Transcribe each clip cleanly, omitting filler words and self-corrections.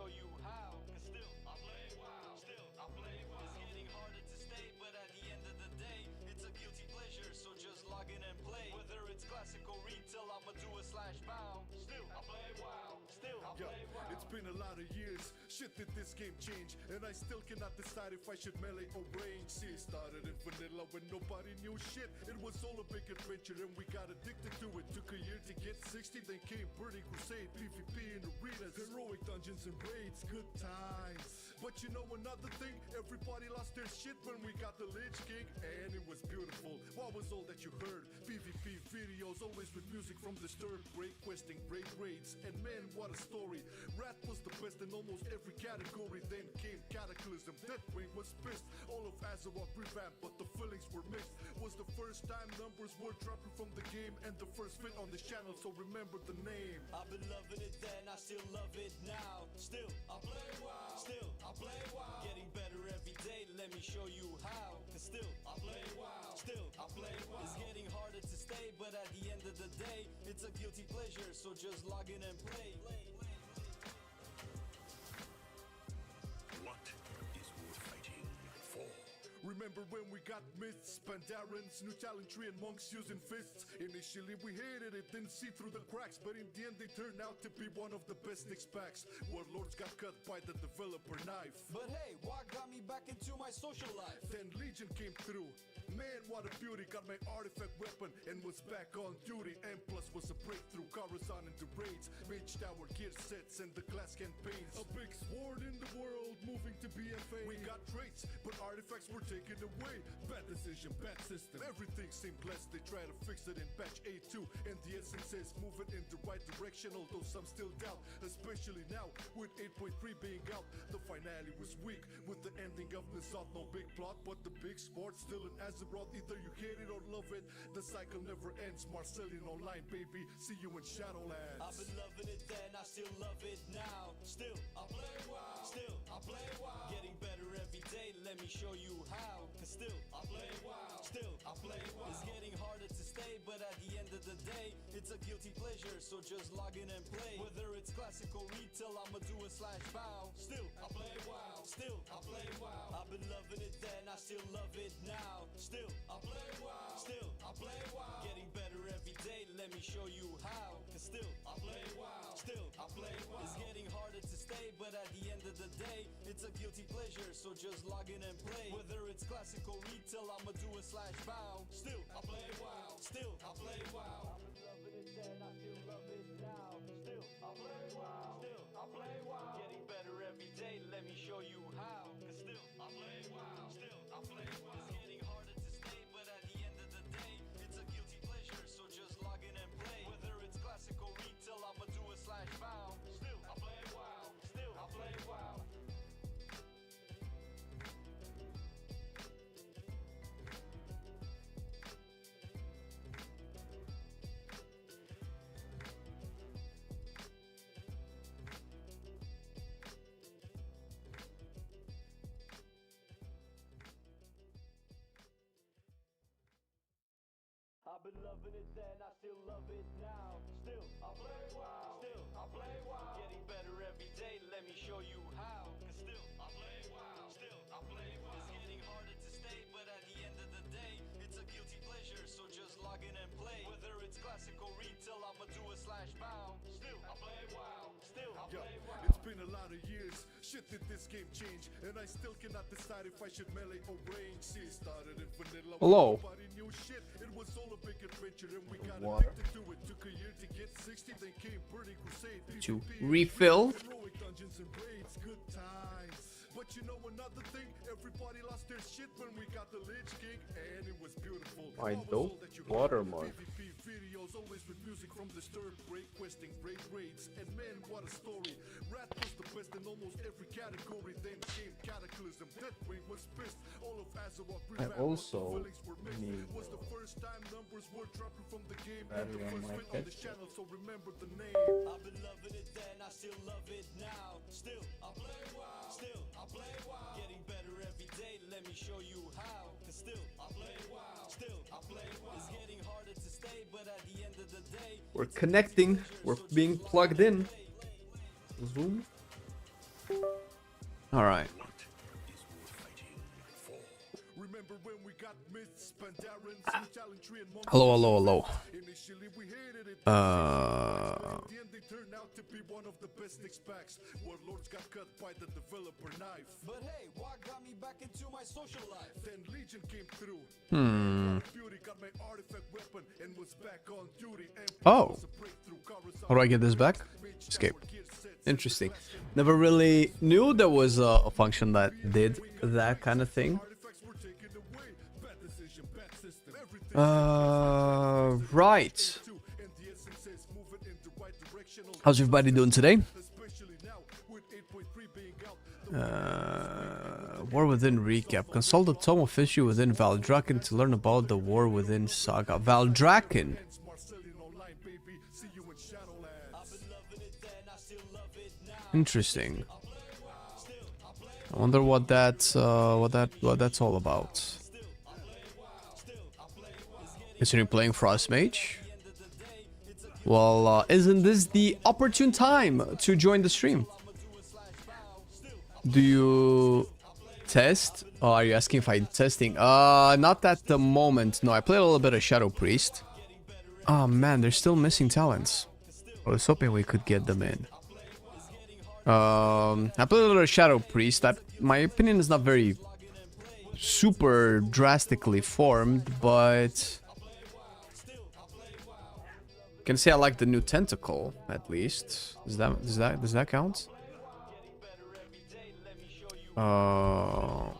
show you how. Cause still I play WoW, still I play WoW. It's getting harder to stay, but at the end of the day, it's a guilty pleasure, so just log in and play. Whether it's classic or retail, I'ma do a slash bow. Still I play WoW, still I play WoW. It's been a lot of years, shit did this game change, and I still cannot decide if I should melee or range. See, it started in vanilla when nobody knew shit. It was all a big adventure and we got addicted to it. Took a year to get 60, then came Burning Crusade, PvP in arenas, heroic dungeons and raids, good times. But you know another thing, everybody lost their shit when we got the Lich King, and it was beautiful. What was all that you heard? PvP videos, always with music from Disturbed, great questing, great raids, and man, what a story. Wrath was the best in almost every category. Then came Cataclysm, Deathwing was pissed. All of Azeroth revamped, but the feelings were mixed. Was the first time numbers were dropping from the game, and the first fit on this channel, so remember the name. I've been loving it then, I still love it now. Still I play WoW, still I play WoW. Getting better every day, let me show you how. Cause still I play WoW, still I play WoW. It's getting harder to stay, but at the end of the day, it's a guilty pleasure, so just log in and play. What is worth fighting for? Remember when we got myths, Pandarans, new talent tree, and monks using fists? Initially we hated it, didn't see through the cracks, but in the end they turned out to be one of the best Nyx packs. Warlords got cut by the developer knife. But hey, what got me back into my social life? Then Legion came through. Man, what a beauty, got my artifact weapon and was back on duty. And plus was a breakthrough, Coruscant into raids, Mage Tower gear sets and the class campaigns. A big sword in the world, moving to BFA. We got traits, but artifacts were taken away. Bad decision, bad system, everything seemed blessed. They try to fix it in patch 8.2, and the essence says move it in the right direction, although some still doubt, especially now with 8.3 being out. The finale was weak with the ending of the South, no big plot, but the big sport still in Azeroth. Either you hate it or love it, the cycle never ends. Marcelian online, baby, see you in Shadowlands. I've been loving it then, I still love it now. Still I play WoW, still I play WoW. Getting better every day, let me show you how. Cause still I play WoW, still I play WoW. It's getting harder to stay, but at the end of the day, it's a guilty pleasure, so just log in and play. Whether it's classic or retail, I'ma do a slash bow. Still I play WoW, still I play WoW. I've been loving it then, I still love it now. Still I play WoW, still I play WoW. Getting better every day, let me show you how. Cause still I play WoW, still I play WoW. It's getting harder to stay, but at the end of the day, it's a guilty pleasure, so just log in and play. Whether it's classic or retail, I'ma do a slash bow. Still I play WoW, still I play WoW. I've been loving it then, I still love it now. Still I play WoW, still I play WoW. Getting better every day, let me show you how. Cause still I play WoW, still I play WoW. It's getting harder to stay, but at the end of the day, it's a guilty pleasure, so just log in and play. Whether it's classic or retail, I'ma do a slash bow. Still I play WoW, still I play WoW. I've been loving it then, I still love it now. Still I play WoW, still I play WoW. Getting better every day, let me show you how. Cause still I play WoW, still I play WoW. It's getting harder to stay, but at the end of the day, it's a guilty pleasure, so just log in and play. Whether it's classic or retail, I'ma do a slash bow. Still I play WoW, still I play WoW. It's been a lot of years, shit did this game change, and I still cannot decide if I should melee or range. See, it started in vanilla, Hello. nobody knew shit. It was all a big adventure and we got Water. addicted to it. Took a year to get 60, then came Burning Crusade, To PvP, refill. heroic dungeons and raids, good times. But you know another thing, everybody lost their shit when we got the Lich King, and it was beautiful. I What was don't all that you watermark. heard? PvP videos, always with music from Disturbed, great questing, great raids, and man, what a story. Wrath was the best in almost every category. Then came Cataclysm, Deathwing was pissed. All of Azeroth revamped, also but the feelings were mixed. need, Was the first time numbers were dropping from the game, and battery the on first my win on this headset. channel, so remember the name. I've been loving it then, I still love it now. Still I play WoW, still I play WoW. Getting better every day, let me show you how. Cause still I play WoW, still I play WoW. It's getting harder to stay, but at the end of the day, We're connecting. We're being plugged in. Zoom. All right. Remember when we got myths, Pandarans, Mutalentry, and monks? Hello, hello, hello. Initially we hated it. Uh, In the end, they turned out to be one of the best specs. Warlords got cut by the developer knife. But hey, what got me back into my social life? Then Legion came through. Beauty got my artifact weapon and was back on duty. And Oh. was a breakthrough. How do I get this back? Escape. Interesting. Never really knew there was a function that did that kind of thing. Artifacts were taken away. Bad decision, bad system. Everything Right. and the essence is moving in the right direction. How's everybody doing today? Especially now with 8.3 being out. War Within recap. Consult the Tome of Issue within Valdrakken to learn about the War Within saga. Valdrakken. It's Marcelian online, baby. See you in Shadowlands. Interesting. I wonder what that's all about. Considering playing Frost Mage. Well, isn't this the opportune time to join the stream? Do you test? Oh, are you asking if I'm testing? Not at the moment. No, I played a little bit of Shadow Priest. Oh man, they're still missing talents. I was hoping we could get them in. I played a little Shadow Priest. My opinion is not very super drastically formed, but I can say I like the new tentacle at least. Does that count?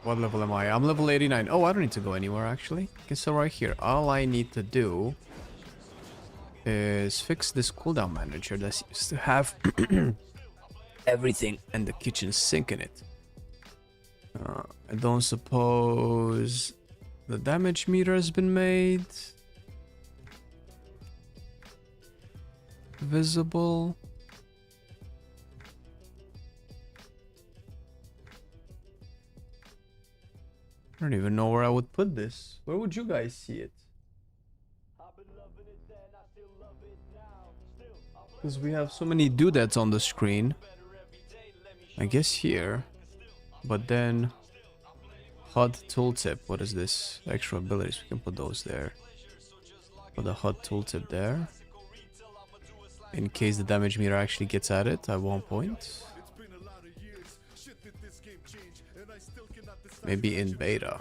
What level am I? I'm level 89. Oh, I don't need to go anywhere actually. Okay, so right here, all I need to do is fix this cooldown manager that seems to have everything and the kitchen sink in it. I don't suppose the damage meter has been made visible. I don't even know where I would put this. Where would you guys see it? Because we have so many doodads on the screen. I guess here. But then HUD tooltip. What is this? Extra abilities. We can put those there. Put the HUD tooltip there. In case the damage meter actually gets added at one point. Maybe in beta.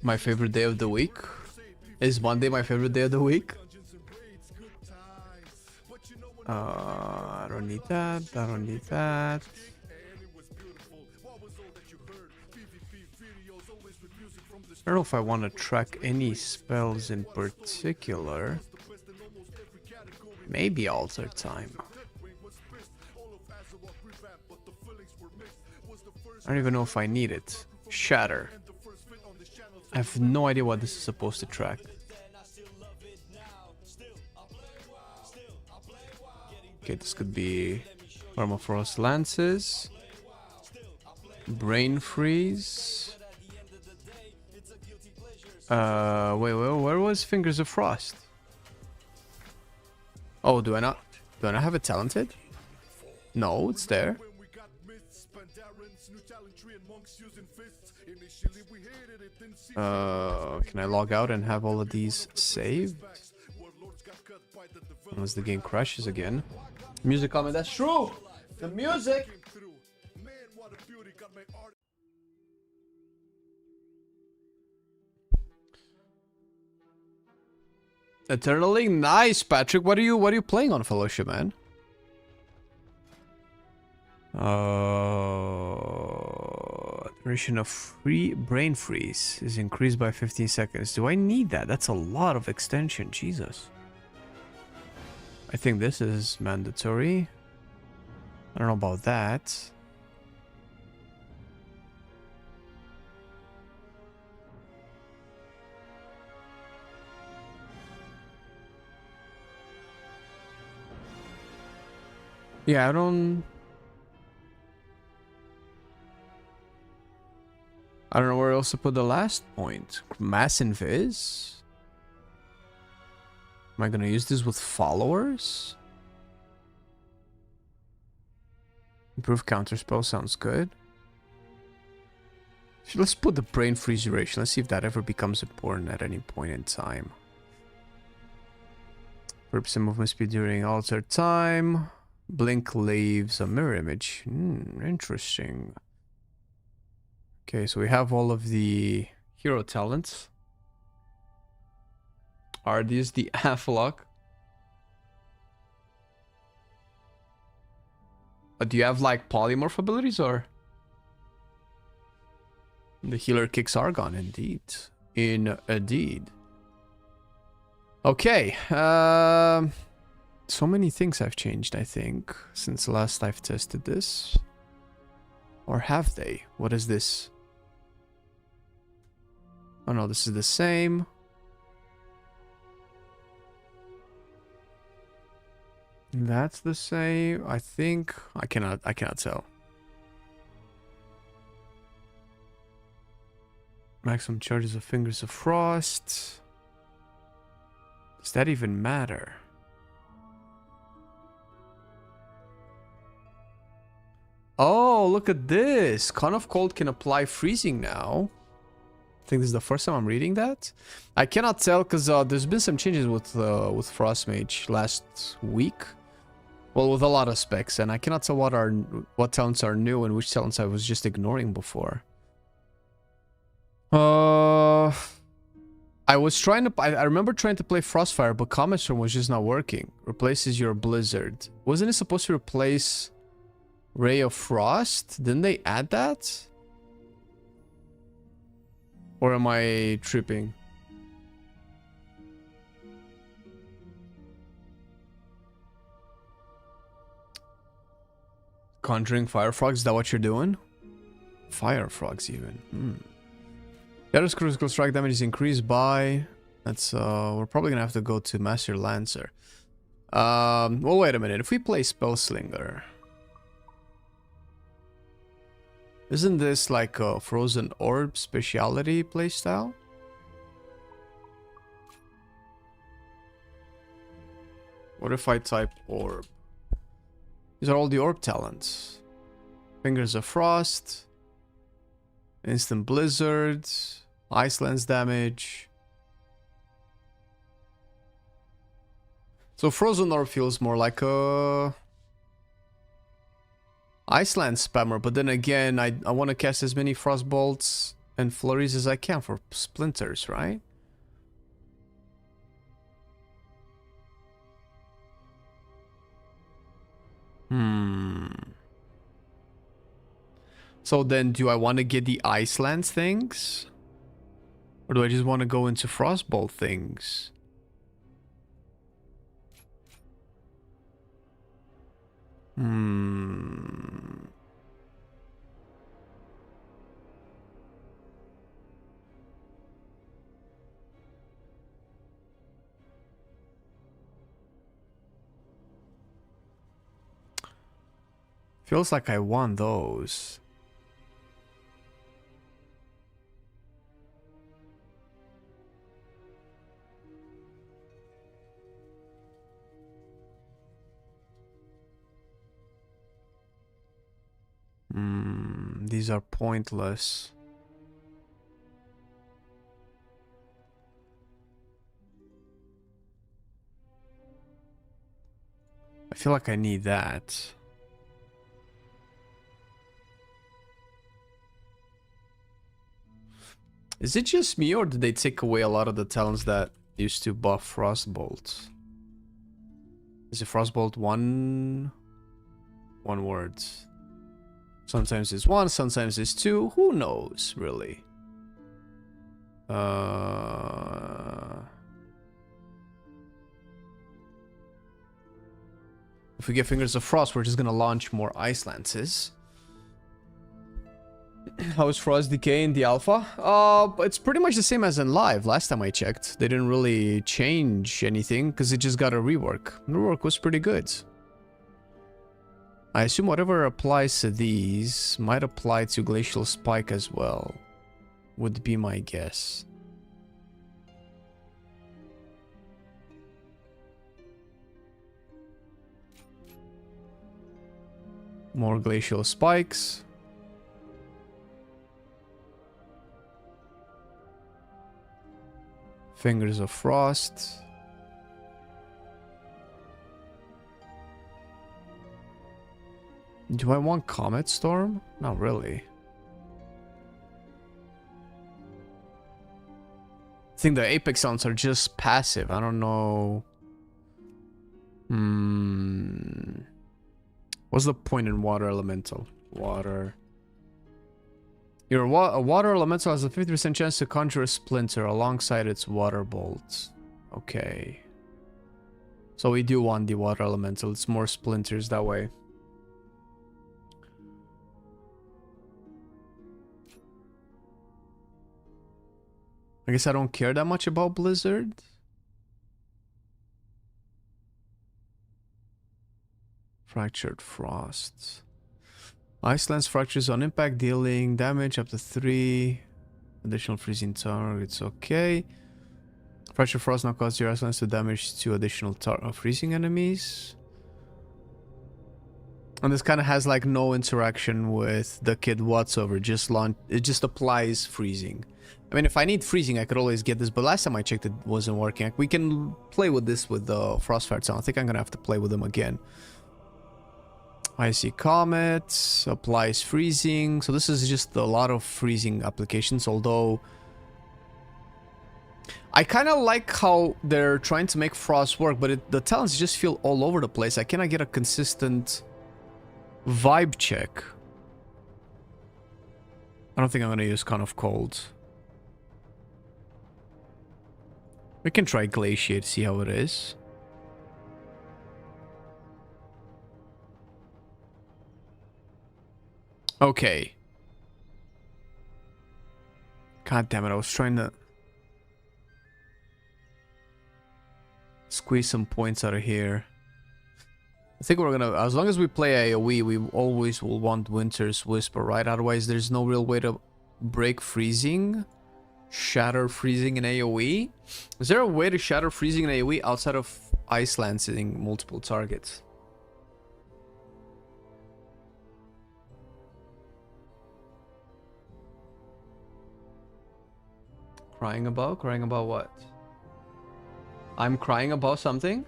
My favorite day of the week? Is Monday my favorite day of the week? I don't need that. I don't need that. I don't know if I want to track any spells in particular. Maybe alter time. I don't even know if I need it. Shatter. I have no idea what this is supposed to track. Okay, this could be Permafrost Lances. Brain Freeze. Wait, where was Fingers of Frost? Oh, do I not have it talented? No, it's there. Can I log out and have all of these saved? Unless the game crashes again. Music comment, that's true! The music! Eternally nice, Patrick. What are you playing on, Fellowship, man? Duration of free brain freeze is increased by 15 seconds. Do I need that? That's a lot of extension. Jesus. I think this is mandatory. I don't know about that. Yeah, I don't know where else to put the last point. Mass Invis? Am I gonna use this with followers? Improve counterspell sounds good. Let's put the brain freeze duration. Let's see if that ever becomes important at any point in time. Purpose and movement speed during altered time. Blink leaves a mirror image. Interesting. Okay, so we have all of the hero talents. Are these the Warlock? Do you have like polymorph abilities or? The healer kicks Argon, indeed. Indeed. Okay. So many things have changed, I think, since last I've tested this. Or have they? What is this? Oh no, this is the same. That's the same. I think I cannot tell. Maximum charges of Fingers of Frost. Does that even matter? Oh, look at this. Con of Cold can apply freezing now. I think this is the first time I'm reading that. I cannot tell because there's been some changes with Frost Mage last week. Well, with a lot of specs, and I cannot tell what talents are new and which talents I was just ignoring before. I remember trying to play Frostfire, but Comet Storm was just not working. Replaces your Blizzard. Wasn't it supposed to replace Ray of Frost? Didn't they add that? Or am I tripping? Conjuring Fire Frogs, is that what you're doing? Fire Frogs even. Yado's critical strike damage is increased by... That's, we're probably gonna have to go to Master Lancer. Well, wait a minute. If we play Spellslinger... Isn't this like a Frozen Orb speciality playstyle? What if I type Orb? These are all the Orb talents. Fingers of Frost. Instant Blizzard. Ice Lance damage. So Frozen Orb feels more like a... Iceland spammer, but then again, I want to cast as many Frost Bolts and Flurries as I can for Splinters, right? So then, do I want to get the Icelands things? Or do I just want to go into Frostbolt things? Feels like I won those. These are pointless. I feel like I need that. Is it just me, or did they take away a lot of the talents that used to buff Frostbolt? Is it Frostbolt one word? Sometimes it's one, sometimes it's two. Who knows, really? If we get Fingers of Frost, we're just gonna launch more Ice Lances. How is Frost Decay in the alpha? It's pretty much the same as in live. Last time I checked, they didn't really change anything because it just got a rework. The rework was pretty good. I assume whatever applies to these might apply to Glacial Spike as well. Would be my guess. More glacial spikes. Fingers of Frost. Do I want Comet Storm? Not really. I think the Apex sounds are just passive. I don't know. What's the point in Water Elemental? Water. Your Water Elemental has a 50% chance to conjure a Splinter alongside its Water Bolt. Okay. So we do want the Water Elemental. It's more Splinters that way. I guess I don't care that much about Blizzard. Fractured Frost. Iceland's fractures on impact, dealing damage up to 3. Additional freezing targets, okay. Fractured Frost now causes your Icelands to damage 2 additional freezing enemies. And this kind of has like no interaction with the kit whatsoever. It just applies freezing. I mean, if I need freezing, I could always get this. But last time I checked, it wasn't working. We can play with this with the Frostfire Sound. I think I'm going to have to play with them again. Icy Comet. Applies freezing. So this is just a lot of freezing applications. Although I kind of like how they're trying to make Frost work. But the talents just feel all over the place. I cannot get a consistent vibe check. I don't think I'm going to use Con of Cold. We can try Glaciate, see how it is. Okay. God damn it, I was trying to squeeze some points out of here. I think we're gonna, as long as we play AoE, we always will want Winter's Whisper, right? Otherwise, there's no real way to break freezing. Shatter freezing in AoE? Is there a way to shatter freezing in AoE outside of Ice Lancing multiple targets? Crying about? Crying about what? I'm crying about something?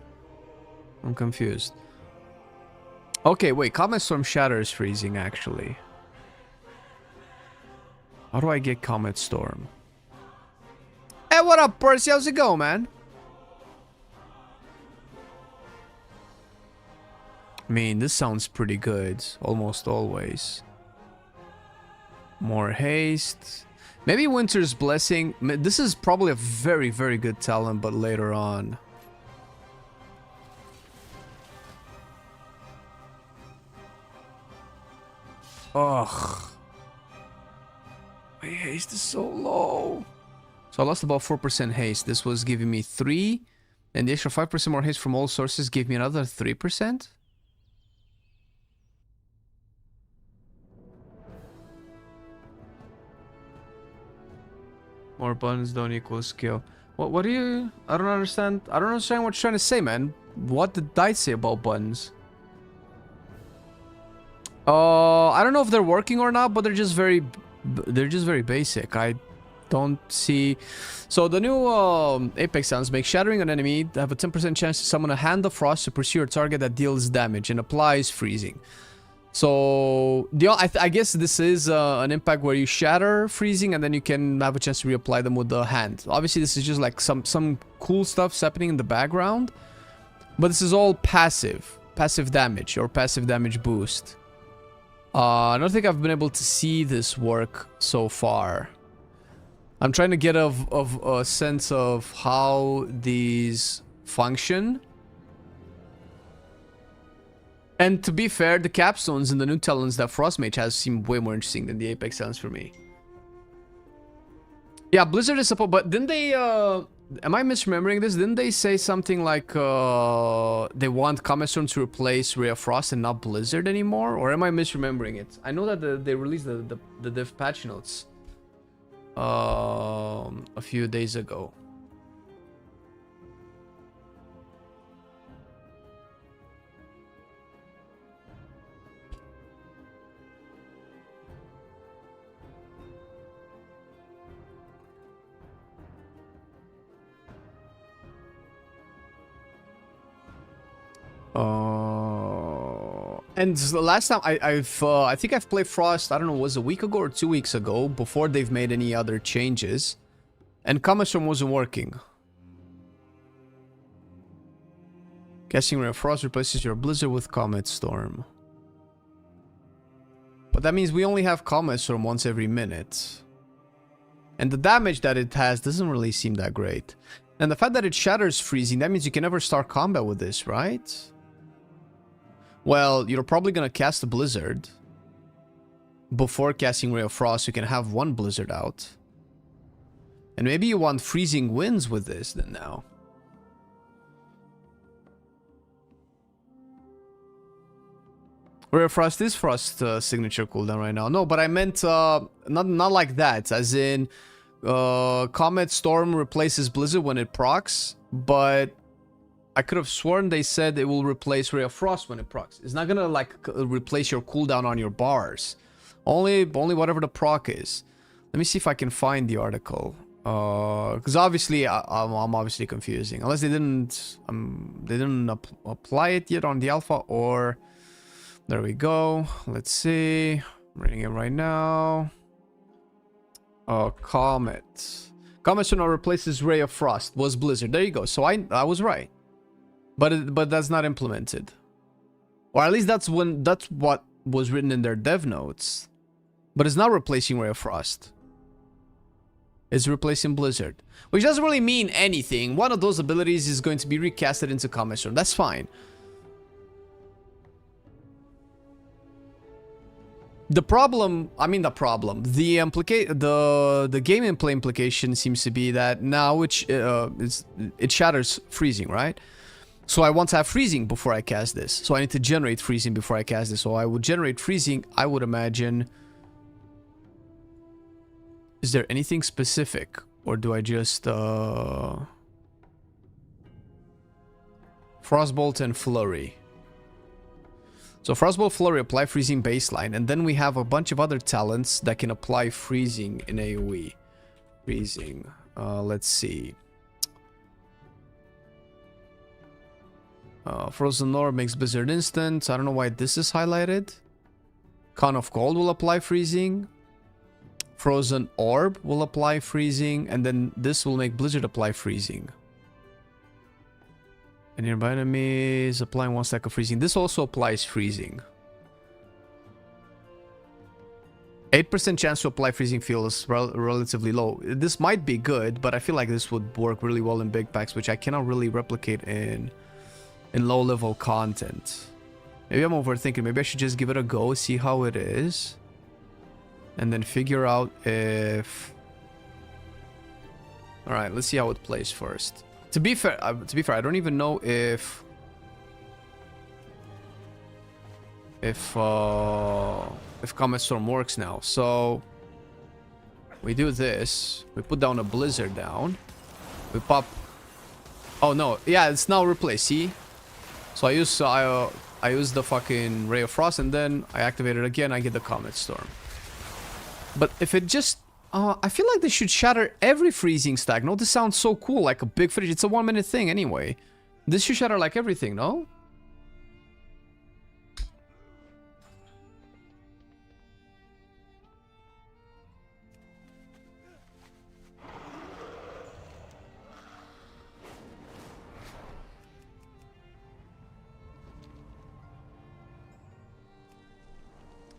I'm confused. Okay, wait. Comet Storm shatters freezing, actually. How do I get Comet Storm? Hey, what up, Percy? How's it going, man? I mean, this sounds pretty good. Almost always. More haste. Maybe Winter's Blessing. This is probably a very, very good talent, but later on. Ugh. My haste is so low. So I lost about 4% haste. This was giving me 3. And the extra 5% more haste from all sources gave me another 3%. More buttons don't equal skill. What do you... I don't understand. I don't understand what you're trying to say, man. What did I say about buttons? I don't know if they're working or not, but they're just very basic. I don't see... So the new Apex sounds make shattering an enemy have a 10% chance to summon a Hand of Frost to pursue a target that deals damage and applies freezing. So I guess this is an impact where you shatter freezing and then you can have a chance to reapply them with the hand. Obviously this is just like some cool stuff happening in the background, but this is all passive damage or passive damage boost. I don't think I've been able to see this work so far. I'm trying to get a sense of how these function. And to be fair, the capstones and the new talents that Frostmage has seem way more interesting than the Apex talents for me. Yeah, Blizzard is supposed, but didn't they, am I misremembering this? Didn't they say something like, they want Comet Storm to replace Ray of Frost and not Blizzard anymore? Or am I misremembering it? I know that they released the div patch notes a few days ago. And the last time I think I've played Frost, I don't know, was a week ago or 2 weeks ago, before they've made any other changes. And Comet Storm wasn't working. Casting Ray of Frost replaces your Blizzard with Comet Storm. But that means we only have Comet Storm once every minute. And the damage that it has doesn't really seem that great. And the fact that it shatters freezing, that means you can never start combat with this, right? Well, you're probably gonna cast a Blizzard before casting Ray of Frost. You can have one Blizzard out. And maybe you want freezing winds with this then now. Ray of Frost is Frost signature cooldown right now. No, but I meant not like that. As in, Comet Storm replaces Blizzard when it procs, but I could have sworn they said it will replace Ray of Frost when it procs. It's not gonna like replace your cooldown on your bars. Only whatever the proc is. Let me see if I can find the article. Because obviously I'm obviously confusing. Unless they didn't apply it yet on the alpha, or there we go. Let's see. I'm reading it right now. Comet. Comet Storm replaces Ray of Frost. Was Blizzard. There you go. So I was right. But that's not implemented. Or at least that's what was written in their dev notes. But it's not replacing Ray of Frost. It's replacing Blizzard. Which doesn't really mean anything. One of those abilities is going to be recasted into Comet Storm. That's fine. The gameplay implication seems to be that now it shatters freezing, right? So I want to have freezing before I cast this. So I need to generate freezing before I cast this. So I would generate freezing, I would imagine. Is there anything specific? Or do I just Frostbolt and Flurry? So Frostbolt, Flurry apply freezing baseline, and then we have a bunch of other talents that can apply freezing in AoE. Freezing. Let's see. Frozen Orb makes Blizzard instant. I don't know why this is highlighted. Con of Cold will apply freezing. Frozen Orb will apply freezing, and then this will make Blizzard apply freezing. And nearby enemies applying 1 stack of freezing. This also applies freezing. 8% chance to apply freezing feels relatively low. This might be good, but I feel like this would work really well in big packs, which I cannot really replicate in low level content. Maybe I'm overthinking. Maybe I should just give it a go, see how it is, and then figure out if... Alright, let's see how it plays first. To be fair, I don't even know if Comet Storm works now. So we do this. We put down a Blizzard down. We pop. Oh no, yeah, it's now replaced. See? So I use the fucking Ray of Frost, and then I activate it again. I get the Comet Storm. But if it just I feel like they should shatter every freezing stack. No, this sounds so cool, like a big fridge. It's a 1 minute thing anyway. This should shatter like everything, no?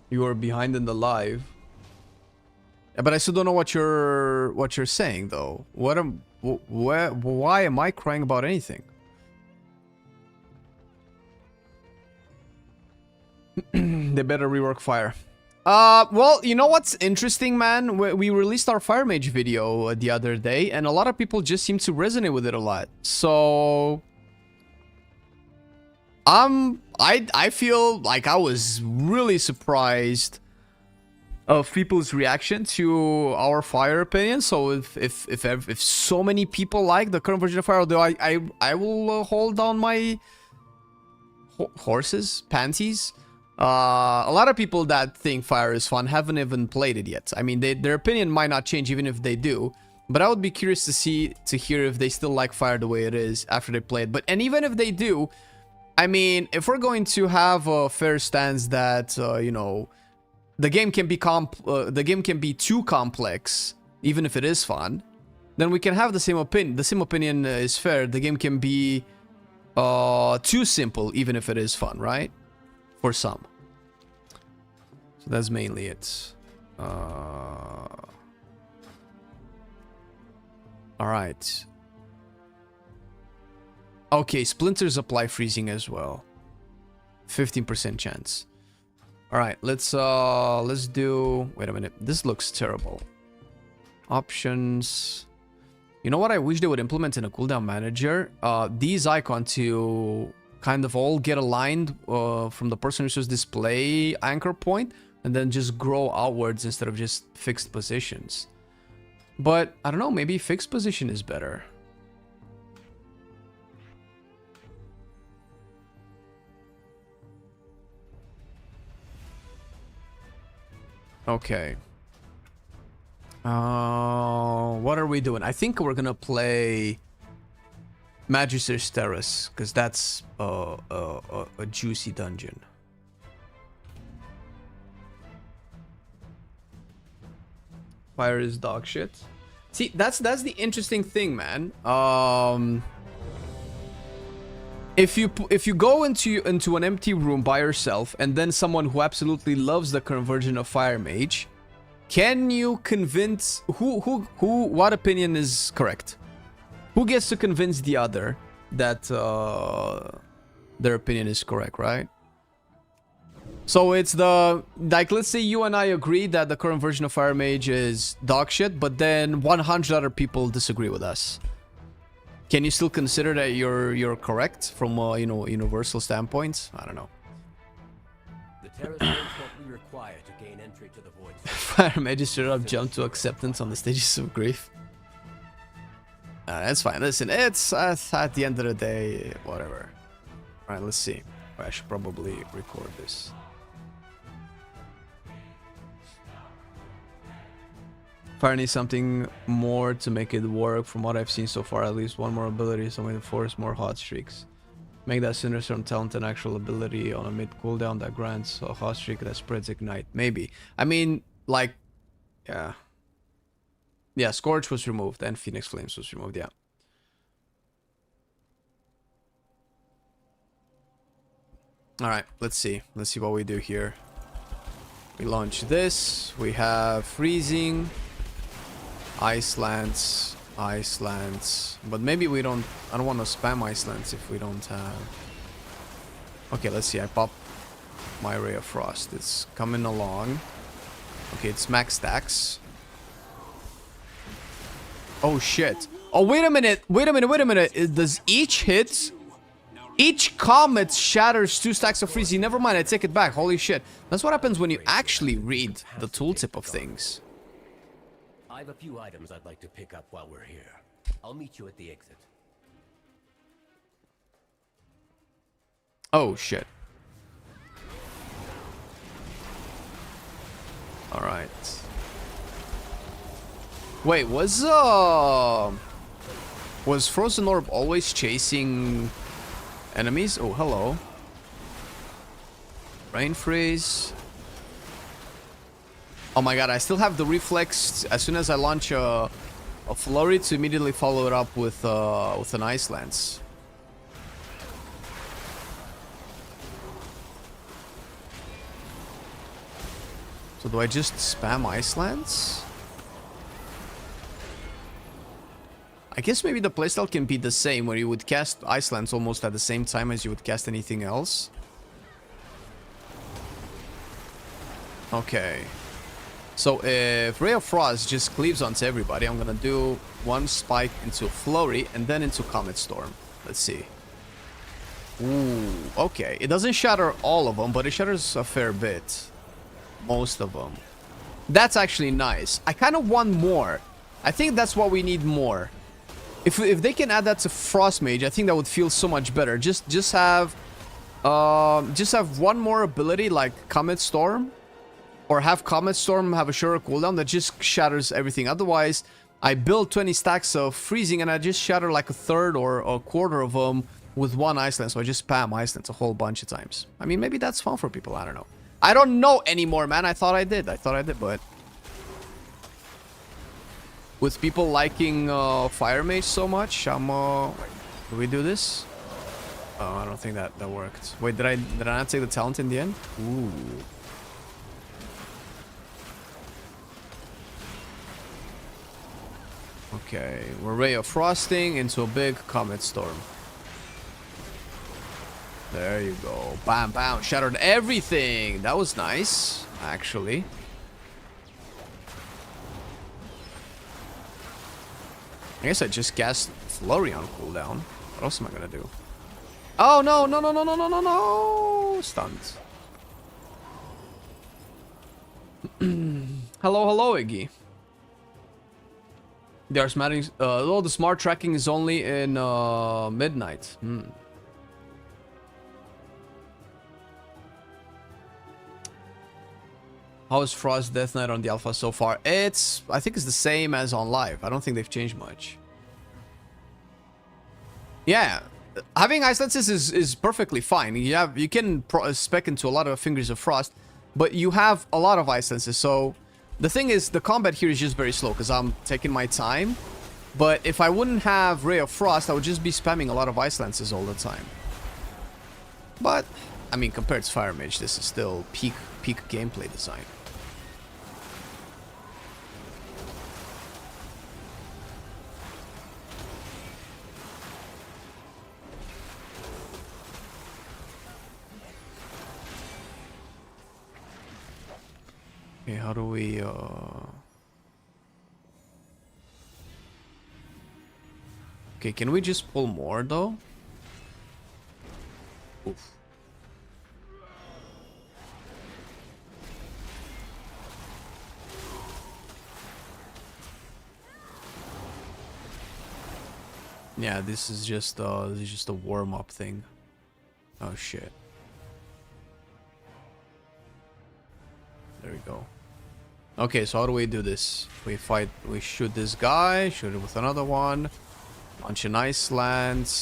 You are behind in the live. Yeah, but I still don't know what you're saying though. Why am I crying about anything? They better rework Fire. Well, you know what's interesting, man? We released our Fire Mage video the other day, and a lot of people just seem to resonate with it a lot. So I feel like I was really surprised of people's reaction to our Fire opinion. So if so many people like the current version of Fire, although I will hold down my panties. A lot of people that think Fire is fun haven't even played it yet. I mean, their opinion might not change even if they do. But I would be curious to hear if they still like Fire the way it is after they play it. And even if they do, I mean, if we're going to have a fair stance that, you know, the game can be too complex, even if it is fun, then we can have the same opinion. The same opinion is fair. The game can be too simple, even if it is fun, right? For some. So that's mainly it. All right. Okay, splinters apply freezing as well. 15% chance. All right, let's do. Wait a minute. This looks terrible. Options. You know what I wish they would implement in a cooldown manager? These icons to kind of all get aligned from the person who says display anchor point, and then just grow outwards instead of just fixed positions. But I don't know, maybe fixed position is better. Okay. What are we doing? I think we're gonna play Magister's Terrace, because that's a juicy dungeon. Fire is dog shit. See, that's the interesting thing, man. If you go into an empty room by yourself, and then someone who absolutely loves the current version of Fire Mage, can you convince what opinion is correct? Who gets to convince the other that their opinion is correct, right? So it's the, like, let's say you and I agree that the current version of Fire Mage is dog shit, but then 100 other people disagree with us. Can you still consider that you're correct from a, you know, universal standpoint? I don't know. The terrace is what we require to gain entry to the void. Fire Mage straight up jumped to acceptance on the stages of grief. That's fine. Listen, it's at the end of the day, whatever. All right, let's see. I should probably record this. Fire needs something more to make it work. From what I've seen so far, at least one more ability, something to force more hot streaks. Make that sinister talent an actual ability on a mid cooldown that grants a hot streak that spreads ignite. Maybe. I mean, like, yeah. Yeah, Scourge was removed and Phoenix Flames was removed, yeah. Alright, let's see. Let's see what we do here. We launch this. We have freezing. Ice Lance. But maybe we don't... I don't want to spam Ice Lance if we don't have... Okay, let's see. I pop my Ray of Frost. It's coming along. Okay, it's max stacks. Oh, shit. Oh, wait a minute. Wait a minute. Does each hit... Each comet shatters 2 stacks of freezing. Never mind, I take it back. Holy shit. That's what happens when you actually read the tooltip of things. I have a few items I'd like to pick up while we're here. I'll meet you at the exit. Oh, shit. Alright. Wait, was Frozen Orb always chasing enemies? Oh, hello. Rain Freeze. Oh my god, I still have the reflex as soon as I launch a flurry to immediately follow it up with an Ice Lance. So do I just spam Ice Lance? I guess maybe the playstyle can be the same, where you would cast Ice Lance almost at the same time as you would cast anything else. Okay. So if Ray of Frost just cleaves onto everybody, I'm gonna do one spike into Flurry and then into Comet Storm. Let's see. Ooh, okay. It doesn't shatter all of them, but it shatters a fair bit. Most of them. That's actually nice. I kind of want more. I think that's what we need more. If they can add that to Frost Mage, I think that would feel so much better. Just have one more ability like Comet Storm, or have Comet Storm have a shorter cooldown that just shatters everything. Otherwise, I build 20 stacks of freezing and I just shatter like a third or a quarter of them with one Iceland, so I just spam Icelands a whole bunch of times. I mean, maybe that's fun for people. I don't know. I don't know anymore, man. I thought I did, but with people liking Fire Mage so much, I'm wait, do we do this? Oh, I don't think that worked. Wait, did I not take the talent in the end? Ooh. Okay, we're Ray of Frosting into a big Comet Storm. There you go. Bam, bam. Shattered everything. That was nice, actually. I guess I just cast Flurry on cooldown. What else am I gonna do? Oh, no, no, no, no, no, no, no, no. Stunned. Hello, hello, Iggy. They are smarting. The smart tracking is only in midnight. How is Frost Death Knight on the alpha so far? I think it's the same as on live. I don't think they've changed much. Yeah, having Ice Lances is perfectly fine. You can spec into a lot of Fingers of Frost, but you have a lot of Ice Lances, so the thing is, the combat here is just very slow because I'm taking my time. But if I wouldn't have Ray of Frost, I would just be spamming a lot of Ice Lances all the time. But, I mean, compared to Fire Mage, this is still peak gameplay design. Okay, how do we, Okay, can we just pull more, though? Oof. Yeah, this is just a warm-up thing. Oh, shit. There we go. Okay, so how do we do this? We shoot this guy, shoot it with another one. Launch an Iceland.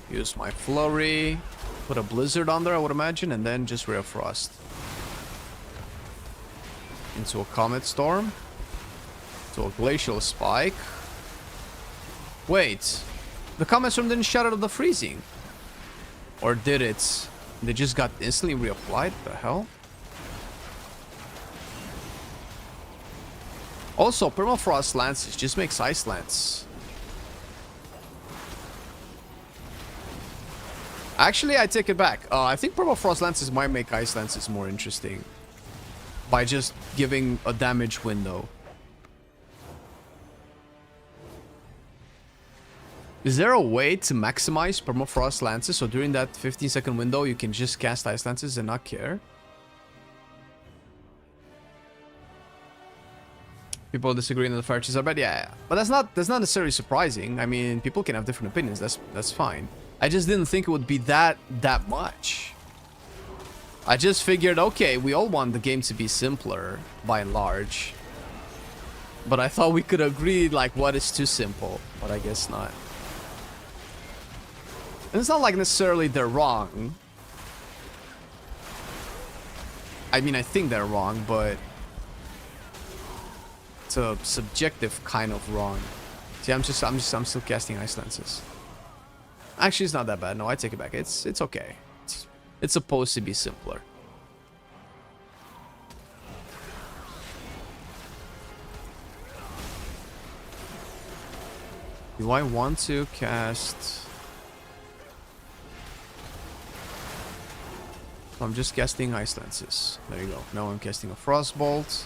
Use my Flurry. Put a Blizzard on there, I would imagine, and then just Ray of Frost. Into a Comet Storm. To a Glacial Spike. Wait. The Comet Storm didn't shatter the freezing. Or did it? They just got instantly reapplied? The hell? Also, Permafrost Lances just makes Ice Lance. Actually, I take it back. I think Permafrost Lances might make Ice Lances more interesting. By just giving a damage window. Is there a way to maximize Permafrost Lances so during that 15-second window you can just cast Ice Lances and not care? People disagreeing that the fire cheats are bad, yeah. But that's not necessarily surprising. I mean, people can have different opinions. That's fine. I just didn't think it would be that much. I just figured, okay, we all want the game to be simpler by and large. But I thought we could agree, like, what is too simple. But I guess not. And it's not like necessarily they're wrong. I mean, I think they're wrong, but it's a subjective kind of wrong. See, I'm still casting Ice Lances. Actually, it's not that bad. No, I take it back. It's okay. It's supposed to be simpler. Do I want to cast? I'm just casting Ice Lances. There you go. Now I'm casting a Frostbolt.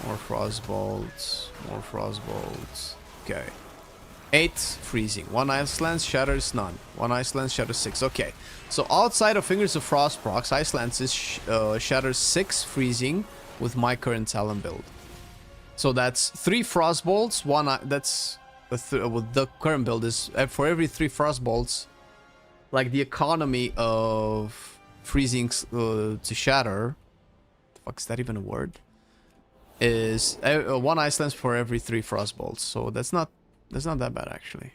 More Frostbolts. More Frostbolts. Okay. 8 freezing. 1 Ice Lance shatters none. 1 Ice Lance shatters 6. Okay. So outside of Fingers of Frost procs, Ice Lances shatters 6 freezing with my current Talon build. So that's 3 Frostbolts. That's with the current build is for every 3 Frostbolts. Like the economy of freezing to shatter. The fuck is that even a word? Is 1 Ice Lance for every 3 Frostbolts. So that's not that bad, actually.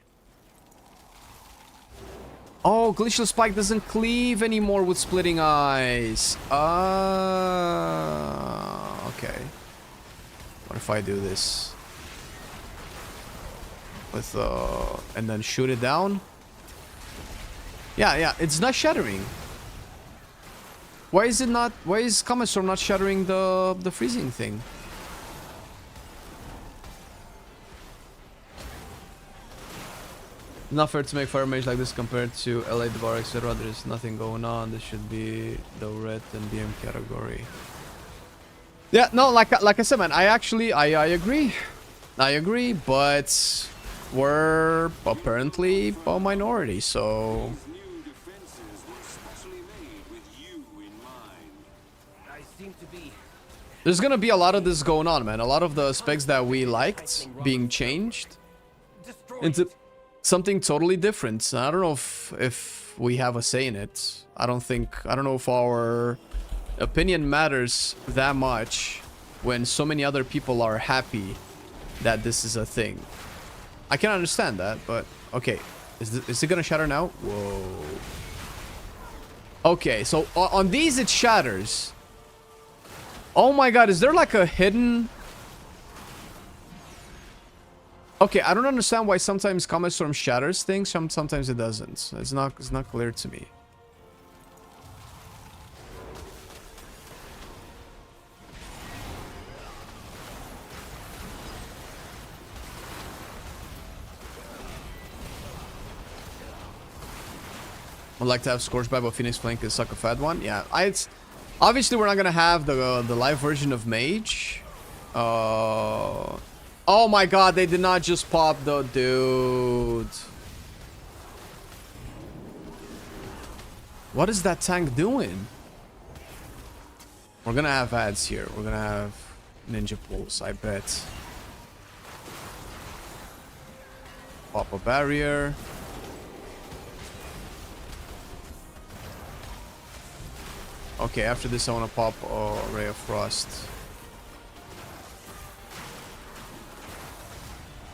Oh, Glacial Spike doesn't cleave anymore with Splitting Eyes. Okay. What if I do this? With, and then shoot it down? Yeah, it's not shattering. Why is Comet Storm not shattering the freezing thing? Not fair to make fire mage like this compared to LA Devour, etc. There's nothing going on. This should be the red and BM category. Yeah, no, like I said, man, I agree. I agree, but we're apparently a minority, so there's gonna be a lot of this going on, man. A lot of the specs that we liked being changed into something totally different. I don't know if we have a say in it. I don't know if our opinion matters that much when so many other people are happy that this is a thing. I can understand that, but okay. Is it gonna shatter now? Whoa. Okay, so on these it shatters. Oh my god, is there like a hidden... Okay, I don't understand why sometimes Comet Storm shatters things, sometimes it doesn't. It's not clear to me. I'd like to have Scorched by, but Phoenix Flame can suck a fat one. Yeah, it's obviously we're not gonna have the live version of Mage. Oh my god, they did not just pop the dude. What is that tank doing? We're gonna have ads here. We're gonna have Ninja Pulse, I bet. Pop a barrier. Okay, after this I want to pop a Ray of Frost.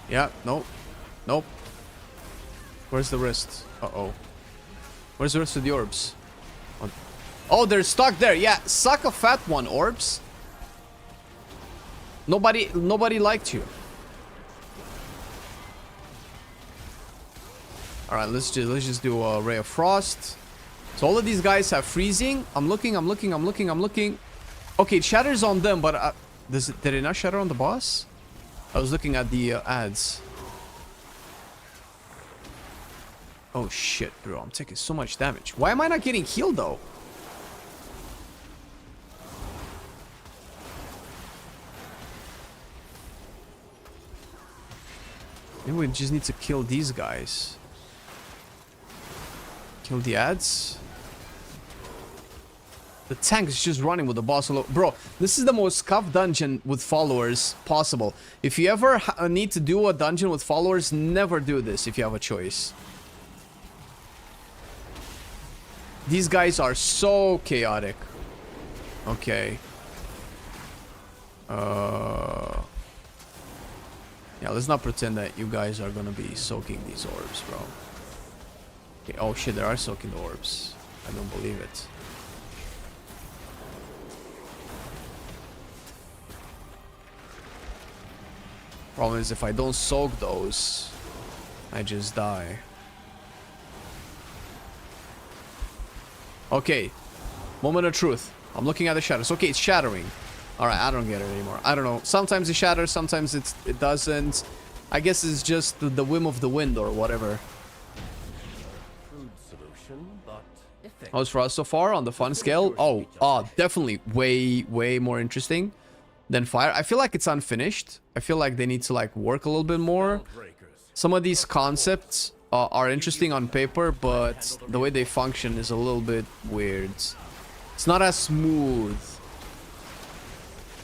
Yeah, nope. Nope. Where's the rest? Uh-oh. Where's the rest of the orbs? Oh, they're stuck there. Yeah, suck a fat one, orbs. Nobody liked you. Alright, let's just do a Ray of Frost. So all of these guys have freezing. I'm looking. Okay, it shatters on them, but did it not shatter on the boss? I was looking at the ads. Oh shit, bro. I'm taking so much damage. Why am I not getting healed though? Maybe we just need to kill these guys. Kill the ads. The tank is just running with the boss alone. Bro, this is the most scuffed dungeon with followers possible. If you ever need to do a dungeon with followers, never do this if you have a choice. These guys are so chaotic. Okay. Yeah, let's not pretend that you guys are gonna be soaking these orbs, bro. Okay, oh shit, they are soaking the orbs. I don't believe it. Problem is, if I don't soak those, I just die. Okay. Moment of truth. I'm looking at the shadows. Okay, it's shattering. Alright, I don't get it anymore. I don't know. Sometimes it shatters, sometimes it doesn't. I guess it's just the whim of the wind or whatever. How's for us so far on the fun scale? Oh, definitely way more interesting than Fire. I feel like it's unfinished. I feel like they need to like work a little bit more. Some of these concepts are interesting on paper, but the way they function is a little bit weird. It's not as smooth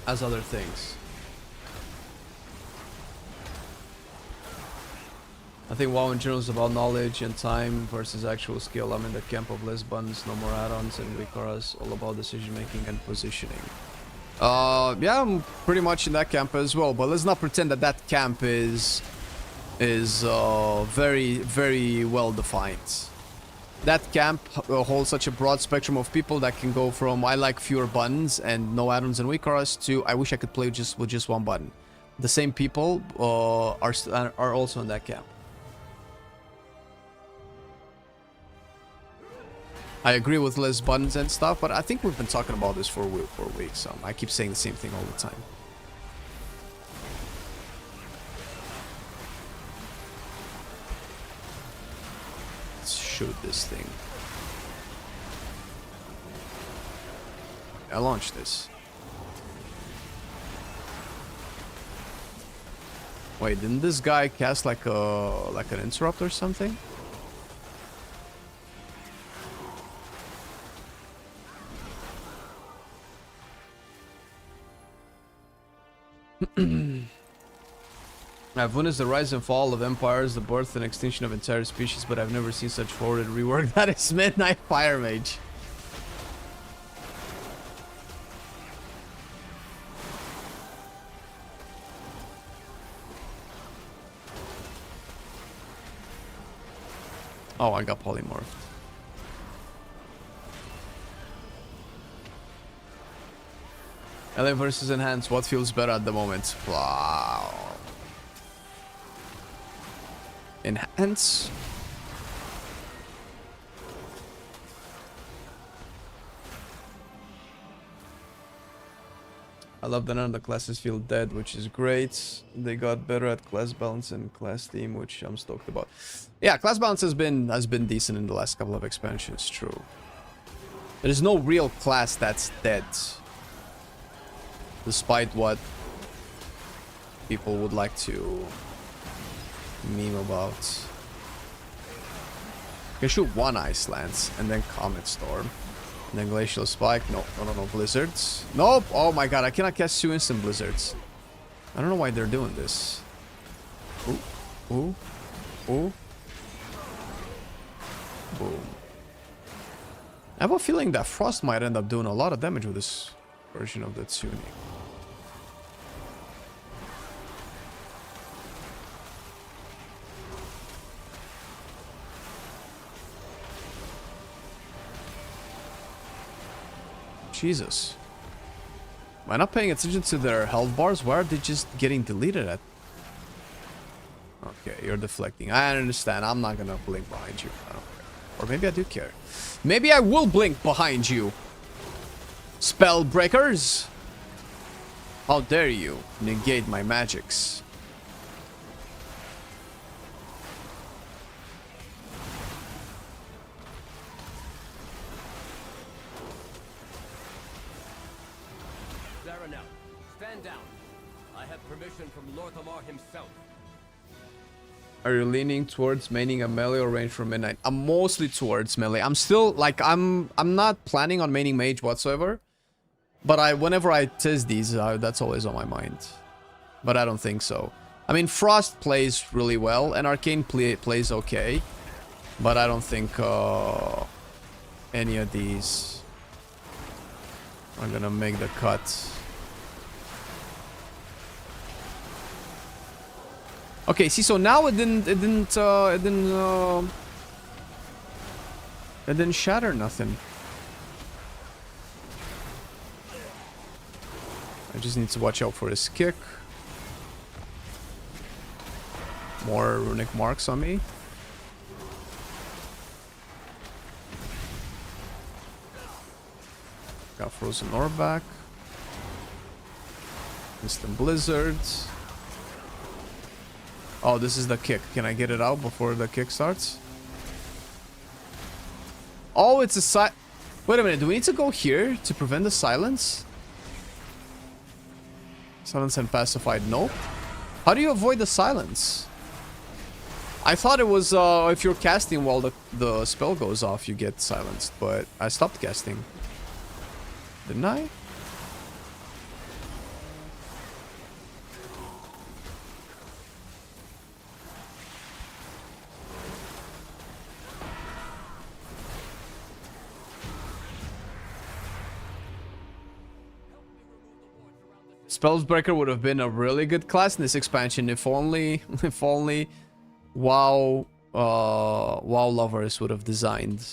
as other things. I think WoW in general is about knowledge and time versus actual skill. I'm in the camp of less buttons, no more add-ons, and Wikaras, all about decision making and positioning. Yeah, I'm pretty much in that camp as well, but let's not pretend that that camp is very well defined. that camp holds such a broad spectrum of people that can go from I like fewer buttons and no add-ons and weak auras to I wish I could play with just one button. The same people are also in that camp. I agree with less buttons and stuff, but I think we've been talking about this for weeks. So I keep saying the same thing all the time. Let's shoot this thing. I launched this. Wait, didn't this guy cast like an interrupt or something? I've witnessed the rise and fall of empires, the birth and extinction of entire species, but I've never seen such forwarded rework. That is Midnight Fire Mage. Oh, I got polymorphed. LA versus Enhance, what feels better at the moment? Wow. Enhance? I love that none of the classes feel dead, which is great. They got better at class balance and class theme, which I'm stoked about. Yeah, class balance has been decent in the last couple of expansions, true. There is no real class that's dead. Despite what people would like to meme about. You can shoot one Ice Lance and then Comet Storm. And then Glacial Spike. No, Blizzards. Nope. Oh my god, I cannot cast 2 instant Blizzards. I don't know why they're doing this. Ooh. Ooh. Ooh. Boom. I have a feeling that Frost might end up doing a lot of damage with this version of the tuning. Jesus. Am I not paying attention to their health bars? Why are they just getting deleted at? Okay, you're deflecting. I understand. I'm not gonna blink behind you. I don't care. Or maybe I do care. Maybe I will blink behind you. Spell breakers. How dare you negate my magics? Are you leaning towards maining a melee or range from midnight? I'm mostly towards melee. I'm still like I'm not planning on maining mage whatsoever. But whenever I test these, that's always on my mind. But I don't think so. I mean, Frost plays really well and Arcane plays okay. But I don't think any of these are gonna make the cut. Okay, see, so now it didn't shatter nothing. I just need to watch out for his kick. More runic marks on me. Got Frozen Orb back. Instant Blizzards. Oh, this is the kick. Can I get it out before the kick starts? Oh, it's a Wait a minute. Do we need to go here to prevent the silence? Silence and pacified. Nope. How do you avoid the silence? I thought it was if you're casting while the spell goes off, you get silenced. But I stopped casting. Didn't I? Spellsbreaker would have been a really good class in this expansion if only WoW WoW lovers would have designed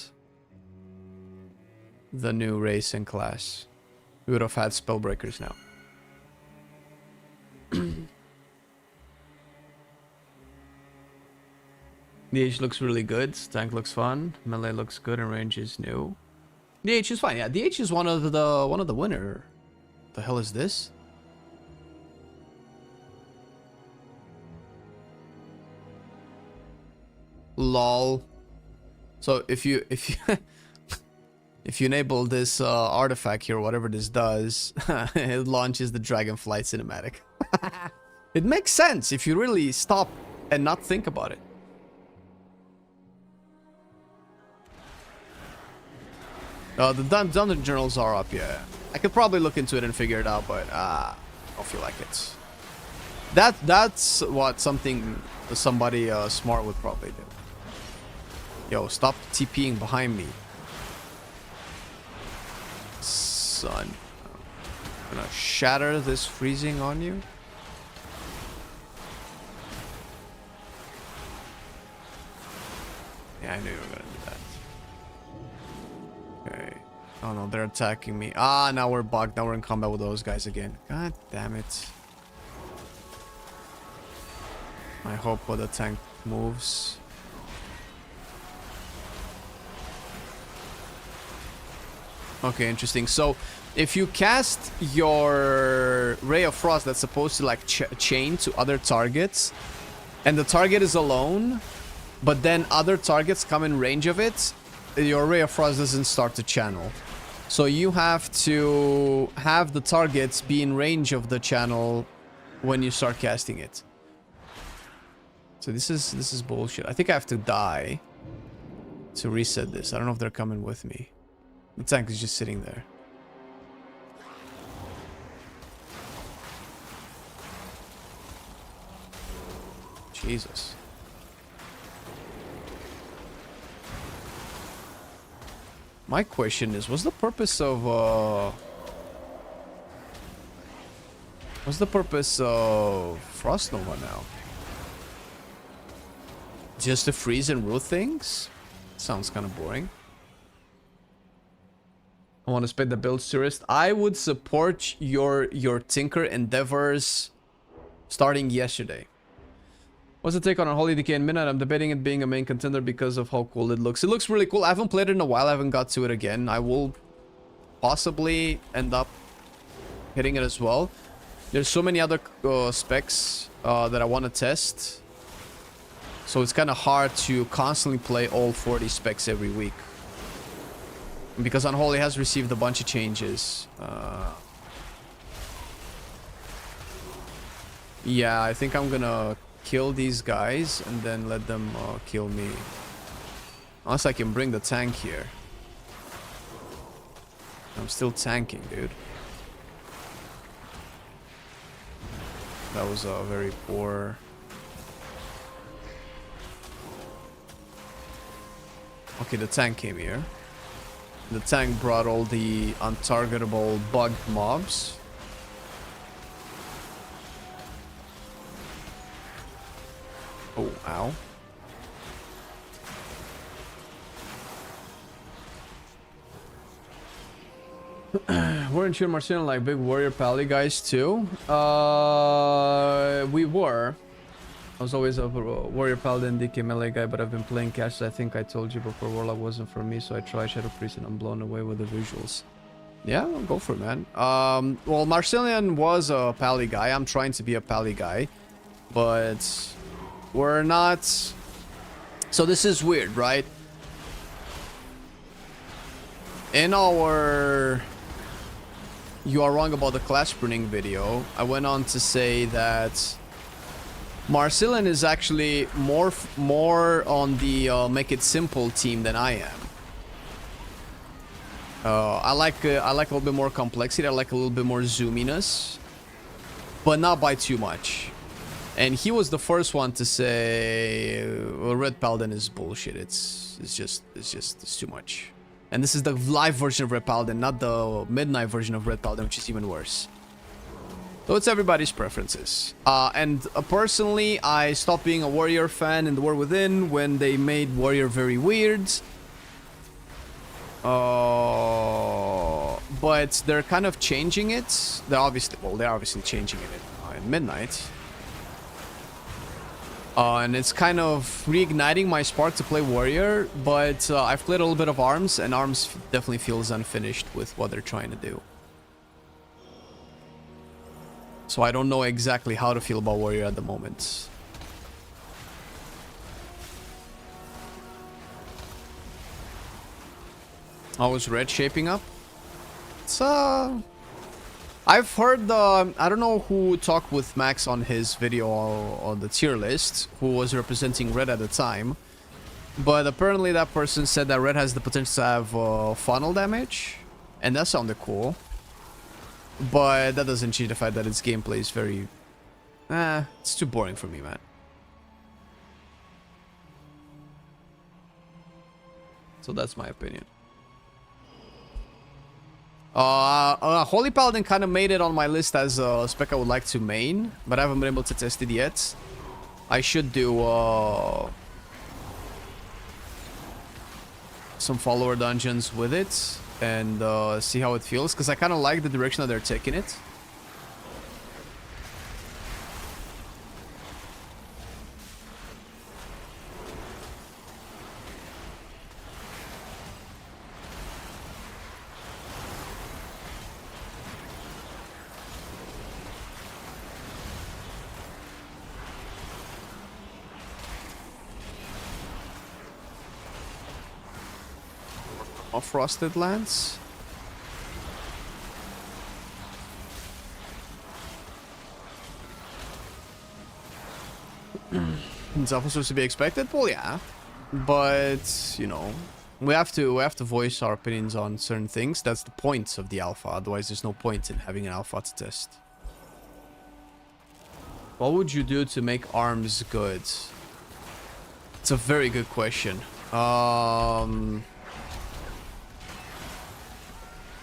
the new race and class. We would have had spellbreakers now. The H looks really good. Tank looks fun. Melee looks good, and range is new. The H is fine. Yeah, the H is one of the winner. The hell is this? Lol. So if you if you enable this artifact here, whatever this does, it launches the Dragonflight cinematic. It makes sense if you really stop and not think about it. The dungeon journals are up, yeah. I could probably look into it and figure it out, but I don't feel like it. That's what somebody smart would probably do. Yo, stop TPing behind me, son. I'm gonna shatter this freezing on you. Yeah, I knew you were gonna do that. Okay. Oh no, they're attacking me. Ah, now we're bugged. Now we're in combat with those guys again. God damn it. I hope the tank moves. Okay, interesting. So, if you cast your Ray of Frost that's supposed to like chain to other targets, and the target is alone, but then other targets come in range of it, your Ray of Frost doesn't start to channel. So you have to have the targets be in range of the channel when you start casting it. So this is bullshit. I think I have to die to reset this. I don't know if they're coming with me. The tank is just sitting there. Jesus. My question is, what's the purpose of Frost Nova now? Just to freeze and root things? Sounds kind of boring. I want to spend the build tourist. I would support your Tinker endeavors starting yesterday. What's the take on Unholy Decay and Midnight? I'm debating it being a main contender because of how cool it looks. It looks really cool. I haven't played it in a while. I haven't got to it again. I will possibly end up hitting it as well. There's so many other specs that I want to test. So it's kind of hard to constantly play all 40 specs every week. Because Unholy has received a bunch of changes. Yeah, I think I'm gonna kill these guys and then let them kill me. Unless I can bring the tank here. I'm still tanking, dude. That was a very poor... Okay, the tank came here. The tank brought all the untargetable bugged mobs. Oh, ow. Weren't you and Marcelian like big warrior pally guys too? We were. I was always a warrior paladin DK melee guy, but I've been playing cash. I think I told you before Warlock wasn't for me, so I tried Shadow Priest and I'm blown away with the visuals. Yeah, I'll go for it, man. Well, Marcelian was a pally guy. I'm trying to be a pally guy, but we're not. So this is weird, right? In our "You Are Wrong About the Clash Pruning" video, I went on to say that Marcelian is actually more on the make it simple team than I am. I like a little bit more complexity. I like a little bit more zoominess, but not by too much. And he was the first one to say Red Paladin is bullshit. It's too much. And this is the live version of Red Paladin, not the midnight version of Red Paladin, which is even worse. So it's everybody's preferences. And personally, I stopped being a warrior fan in the War Within when they made warrior very weird. But they're kind of changing it. They're obviously changing it in Midnight. And it's kind of reigniting my spark to play warrior. But I've played a little bit of arms, and arms definitely feels unfinished with what they're trying to do. So I don't know exactly how to feel about warrior at the moment. How is red shaping up? It's I've heard I don't know who talked with Max on his video on the tier list, who was representing red at the time, but apparently that person said that red has the potential to have funnel damage, and that sounded cool. But that doesn't change the fact that its gameplay is very... it's too boring for me, man. So that's my opinion. Holy Paladin kind of made it on my list as a spec I would like to main, but I haven't been able to test it yet. I should do some follower dungeons with it and see how it feels, because I kind of like the direction that they're taking it. Of Frosted Lands. Is that supposed to be expected? Well, yeah, but you know, we have to voice our opinions on certain things. That's the point of the alpha. Otherwise, there's no point in having an alpha to test. What would you do to make arms good? It's a very good question.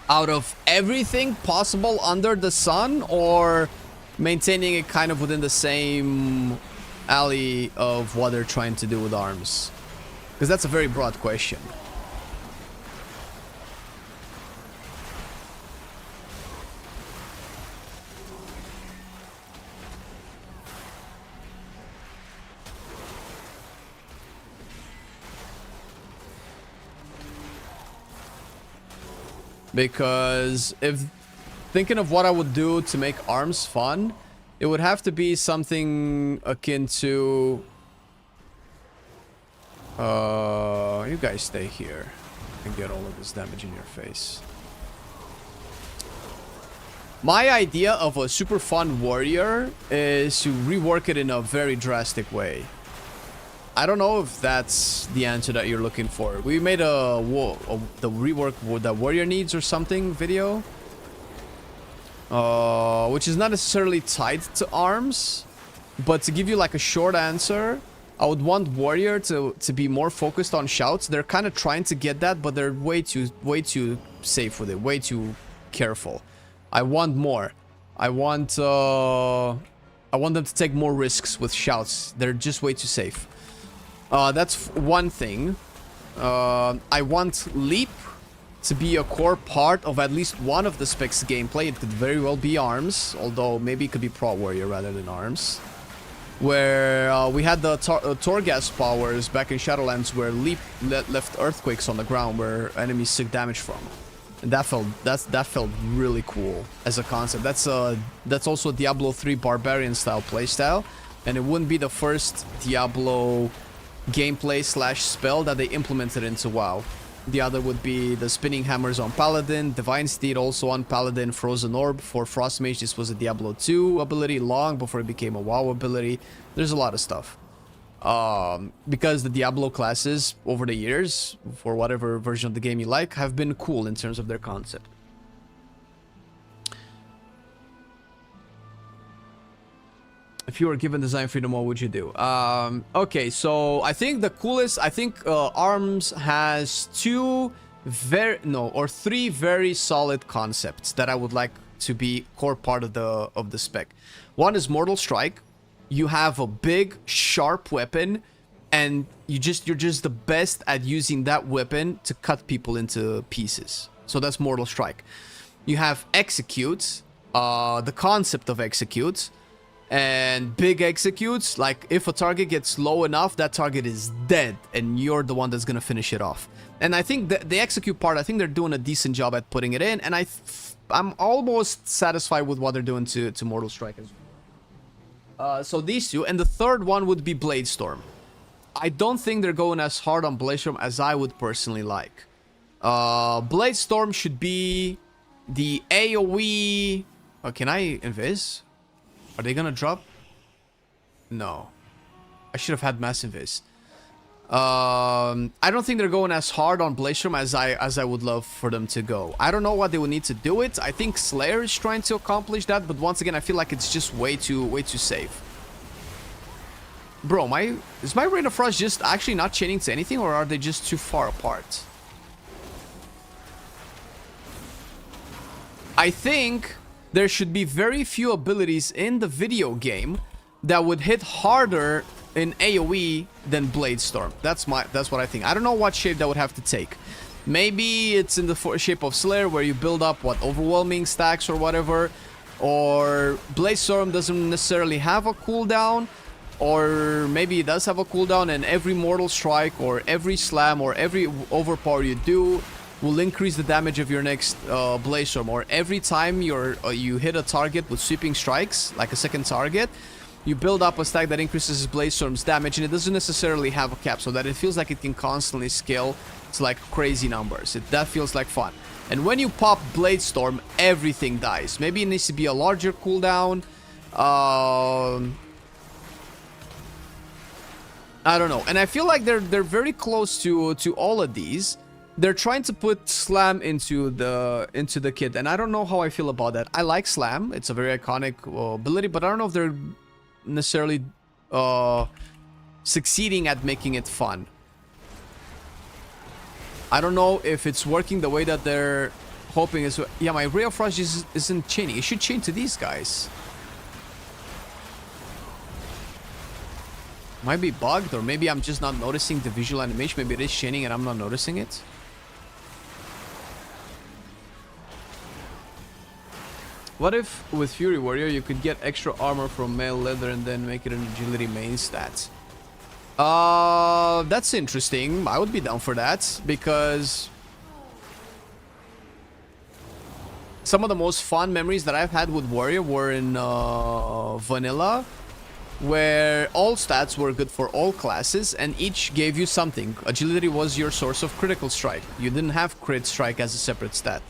Out of everything possible under the sun, or maintaining it kind of within the same alley of what they're trying to do with arms? Because that's a very broad question. Because if thinking of what I would do to make arms fun, it would have to be something akin to... you guys stay here and get all of this damage in your face. My idea of a super fun warrior is to rework it in a very drastic way. I don't know if that's the answer that you're looking for. We made the rework that warrior needs or something video, which is not necessarily tied to arms, but to give you like a short answer, I would want warrior to be more focused on shouts. They're kind of trying to get that, but they're way too safe with it, way too careful. I want more. I want them to take more risks with shouts. They're just way too safe. That's one thing. I want leap to be a core part of at least one of the Spec's gameplay. It could very well be arms, although maybe it could be Pro Warrior rather than arms. Where we had the Torghast powers back in Shadowlands, where leap left earthquakes on the ground where enemies took damage from. And that felt really cool as a concept. That's also a Diablo 3 barbarian style playstyle, and it wouldn't be the first Diablo gameplay / spell that they implemented into WoW. The other would be the spinning hammers on Paladin, Divine Steed also on Paladin, Frozen Orb for Frost Mage. This was a Diablo 2 ability long before it became a WoW ability. There's a lot of stuff. Because the Diablo classes over the years, for whatever version of the game you like, have been cool in terms of their concept. If you were given design freedom, what would you do? Okay, so I think the coolest... I think ARMS has three very solid concepts that I would like to be core part of the spec. One is Mortal Strike. You have a big, sharp weapon, and you're just the best at using that weapon to cut people into pieces. So that's Mortal Strike. You have Execute, the concept of Execute, and big executes. Like, if a target gets low enough, that target is dead, and you're the one that's gonna finish it off. And I think the execute part, I think they're doing a decent job at putting it in, and I'm almost satisfied with what they're doing to Mortal Strike as well. So these two, and the third one would be Blade Storm. I don't think they're going as hard on Blade Storm as I would personally like. Blade Storm should be the AoE... Oh, can I invis? Are they gonna drop? No. I should have had mass invis. I don't think they're going as hard on Blade Storm as I would love for them to go. I don't know what they would need to do it. I think Slayer is trying to accomplish that, but once again, I feel like it's just way too safe. Bro, is my Rain of Frost just actually not chaining to anything, or are they just too far apart? I think there should be very few abilities in the video game that would hit harder in AoE than Blade Storm. That's what I think. I don't know what shape that would have to take. Maybe it's in the shape of Slayer, where you build up overwhelming stacks or whatever, or Blade Storm doesn't necessarily have a cooldown, or maybe it does have a cooldown, and every Mortal Strike or every Slam or every overpower you do will increase the damage of your next Blade Storm, or every time you hit a target with sweeping strikes, like a second target, you build up a stack that increases Blade Storm's damage, and it doesn't necessarily have a cap, so that it feels like it can constantly scale to like crazy numbers. That feels like fun. And when you pop Blade Storm, everything dies. Maybe it needs to be a larger cooldown. I don't know. And I feel like they're very close to all of these. They're trying to put Slam into the kit, and I don't know how I feel about that. I like Slam. It's a very iconic ability, but I don't know if they're necessarily succeeding at making it fun. I don't know if it's working the way that they're hoping. Yeah, my Ray of Frost isn't chaining. It should chain to these guys. Might be bugged, or maybe I'm just not noticing the visual animation. Maybe it is chaining and I'm not noticing it. What if with Fury Warrior you could get extra armor from male leather and then make it an agility main stat? That's interesting. I would be down for that, because some of the most fun memories that I've had with Warrior were in vanilla, where all stats were good for all classes and each gave you something. Agility was your source of critical strike. You didn't have crit strike as a separate stat,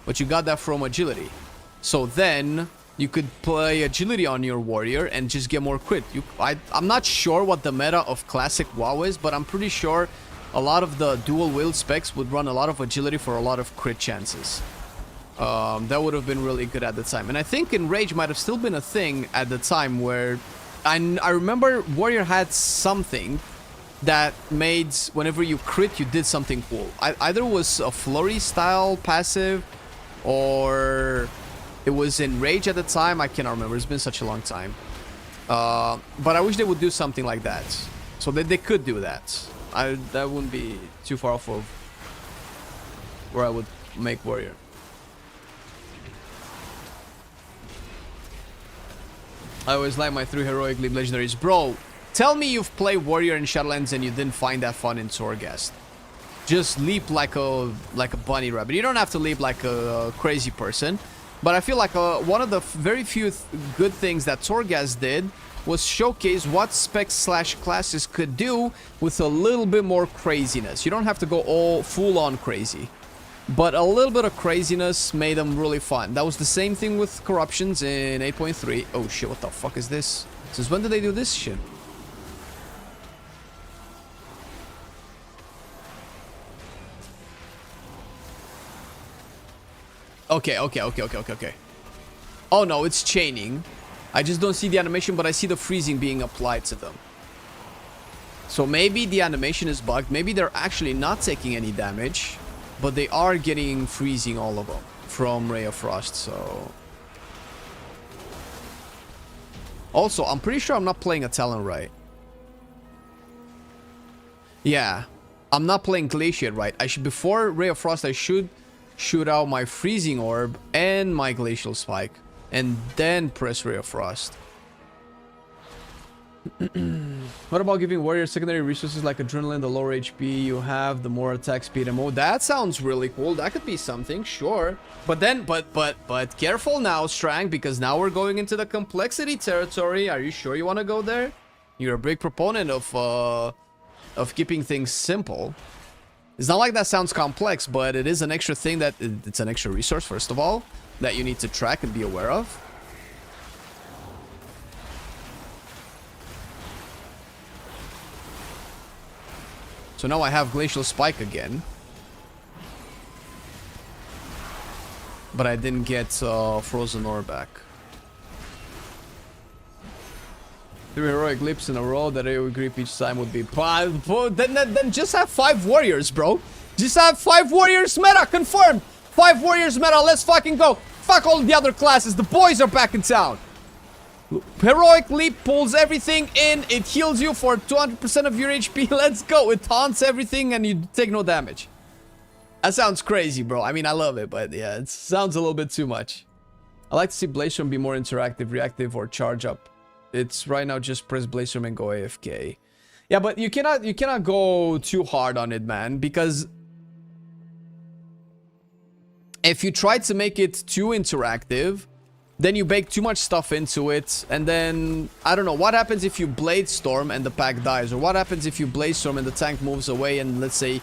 but you got that from agility. So then you could play agility on your warrior and just get more crit. I'm not sure what the meta of classic WoW is, but I'm pretty sure a lot of the dual wield specs would run a lot of agility for a lot of crit chances. That would have been really good at the time. And I think in Rage might have still been a thing at the time, where I remember Warrior had something that made whenever you crit, you did something cool. Either it was a flurry style passive, or it was in Rage at the time. I cannot remember. It's been such a long time. But I wish they would do something like that, so that they could do that. That wouldn't be too far off of where I would make Warrior. I always like my 3 heroic leap legendaries. Bro, tell me you've played Warrior in Shadowlands and you didn't find that fun in Torghast. Just leap like a bunny rabbit. You don't have to leap like a crazy person. But I feel like one of the very few good things that Torghast did was showcase what specs/classes could do with a little bit more craziness. You don't have to go all full-on crazy, but a little bit of craziness made them really fun. That was the same thing with Corruptions in 8.3. Oh shit, what the fuck is this? Since when did they do this shit? Okay. Oh no, it's chaining. I just don't see the animation, but I see the freezing being applied to them. So maybe the animation is bugged. Maybe they're actually not taking any damage, but they are getting freezing, all of them, from Ray of Frost. So Also, I'm pretty sure I'm not playing a Talon right. Yeah, I'm not playing Glaciate right. I should, before Ray of Frost, I should shoot out my Freezing Orb and my Glacial Spike, and then press Ray of Frost. What about giving warriors secondary resources like adrenaline? The lower HP you have, the more attack speed and more. That sounds really cool. That could be something, sure. But then, but careful now, Strang, because now we're going into the complexity territory. Are you sure you want to go there? You're a big proponent of keeping things simple. It's not like that sounds complex, but it is an extra thing that it's an extra resource, first of all, that you need to track and be aware of. So now I have Glacial Spike again. But I didn't get Frozen Ore back. 3 heroic leaps in a row that I would grip each time would be... Then just have 5 warriors, bro. Just have 5 warriors meta, confirmed. 5 warriors meta, let's fucking go. Fuck all the other classes, the boys are back in town. Heroic leap pulls everything in. It heals you for 200% of your HP. Let's go. It taunts everything and you take no damage. That sounds crazy, bro. I mean, I love it, but yeah, it sounds a little bit too much. I like to see Blaze Storm be more interactive, reactive, or charge up. It's right now just press Blaze Storm and go AFK. Yeah, but you cannot go too hard on it, man, because if you try to make it too interactive, then you bake too much stuff into it, and then, I don't know, what happens if you Blade Storm and the pack dies? Or what happens if you Blaze Storm and the tank moves away and, let's say,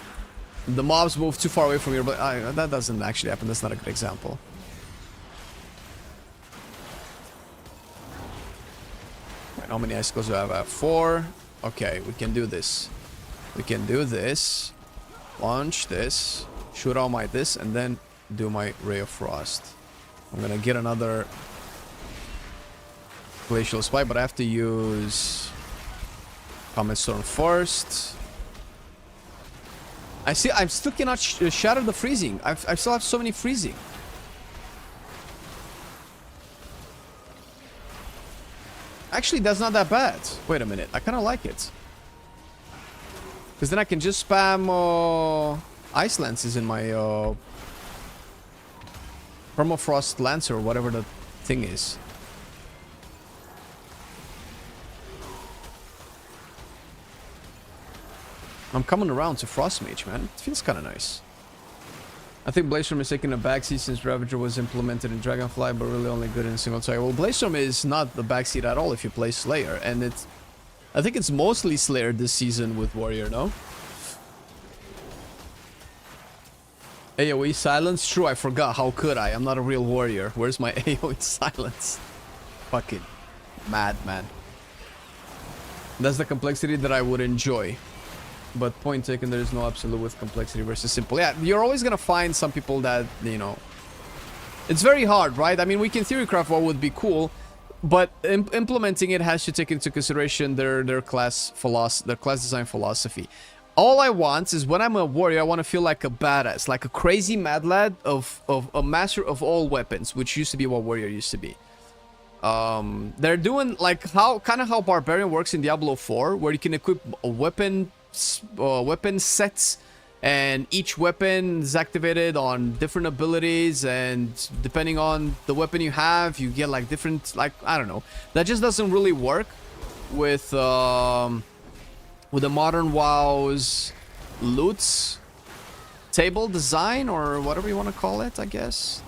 the mobs move too far away from your... that doesn't actually happen, that's not a good example. Right, how many icicles do I have? I have 4. Okay, we can do this. We can do this. Launch this. Shoot out my this, and then do my Ray of Frost. I'm gonna get another Glacial Spike, but I have to use Comet Storm first. I still cannot shatter the freezing. I still have so many freezing. Actually, that's not that bad. Wait a minute, I kind of like it. Because then I can just spam Ice Lances in my Permafrost Lancer, or whatever the thing is. I'm coming around to Frost Mage, man. It feels kind of nice. I think Blaze Storm is taking a backseat since Ravager was implemented in Dragonfly, but really only good in single target. Well, Blaze Storm is not the backseat at all if you play Slayer, and it's... I think it's mostly Slayer this season with Warrior, no? AoE silence? True, I forgot. How could I? I'm not a real warrior. Where's my AoE silence? Fucking mad, man. That's the complexity that I would enjoy. But point taken, there is no absolute with complexity versus simple. Yeah, you're always gonna find some people that, you know... It's very hard, right? I mean, we can theorycraft what would be cool, but implementing it has to take into consideration their class design philosophy. All I want is, when I'm a warrior, I want to feel like a badass, like a crazy mad lad of a master of all weapons, which used to be what warrior used to be. They're doing like kind of how Barbarian works in Diablo 4, where you can equip a weapon sets, and each weapon is activated on different abilities, and depending on the weapon you have, you get like different, like, I don't know. That just doesn't really work with the modern WoW's loots table design, or whatever you want to call it, I guess.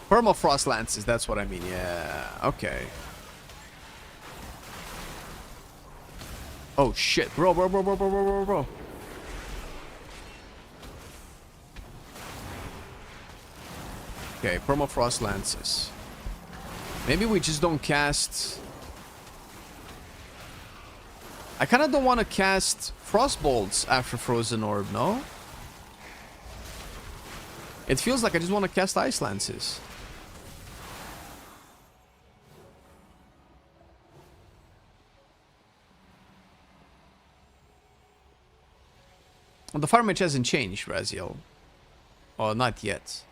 Permafrost Lances, that's what I mean. Yeah, okay. Oh shit, bro. Okay, Permafrost Lances. Maybe we just don't cast... I kind of don't want to cast Frostbolts after Frozen Orb, no? It feels like I just want to cast Ice Lances. Well, the fire mage hasn't changed, Raziel. Oh, not yet.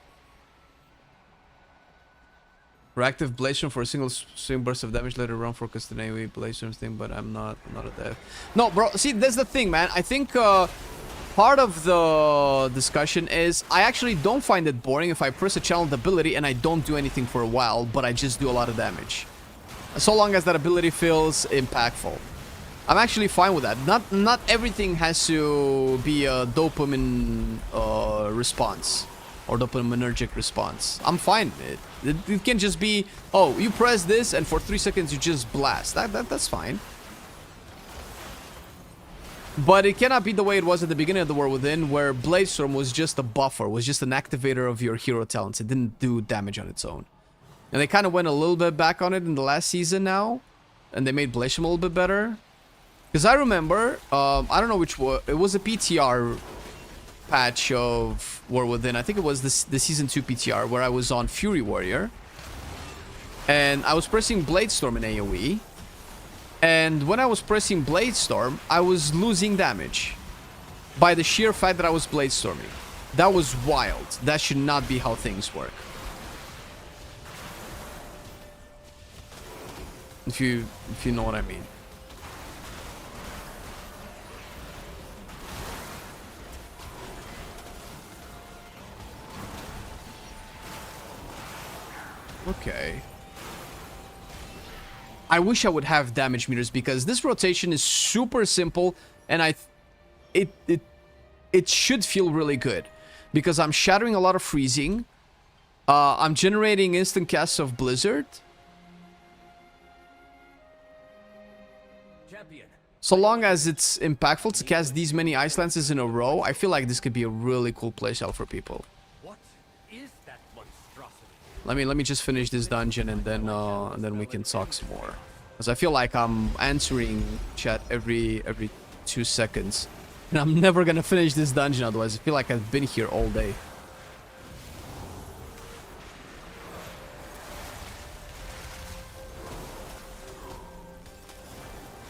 Reactive Blazestorm for a single swing burst of damage, later run for Castaneway Blazestorm thing, but I'm not a dev. No, bro, see, that's the thing, man. I think part of the discussion is I actually don't find it boring if I press a channeled ability and I don't do anything for a while, but I just do a lot of damage. So long as that ability feels impactful. I'm actually fine with that. Not everything has to be a dopamine response. Or dopaminergic response. I'm fine with it. It can just be, oh, you press this and for 3 seconds you just blast. That's fine. But it cannot be the way it was at the beginning of the War Within, where Bladestorm was just a buffer, was just an activator of your hero talents. It didn't do damage on its own. And they kind of went a little bit back on it in the last season now. And they made Bladestorm a little bit better. Because I remember, I don't know which one, it was a PTR patch of War Within. I think it was the season 2 PTR where I was on Fury Warrior and I was pressing Bladestorm in AoE, and when I was pressing Bladestorm I was losing damage by the sheer fact that I was Bladestorming. That was wild. That should not be how things work. If you know what I mean. Okay. I wish I would have damage meters because this rotation is super simple and it should feel really good because I'm shattering a lot of freezing. I'm generating instant casts of Blizzard. Champion. So long as it's impactful to cast these many Ice Lances in a row, I feel like this could be a really cool playstyle for people. Let me just finish this dungeon and then we can talk some more. Because I feel like I'm answering chat every 2 seconds. And I'm never gonna finish this dungeon otherwise. I feel like I've been here all day.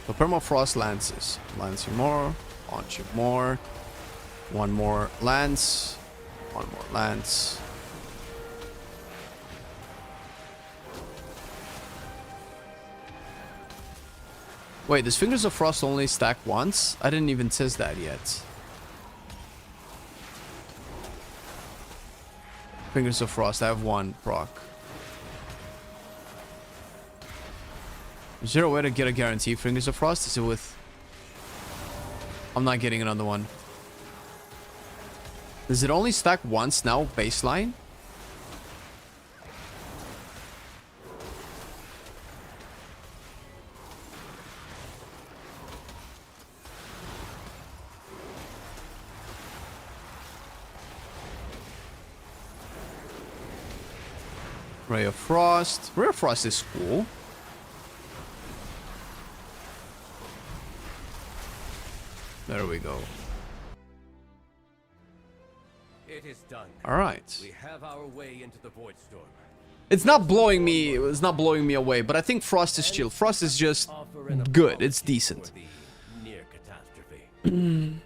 So Permafrost Lances. Lance you more. Launch you more. One more Lance. One more Lance. Wait, does Fingers of Frost only stack once? I didn't even test that yet. Fingers of Frost, I have one proc. Is there a way to get a guarantee Fingers of Frost? Is it with... I'm not getting another one. Does it only stack once now, baseline? Ray of Frost. Ray of Frost is cool. There we go. It is done. All right. We have our way into the Void Storm. It's not blowing me. It's not blowing me away. But I think Frost is chill. Frost is just good. It's decent. Near catastrophe.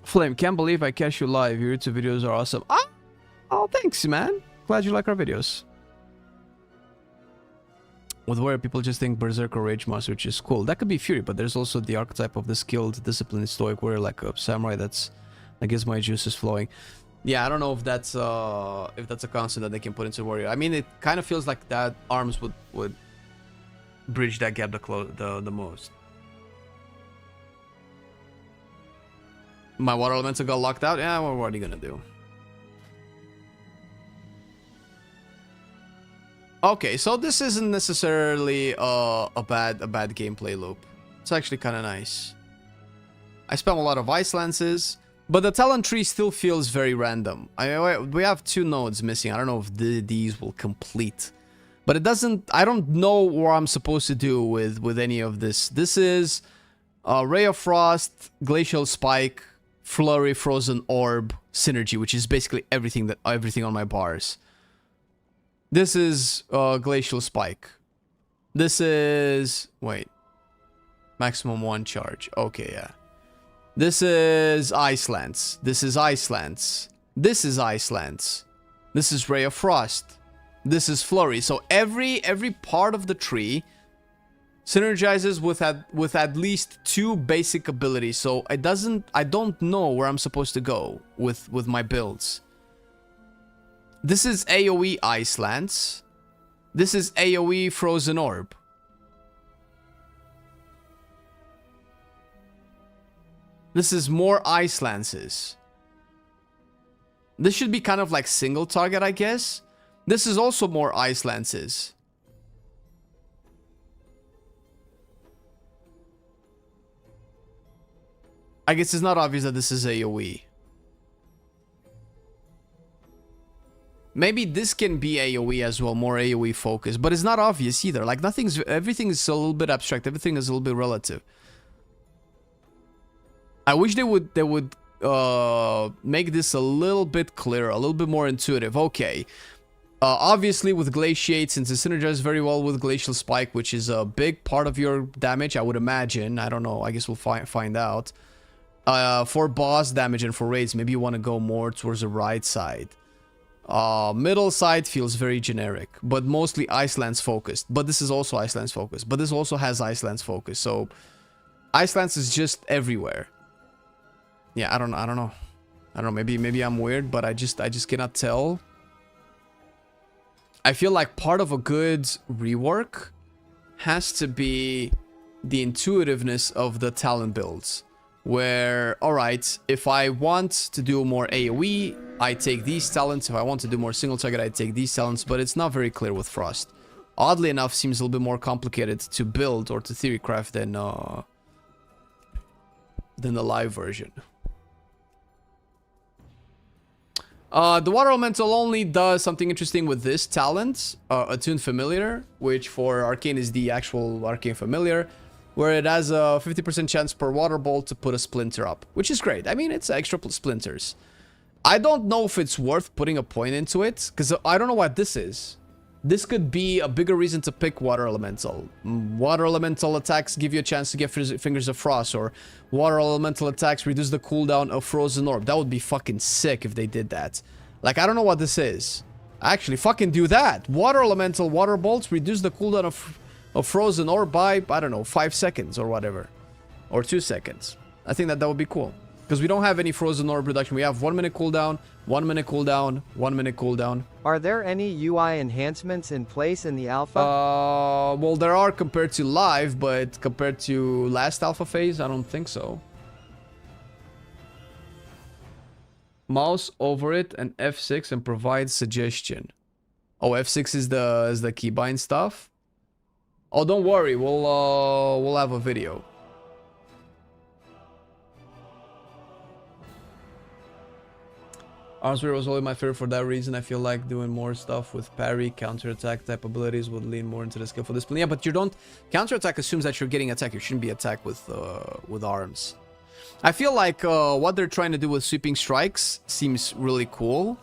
Flame, can't believe I catch you live. Your YouTube videos are awesome. Oh, thanks, man. Glad you like our videos. With Warrior, people just think Berserk or Rage Master, which is cool. That could be Fury, but there's also the archetype of the skilled, disciplined Stoic Warrior, like a Samurai that gets my juices flowing. Yeah, I don't know if that's a concept that they can put into Warrior. I mean, it kind of feels like that Arms would bridge that gap the most. My Water Elemental got locked out. Yeah, well, what are you gonna do? Okay, so this isn't necessarily a bad gameplay loop. It's actually kind of nice. I spam a lot of Ice Lances, but the talent tree still feels very random. We have 2 nodes missing. I don't know if these will complete, but it doesn't. I don't know what I'm supposed to do with any of this. This is Ray of Frost, Glacial Spike, Flurry, Frozen Orb, Synergy, which is basically everything on my bars. This is Glacial Spike. This is... Wait. Maximum 1 charge. Okay, yeah. This is Icelands. This is Icelands. This is Icelands. This is Ray of Frost. This is Flurry. So every part of the tree synergizes with at least 2 basic abilities. So I don't know where I'm supposed to go with my builds. This is AoE Icelands. This is AoE Frozen Orb. This is more Icelandses. This should be kind of like single target, I guess. This is also more Icelandses. I guess it's not obvious that this is AoE. Maybe this can be AoE as well, more AoE focused, but it's not obvious either. Like everything is a little bit abstract. Everything is a little bit relative. I wish they would make this a little bit clearer, a little bit more intuitive. Okay. Obviously with Glaciate, since it synergizes very well with Glacial Spike, which is a big part of your damage, I would imagine. I don't know. I guess we'll find out. For boss damage and for raids, maybe you want to go more towards the right side. Middle side feels very generic, but mostly Iceland's focused. But this is also Iceland's focused. But this also has Iceland's focus. So Iceland's is just everywhere. Yeah, I don't know. Maybe I'm weird, but I just cannot tell. I feel like part of a good rework has to be the intuitiveness of the talent builds. Where, alright, if I want to do more AoE, I take these talents. If I want to do more single target, I take these talents. But it's not very clear with Frost. Oddly enough, seems a little bit more complicated to build or to theory craft than the live version. The Water Elemental only does something interesting with this talent, Attuned Familiar, which for Arcane is the actual Arcane Familiar, where it has a 50% chance per Water Bolt to put a Splinter up, which is great. I mean, it's extra splinters. I don't know if it's worth putting a point into it, because I don't know what this is. This could be a bigger reason to pick Water Elemental. Water Elemental attacks give you a chance to get Fingers of Frost, or Water Elemental attacks reduce the cooldown of Frozen Orb. That would be fucking sick if they did that. Like, I don't know what this is. Actually, fucking do that. Water Elemental, Water Bolts reduce the cooldown of Frozen Orb by, I don't know, 5 seconds or whatever. Or 2 seconds. I think that would be cool. Because we don't have any Frozen Orb reduction. We have 1 minute cooldown, 1 minute cooldown, 1 minute cooldown. Are there any UI enhancements in place in the alpha? Well, there are compared to live, but compared to last alpha phase, I don't think so. Mouse over it and F6 and provide suggestion. Oh, F6 is the keybind stuff. Oh, don't worry, we'll have a video. Armspear was always my favorite for that reason. I feel like doing more stuff with parry, counterattack type abilities would lean more into the skillful discipline. Yeah, but you don't... Counterattack assumes that you're getting attacked. You shouldn't be attacked with arms. I feel like what they're trying to do with sweeping strikes seems really cool.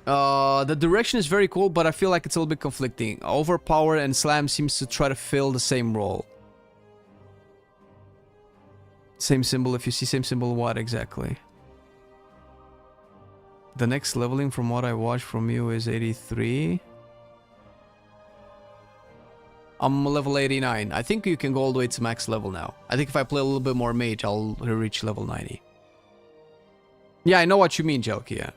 The direction is very cool, but I feel like it's a little bit conflicting. Overpower and Slam seems to try to fill the same role. Same symbol. If you see same symbol, what exactly? The next leveling from what I watched from you is 83. I'm level 89. I think you can go all the way to max level now. I think if I play a little bit more mage, I'll reach level 90. Yeah, I know what you mean, Jelky, yeah.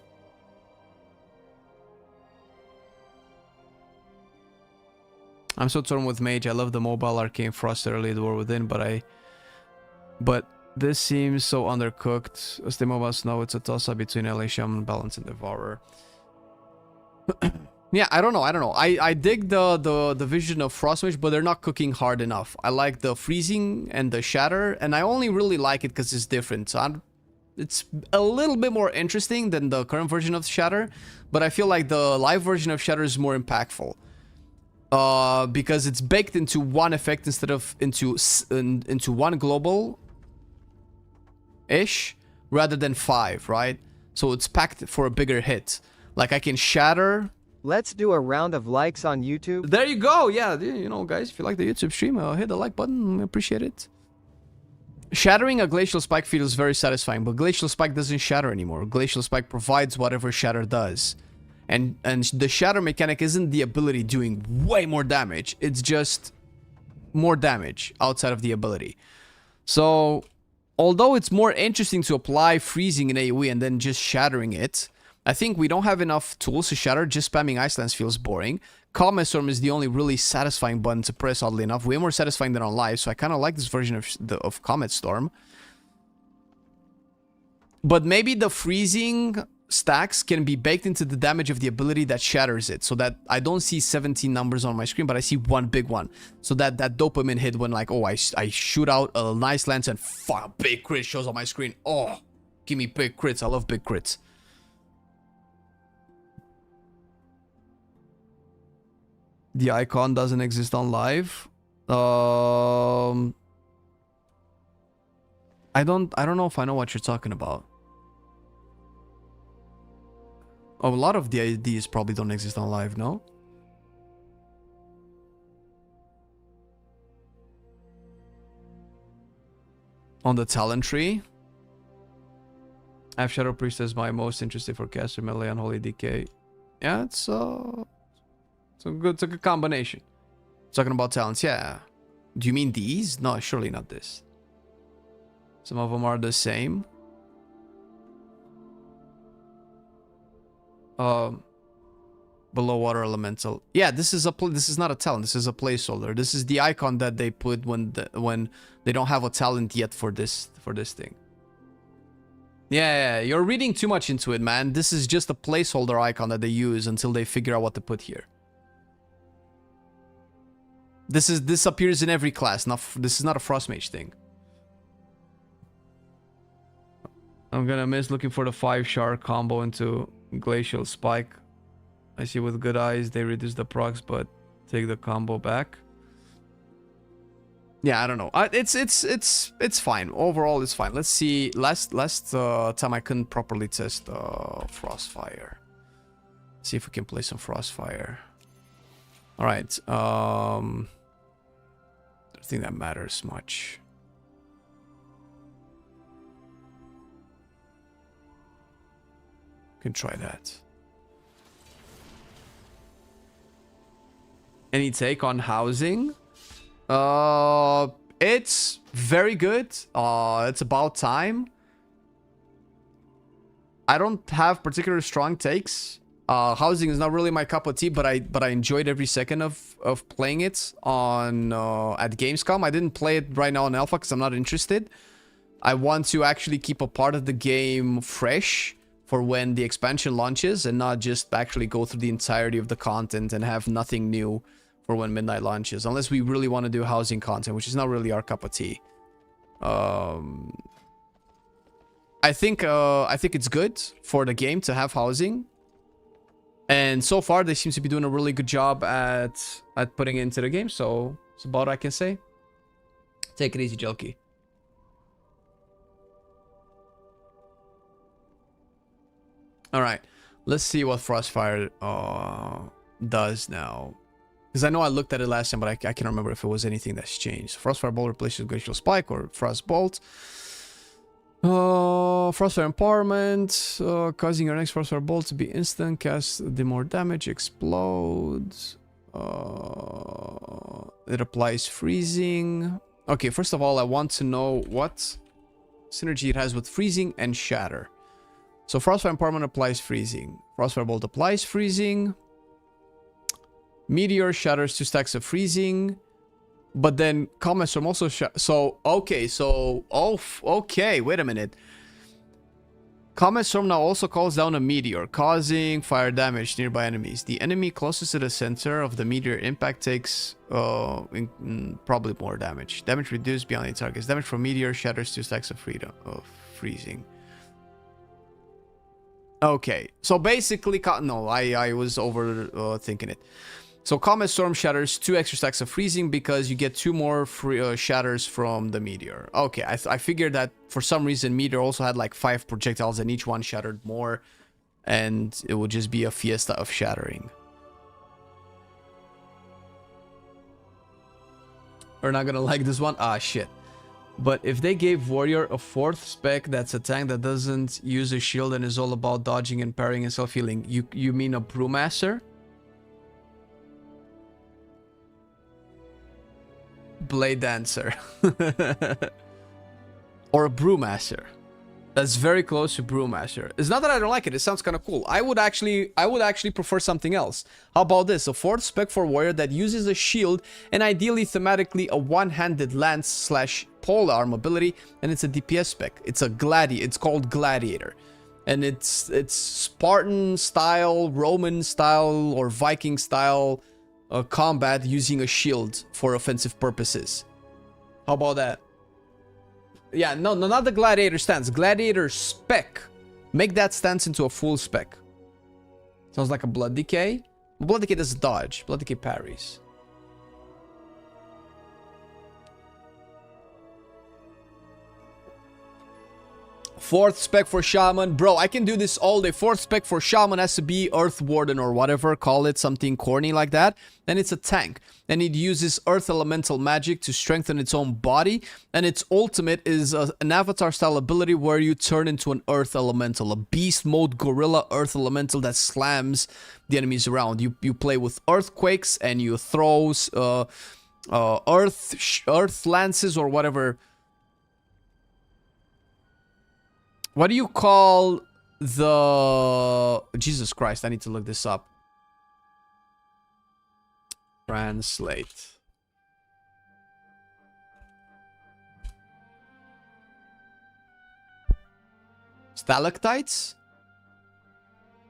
I'm so torn with mage. I love the mobile Arcane Frost early, the War Within, but this seems so undercooked. As the mobile snow, it's a toss-up between LA Shaman, Balance, and Devourer. Yeah, I don't know. I dig the vision of Frostmage, but they're not cooking hard enough. I like the freezing and the shatter, and I only really like it because it's different. So it's a little bit more interesting than the current version of shatter, but I feel like the live version of shatter is more impactful. Because it's baked into one effect instead of into one global ish rather than 5, right? So it's packed for a bigger hit. Like I can shatter. Let's do a round of likes on YouTube. There you go. Yeah, you know, guys, if you like the YouTube stream, hit the like button. I appreciate it. Shattering a Glacial Spike feels very satisfying, but Glacial Spike doesn't shatter anymore. Glacial Spike provides whatever Shatter does. And the Shatter mechanic isn't the ability doing way more damage. It's just more damage outside of the ability. So, although it's more interesting to apply freezing in AoE and then just shattering it, I think we don't have enough tools to shatter. Just spamming Ice Lance feels boring. Comet Storm is the only really satisfying button to press, oddly enough. Way more satisfying than on live, so I kind of like this version of Comet Storm. But maybe the freezing stacks can be baked into the damage of the ability that shatters it, so that I don't see 17 numbers on my screen, but I see one big one. So that dopamine hit when like, oh, I shoot out a nice lance and fuck, big crit shows on my screen. Oh, give me big crits. I love big crits. The icon doesn't exist on live. I don't know if I know what you're talking about. Oh, a lot of the IDs probably don't exist on live, no? On the talent tree. I have Shadow Priest as my most interesting for caster, melee, and Holy Decay. Yeah, it's a good combination. Talking about talents, yeah. Do you mean these? No, surely not this. Some of them are the same. Below water elemental. Yeah, this is not a talent. This is a placeholder. This is the icon that they put when they don't have a talent yet for this thing. Yeah, you're reading too much into it, man. This is just a placeholder icon that they use until they figure out what to put here. This appears in every class. This is not a Frost Mage thing. I'm gonna miss looking for the 5-shard combo into Glacial Spike. I see with good eyes they reduce the procs but take the combo back. Yeah, I don't know. It's fine. Overall, it's fine. Let's see. Last time I couldn't properly test Frostfire. See if we can play some Frostfire. All right. I don't think that matters much. Can try that. Any take on housing? It's very good. It's about time. I don't have particular strong takes. Housing is not really my cup of tea, but I enjoyed every second of playing it on at Gamescom. I didn't play it right now on Alpha because I'm not interested. I want to actually keep a part of the game fresh for when the expansion launches and not just actually go through the entirety of the content and have nothing new for when Midnight launches, unless we really want to do housing content, which is not really our cup of tea. I think it's good for the game to have housing, and so far they seem to be doing a really good job at putting it into the game. So it's about what I can say. Take it easy, Jelky. All right, let's see what Frostfire does now. Because I know I looked at it last time, but I can't remember if it was anything that's changed. Frostfire Bolt replaces Glacial Spike or Frost Bolt. Frostfire Empowerment, causing your next Frostfire Bolt to be instant, cast the more damage, explodes. It applies freezing. Okay, first of all, I want to know what synergy it has with freezing and shatter. So Frostfire Empowerment applies freezing. Frostfire Bolt applies freezing. Meteor shatters 2 stacks of freezing. But then Comet Storm also okay, wait a minute. Comet Storm now also calls down a meteor, causing fire damage to nearby enemies. The enemy closest to the center of the meteor impact takes probably more damage. Damage reduced beyond its targets. Damage from meteor shatters 2 stacks of freezing. Okay, so basically, no, I was overthinking it. So Comet Storm shatters 2 extra stacks of freezing because you get 2 more shatters from the meteor. Okay, I figured that for some reason meteor also had like 5 projectiles and each one shattered more, and it would just be a fiesta of shattering. We're not gonna like this one. Ah, shit. But if they gave Warrior a 4th spec that's a tank that doesn't use a shield and is all about dodging and parrying and self-healing, you mean a Brewmaster? Blade Dancer. Or a Brewmaster. That's very close to Brewmaster. It's not that I don't like it, it sounds kind of cool. I would actually prefer something else. How about this? A 4th spec for Warrior that uses a shield and ideally thematically a one-handed lance / polearm ability, and it's a DPS spec. It's called Gladiator. And it's Spartan style, Roman style, or Viking style combat using a shield for offensive purposes. How about that? Yeah, no, not the Gladiator stance. Gladiator spec. Make that stance into a full spec. Sounds like a Blood Decay. Blood Decay does dodge. Blood Decay parries. Fourth spec for Shaman. Bro, I can do this all day. 4th spec for Shaman has to be Earth Warden or whatever. Call it something corny like that. Then it's a tank. And it uses Earth Elemental magic to strengthen its own body. And its ultimate is an Avatar style ability where you turn into an Earth Elemental. A Beast Mode Gorilla Earth Elemental that slams the enemies around. You play with Earthquakes and you throw Earth Lances or whatever. What do you call the... Jesus Christ, I need to look this up. Translate. Stalactites?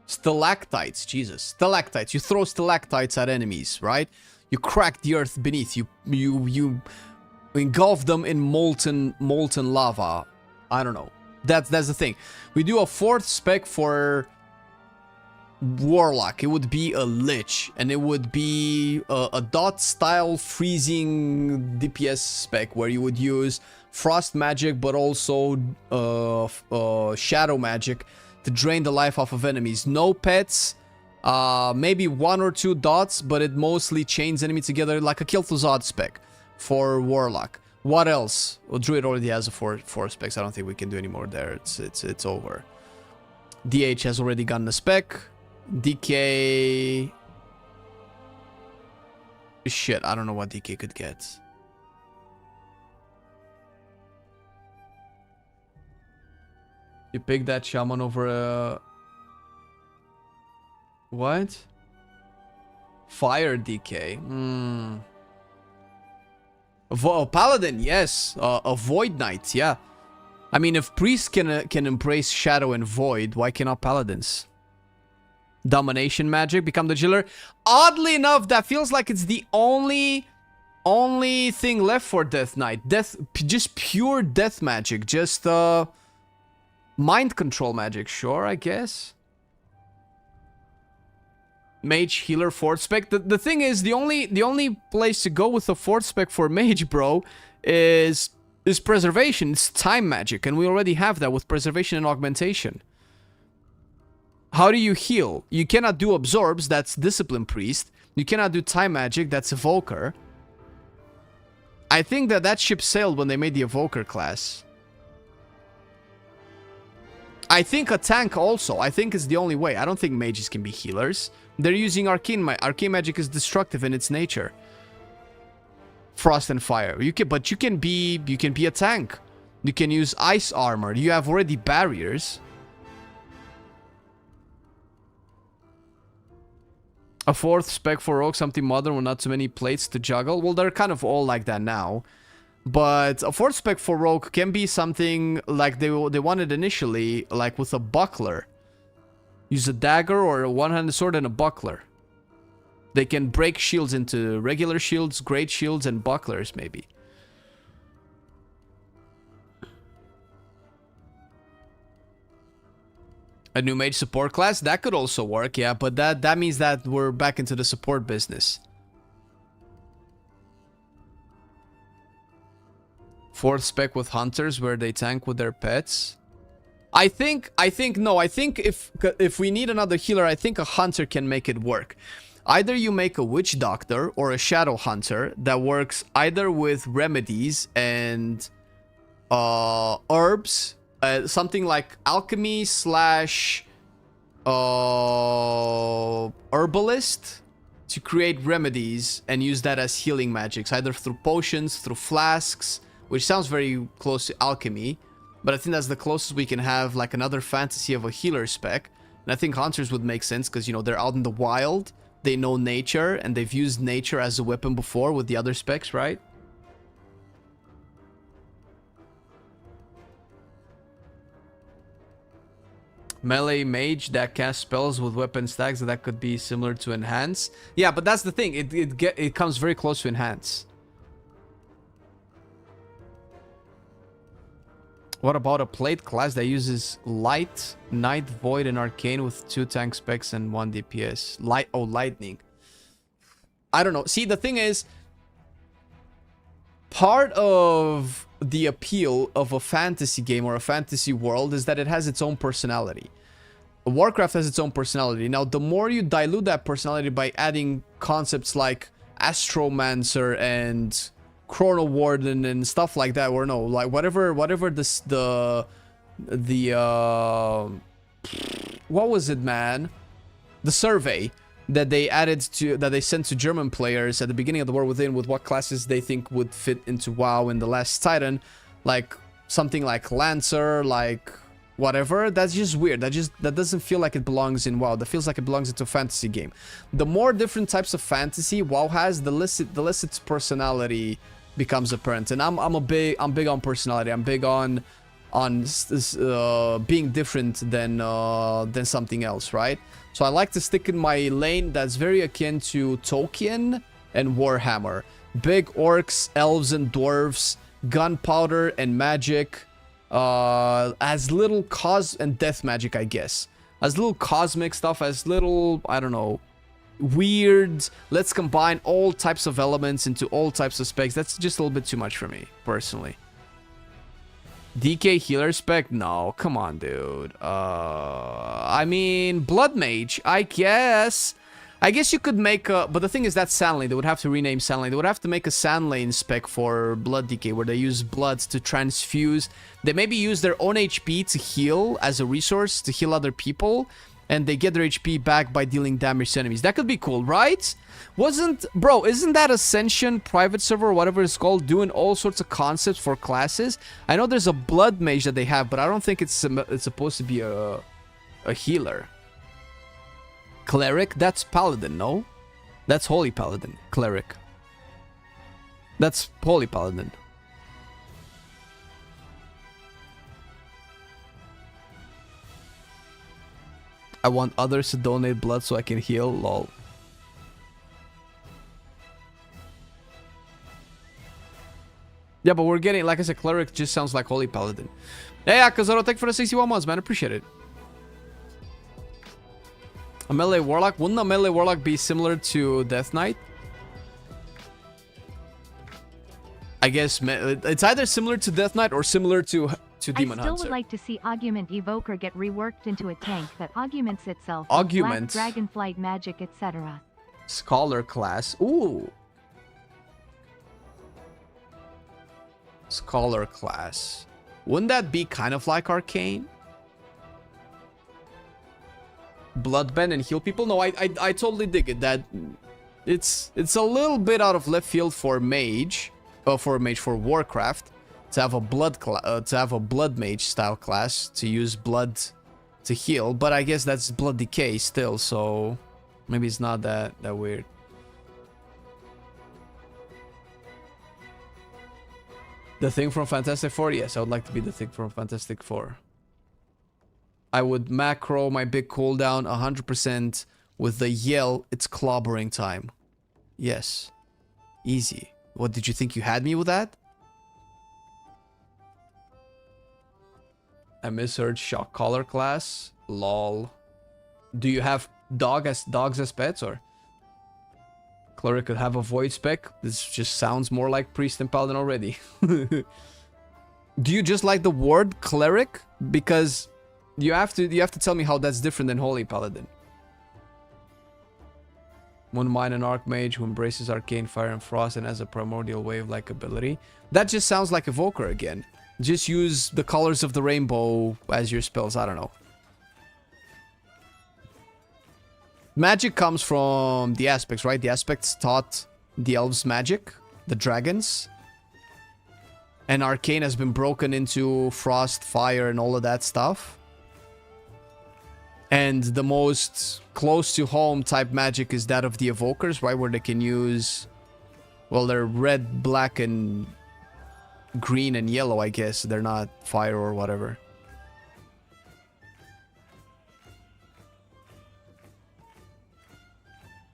Stalactites, Jesus. Stalactites. You throw stalactites at enemies, right? You crack the earth beneath. You engulf them in molten lava. I don't know. That's the thing. We do a 4th spec for Warlock. It would be a Lich, and it would be a dot style freezing DPS spec where you would use frost magic, but also shadow magic to drain the life off of enemies. No pets, maybe 1 or 2 dots, but it mostly chains enemies together like a Kil'Thuzad spec for Warlock. What else? Well, Druid already has a 4 specs. I don't think we can do any more there. It's over. DH has already gotten a spec. DK... Shit, I don't know what DK could get. You pick that Shaman over a... What? Fire DK. Paladin, yes. A Void Knight, yeah. I mean, if priests can embrace Shadow and Void, why cannot Paladins? Domination magic, become the Jiller. Oddly enough, that feels like it's the only thing left for Death Knight. Just pure death magic. Just mind control magic, sure, I guess. Mage healer 4th spec. The thing is, the only place to go with a 4th spec for mage, bro, is preservation. It's time magic, and we already have that with preservation and augmentation. How do you heal? You cannot do absorbs, that's discipline priest. You cannot do time magic, that's evoker. I think that ship sailed when they made the evoker class. I think a tank also. I think is the only way. I don't think mages can be healers. They're using arcane magic. Arcane magic is destructive in its nature. Frost and fire. But you can be a tank. You can use ice armor. You have already barriers. A 4th spec for rogue, something modern with not too many plates to juggle. Well, they're kind of all like that now. But a 4th spec for rogue can be something like they wanted initially, like with a buckler. Use a dagger or a one-handed sword and a buckler. They can break shields into regular shields, great shields, and bucklers, maybe. A new mage support class? That could also work, yeah, but that means that we're back into the support business. 4th spec with hunters where they tank with their pets. I think if we need another healer, I think a hunter can make it work. Either you make a witch doctor or a shadow hunter that works either with remedies and herbs, something like alchemy slash herbalist, to create remedies and use that as healing magics, either through potions, through flasks, which sounds very close to alchemy, but I think that's the closest we can have, like another fantasy of a healer spec. And I think hunters would make sense because, you know, they're out in the wild, they know nature, and they've used nature as a weapon before with the other specs, right? Melee mage that casts spells with weapon stacks, that could be similar to enhance. Yeah, but that's the thing. It comes very close to enhance. What about a plate class that uses light, night, void, and arcane with 2 tank specs and 1 DPS? Lightning. I don't know. See, the thing is, part of the appeal of a fantasy game or a fantasy world is that it has its own personality. Warcraft has its own personality. Now, the more you dilute that personality by adding concepts like Astromancer and Chrono Warden and stuff like that, or no, like whatever the what was it, man? The survey that they sent to German players at the beginning of the War Within with what classes they think would fit into WoW in the Last Titan, like something like Lancer, like whatever. That's just weird. That doesn't feel like it belongs in WoW. That feels like it belongs into a fantasy game. The more different types of fantasy WoW has, the less its personality becomes apparent. And I'm big on personality. I'm big on being different than something else, right? So I like to stick in my lane that's very akin to Tolkien and Warhammer. Big orcs, elves and dwarves, gunpowder and magic, as little and death magic, I guess. As little cosmic stuff, as little, I don't know, weird. Let's combine all types of elements into all types of specs. That's just a little bit too much for me, personally. DK healer spec? No, come on, dude. I mean, Blood Mage, I guess. I guess you could make a... But the thing is, that's Sand Lane. They would have to rename Sand Lane. They would have to make a Sand Lane spec for Blood DK, where they use blood to transfuse. They maybe use their own HP to heal as a resource, to heal other people. And they get their HP back by dealing damage to enemies. That could be cool, right? Bro, isn't that Ascension private server or whatever it's called doing all sorts of concepts for classes? I know there's a Blood Mage that they have, but I don't think it's supposed to be a healer. Cleric? That's Paladin, no? That's Holy Paladin. Cleric. That's Holy Paladin. I want others to donate blood so I can heal, lol. Yeah, but we're getting, like I said, Cleric just sounds like Holy Paladin. Hey, Akazoro, thank you for the 61 months, man. Appreciate it. A melee warlock? Wouldn't a melee warlock be similar to Death Knight? I guess it's either similar to Death Knight or similar to Demon Hunter. I still would like to see Augment Evoker get reworked into a tank that augments itself. Augment. Black Dragonflight magic, etc. Scholar class. Ooh. Scholar class. Wouldn't that be kind of like Arcane? Bloodbend and heal people? No, I totally dig it. That it's a little bit out of left field for Mage, for Warcraft, to have a blood mage style class to use blood to heal. But I guess that's blood decay still, so maybe it's not that weird. The thing from Fantastic Four? Yes, I would like to be the thing from Fantastic Four. I would macro my big cooldown 100% with the yell, it's clobbering time. Yes. Easy. What, did you think you had me with that? I misheard shock collar class. Lol. Do you have dogs as pets, or? Cleric could have a void spec. This just sounds more like priest and paladin already. Do you just like the word cleric? Because you have to tell me how that's different than holy paladin. One mine an archmage who embraces arcane fire and frost and has a primordial wave like ability. That just sounds like evoker again. Just use the colors of the rainbow as your spells. I don't know. Magic comes from the aspects, right? The aspects taught the elves magic, the dragons. And arcane has been broken into frost, fire, and all of that stuff. And the most close to home type magic is that of the evokers, right? Where they can use... Well, they're red, black, and green and yellow, I guess. They're not fire or whatever.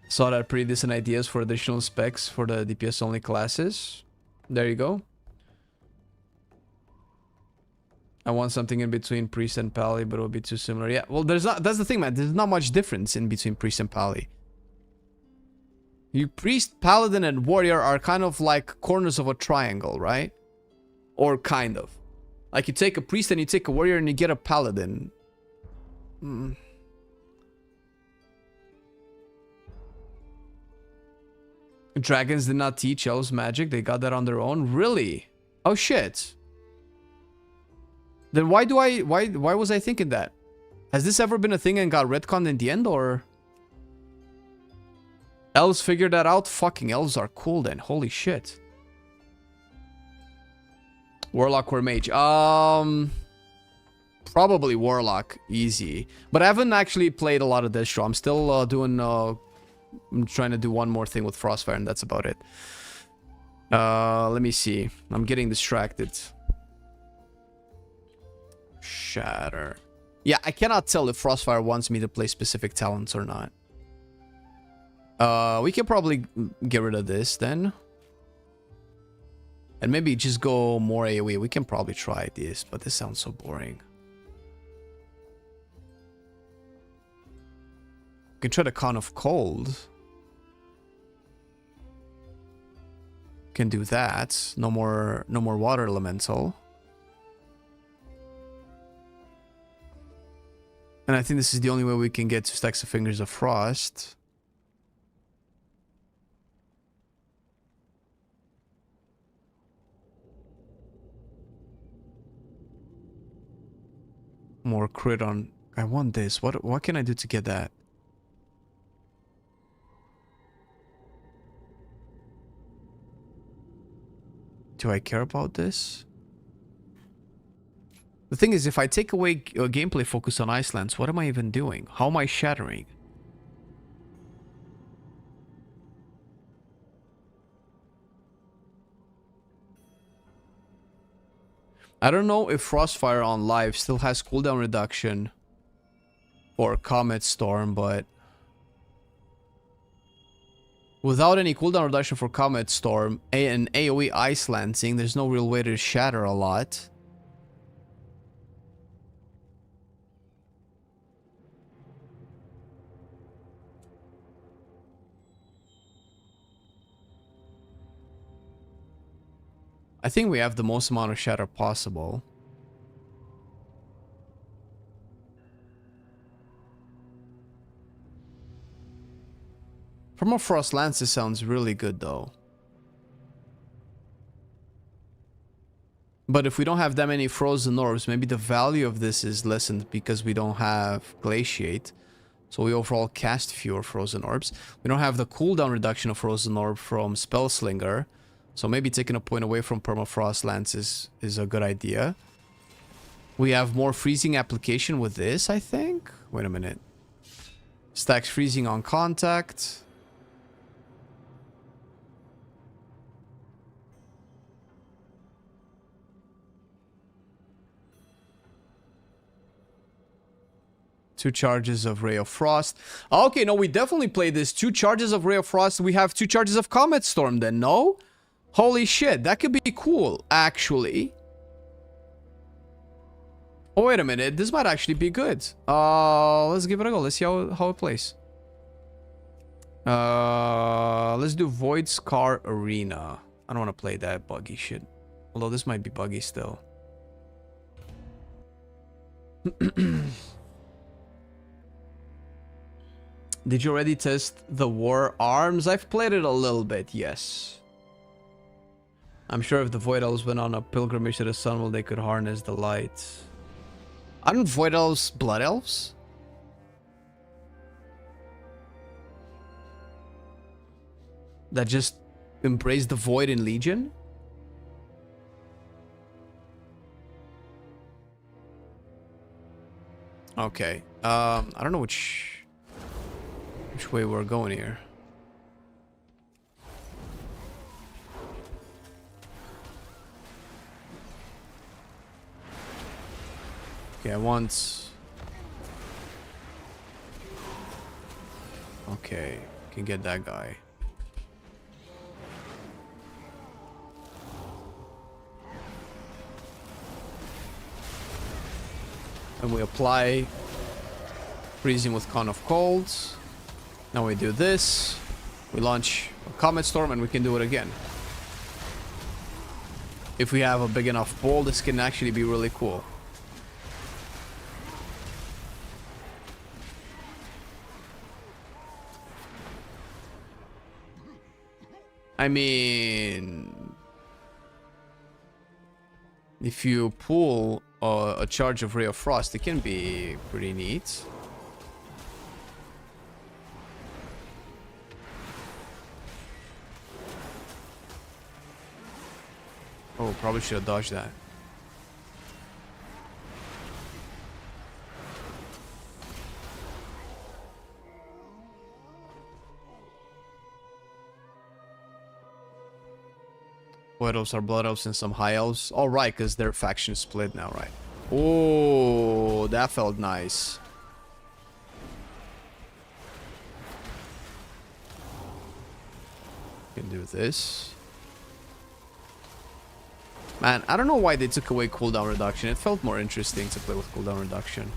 Saw that pretty decent ideas for additional specs for the DPS only classes. There you go. I want something in between priest and pally, but it will be too similar. Yeah, well, there's not. That's the thing, man. There's not much difference in between priest and pally. You priest, paladin, and warrior are kind of like corners of a triangle, right? Or kind of. Like you take a priest and you take a warrior and you get a paladin. Dragons did not teach elves magic. They got that on their own. Really? Oh shit. Then why was I thinking that? Has this ever been a thing and got retconned in the end, or? Elves figured that out? Fucking elves are cool then. Holy shit. Warlock or mage? Probably Warlock. Easy. But I haven't actually played a lot of Destro. I'm still doing... I'm trying to do one more thing with Frostfire, and that's about it. Let me see. I'm getting distracted. Shatter. Yeah, I cannot tell if Frostfire wants me to play specific talents or not. We can probably get rid of this then. And maybe just go more AoE. We can probably try this, but this sounds so boring. We can try the Con of Cold. Can do that. No more water elemental. And I think this is the only way we can get 2 stacks of Fingers of Frost. More crit on... I want this. What can I do to get that? Do I care about this? The thing is, if I take away gameplay focus on Icelands, what am I even doing? How am I shattering? I don't know if Frostfire on live still has cooldown reduction or Comet Storm, but without any cooldown reduction for Comet Storm and AoE Ice Lancing, there's no real way to shatter a lot. I think we have the most amount of shatter possible. Permafrost Lances sounds really good though. But if we don't have that many frozen orbs, maybe the value of this is lessened because we don't have Glaciate. So we overall cast fewer frozen orbs. We don't have the cooldown reduction of frozen orb from Spellslinger. So maybe taking a point away from Permafrost Lances is a good idea. We have more freezing application with this, I think. Wait a minute. Stacks freezing on contact. Two charges of Ray of Frost. Okay, no, we definitely play this. 2 charges of Ray of Frost. We have 2 charges of Comet Storm then, no? Holy shit, that could be cool, actually. Oh, wait a minute. This might actually be good. Let's give it a go. Let's see how it plays. Let's do Void Scar Arena. I don't want to play that buggy shit. Although this might be buggy still. Did you already test the War Arms? I've played it a little bit, yes. I'm sure if the Void Elves went on a pilgrimage to the sun, well, they could harness the light. Aren't Void Elves Blood Elves? That just embrace the void in Legion? Okay. I don't know which way we're going here. Okay, I want... Okay, can get that guy. And we apply freezing with Con of Colds. Now we do this. We launch a Comet Storm and we can do it again. If we have a big enough ball, this can actually be really cool. I mean, if you pull a charge of Ray of Frost, it can be pretty neat. Oh, probably should have dodged that. White elves are blood elves and some high elves. All right, because their faction split now, right? Oh, that felt nice. Can do this. Man, I don't know why they took away cooldown reduction. It felt more interesting to play with cooldown reduction.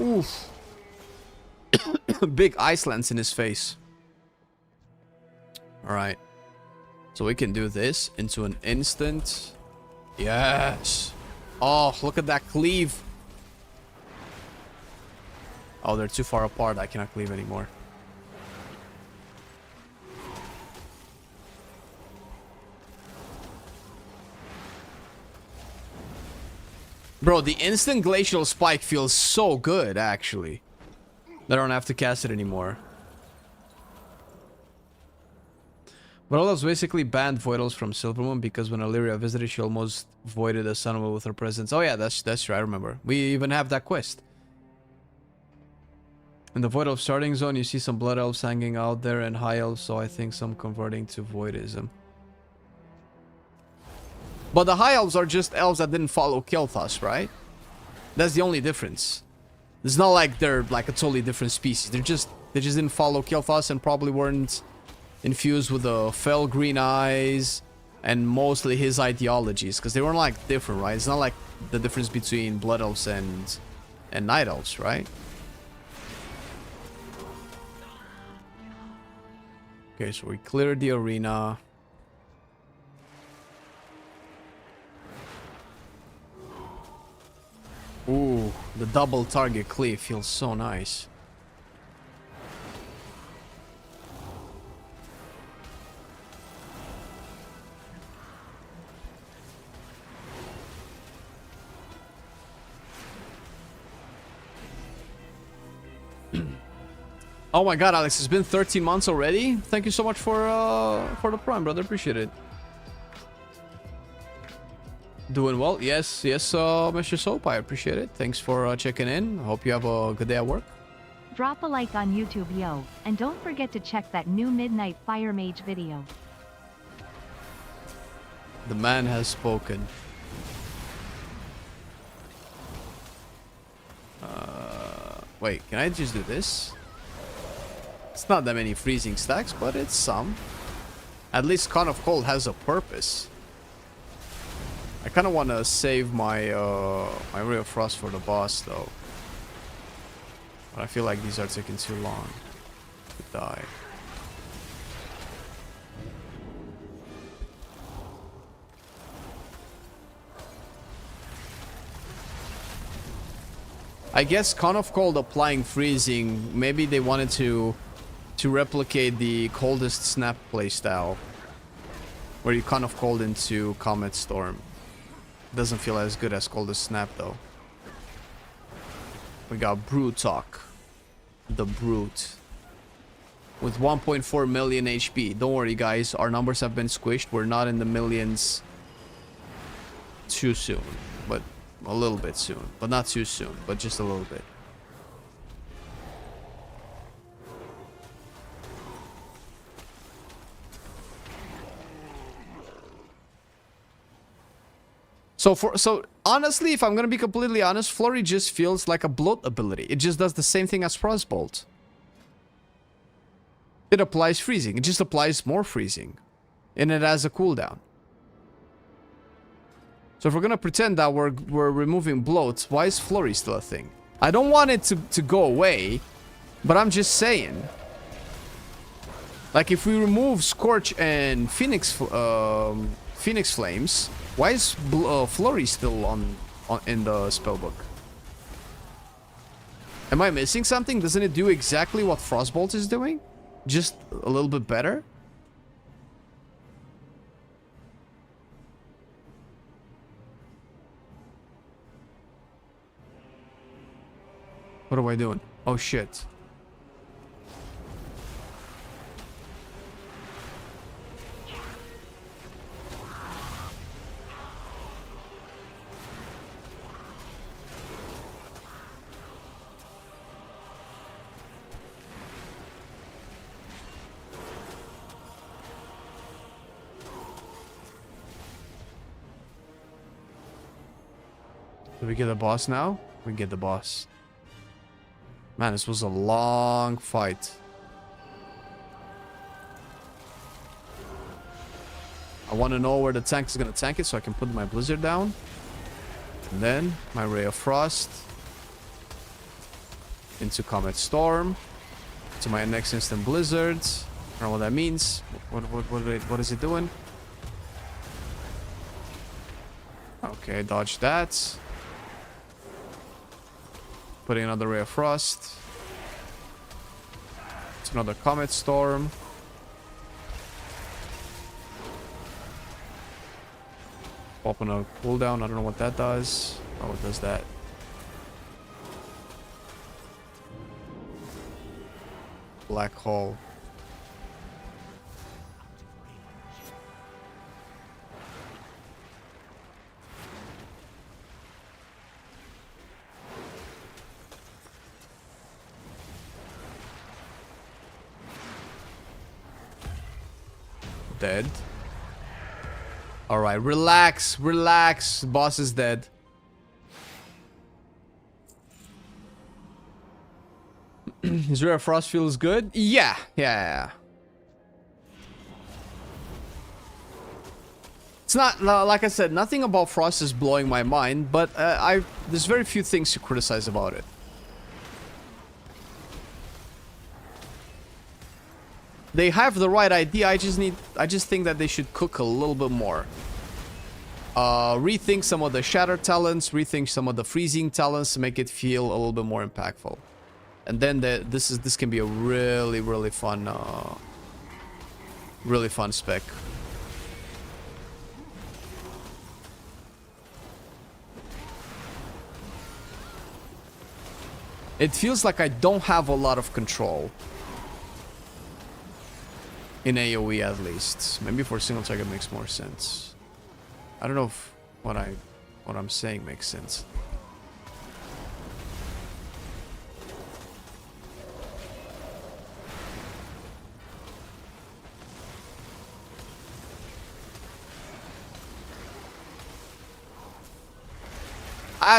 Oof. Big ice lens in his face. Alright. So we can do this into an instant. Yes. Oh, look at that cleave. Oh, they're too far apart. I cannot cleave anymore. Bro, the instant glacial spike feels so good, actually. I don't have to cast it anymore. But Olaf's basically banned Void Elves from Silvermoon because when Illyria visited, she almost voided a Sunwell with her presence. Oh yeah, that's true, I remember. We even have that quest. In the Void Elf starting zone, you see some Blood Elves hanging out there and High Elves, so I think some converting to Voidism. But the High Elves are just elves that didn't follow Kel'Thas, right? That's the only difference. It's not like they're like a totally different species. They just didn't follow Kel'Thas and probably weren't infused with the fell green eyes and mostly his ideologies, because they weren't like different, right? It's not like the difference between Blood Elves and Night Elves, right? Okay, so we cleared the arena. Ooh, the double target cleave feels so nice. Oh my god, Alex, it's been 13 months already? Thank you so much for the prime, brother. Appreciate it. Doing well? Yes, Mr. Soap, I appreciate it. Thanks for checking in. Hope you have a good day at work. Drop a like on YouTube, yo, and don't forget to check that new Midnight Fire Mage video. The man has spoken. Wait, can I just do this? It's not that many freezing stacks, but it's some. At least Con of Cold has a purpose. I kind of want to save my my Ray of Frost for the boss, though. But I feel like these are taking too long to die. I guess Con of Cold applying freezing, maybe they wanted to replicate the Coldest Snap playstyle, where you Con of Cold into Comet Storm. Doesn't feel as good as Coldest Snap though. We got Brute Talk, the Brute, with 1.4 million HP. Don't worry guys, our numbers have been squished. We're not in the millions too soon, but a little bit soon, but not too soon, but just a little bit. So honestly, if I'm gonna be completely honest, Flurry just feels like a bloat ability. It just does the same thing as Frostbolt. It applies freezing. It just applies more freezing, and it has a cooldown. So if we're gonna pretend that we're removing bloats, why is Flurry still a thing? I don't want it to go away, but I'm just saying. Like if we remove Scorch and Phoenix Flames, why is Flurry still in the spellbook? Am I missing something? Doesn't it do exactly what Frostbolt is doing? Just a little bit better? What am I doing? Oh shit. Do we get the boss now? We get the boss. Man, this was a long fight. I want to know where the tank is going to tank it so I can put my Blizzard down. And then my Ray of Frost. Into Comet Storm. To my next instant Blizzard. I don't know what that means. What is it doing? Okay, dodge that. Putting another Ray of Frost. It's another Comet Storm. Popping a cooldown. I don't know what that does. Oh, it does that. Black Hole. Dead. Alright, relax, relax. Boss is dead. Is Ray of Frost feels good? Yeah. It's not, like I said, nothing about Frost is blowing my mind, but there's very few things to criticize about it. They have the right idea. I just think that they should cook a little bit more. Rethink some of the shatter talents, rethink some of the freezing talents to make it feel a little bit more impactful. And then this can be a really fun spec. It feels like I don't have a lot of control. In AoE at least. Maybe for single target makes more sense. I don't know if what I'm saying makes sense.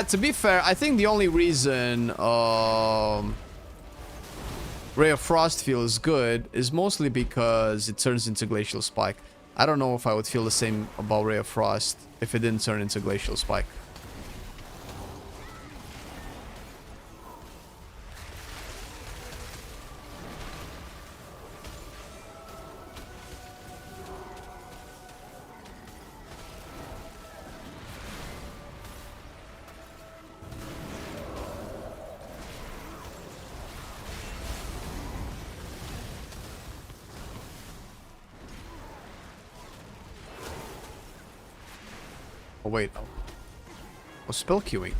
To be fair, I think the only reason Ray of Frost feels good is mostly because it turns into Glacial Spike. I don't know if I would feel the same about Ray of Frost if it didn't turn into Glacial Spike. Oh wait. Oh, spell queuing.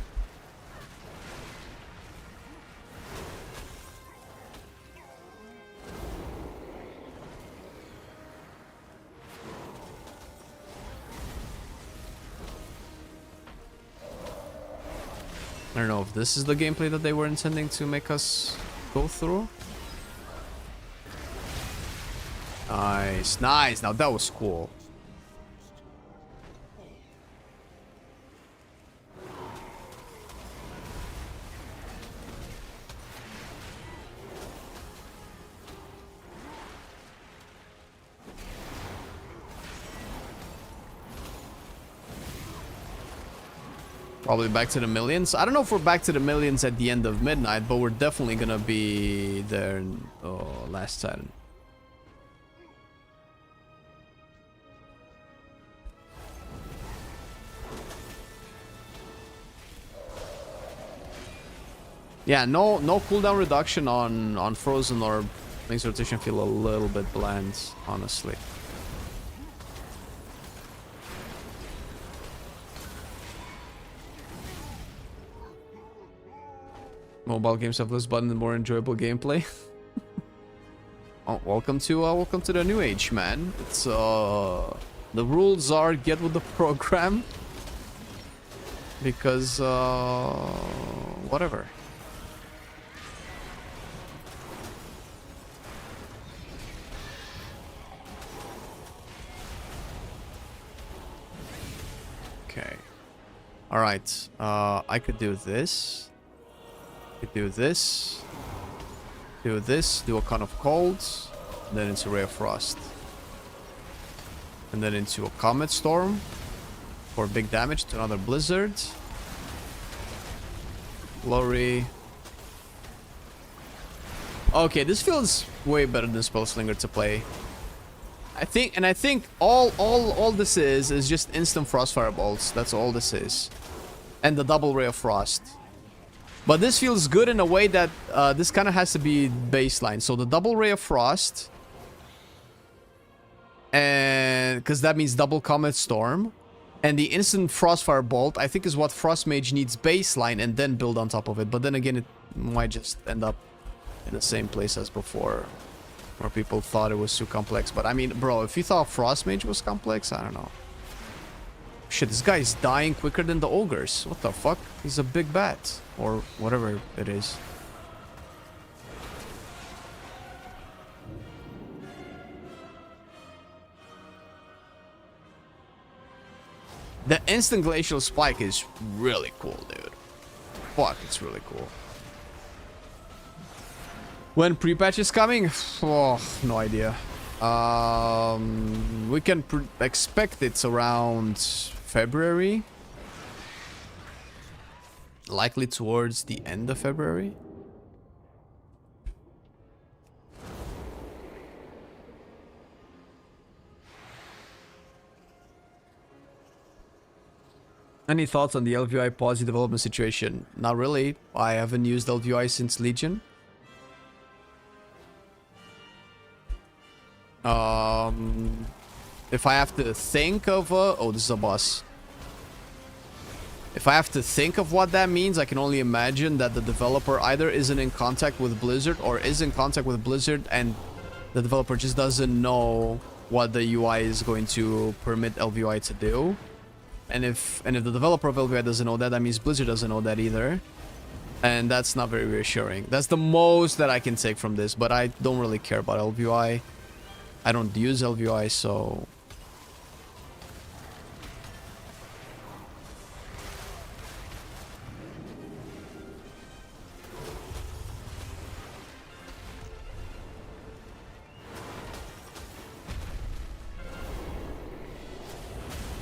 I don't know if this is the gameplay that they were intending to make us go through. Nice, nice. Now that was cool. Probably back to the millions. I don't know if we're back to the millions at the end of midnight, but we're definitely gonna be there last time. Yeah, no cooldown reduction on Frozen Orb makes rotation feel a little bit bland, honestly. Mobile games have less button and more enjoyable gameplay. Oh, welcome to the new age, man. It's the rules are get with the program. Because whatever. Okay. All right. I could do this. Do this, do a Con of Cold, then into Ray of Frost. And then into a Comet Storm for big damage to another Blizzard. Glory. Okay, this feels way better than Spellslinger to play. I think all this is just instant Frostfire Bolts. That's all this is. And the double Ray of Frost. But this feels good in a way that this kind of has to be baseline. So the double Ray of Frost. And because that means double Comet Storm. And the instant Frostfire Bolt, I think, is what Frost Mage needs baseline and then build on top of it. But then again, it might just end up in the same place as before. Where people thought it was too complex. But I mean, bro, if you thought Frost Mage was complex, I don't know. Shit, this guy's dying quicker than the ogres. What the fuck? He's a big bat. Or whatever it is. The instant glacial spike is really cool, dude. Fuck, it's really cool. When pre-patch is coming? Oh, no idea. We can expect it's around February. Likely towards the end of February. Any thoughts on the LVI policy development situation? Not really. I haven't used LVI since Legion. If I have to think of oh, this is a boss. If I have to think of what that means, I can only imagine that the developer either isn't in contact with Blizzard or is in contact with Blizzard and the developer just doesn't know what the UI is going to permit LVI to do. And if the developer of LVI doesn't know that, that means Blizzard doesn't know that either. And that's not very reassuring. That's the most that I can take from this, but I don't really care about LVI. I don't use LVI, so...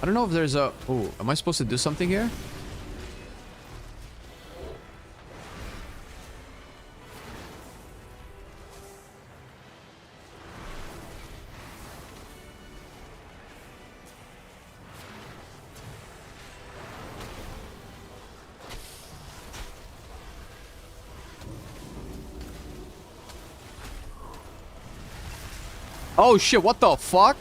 I don't know if there's a... Oh, am I supposed to do something here? Oh shit, what the fuck?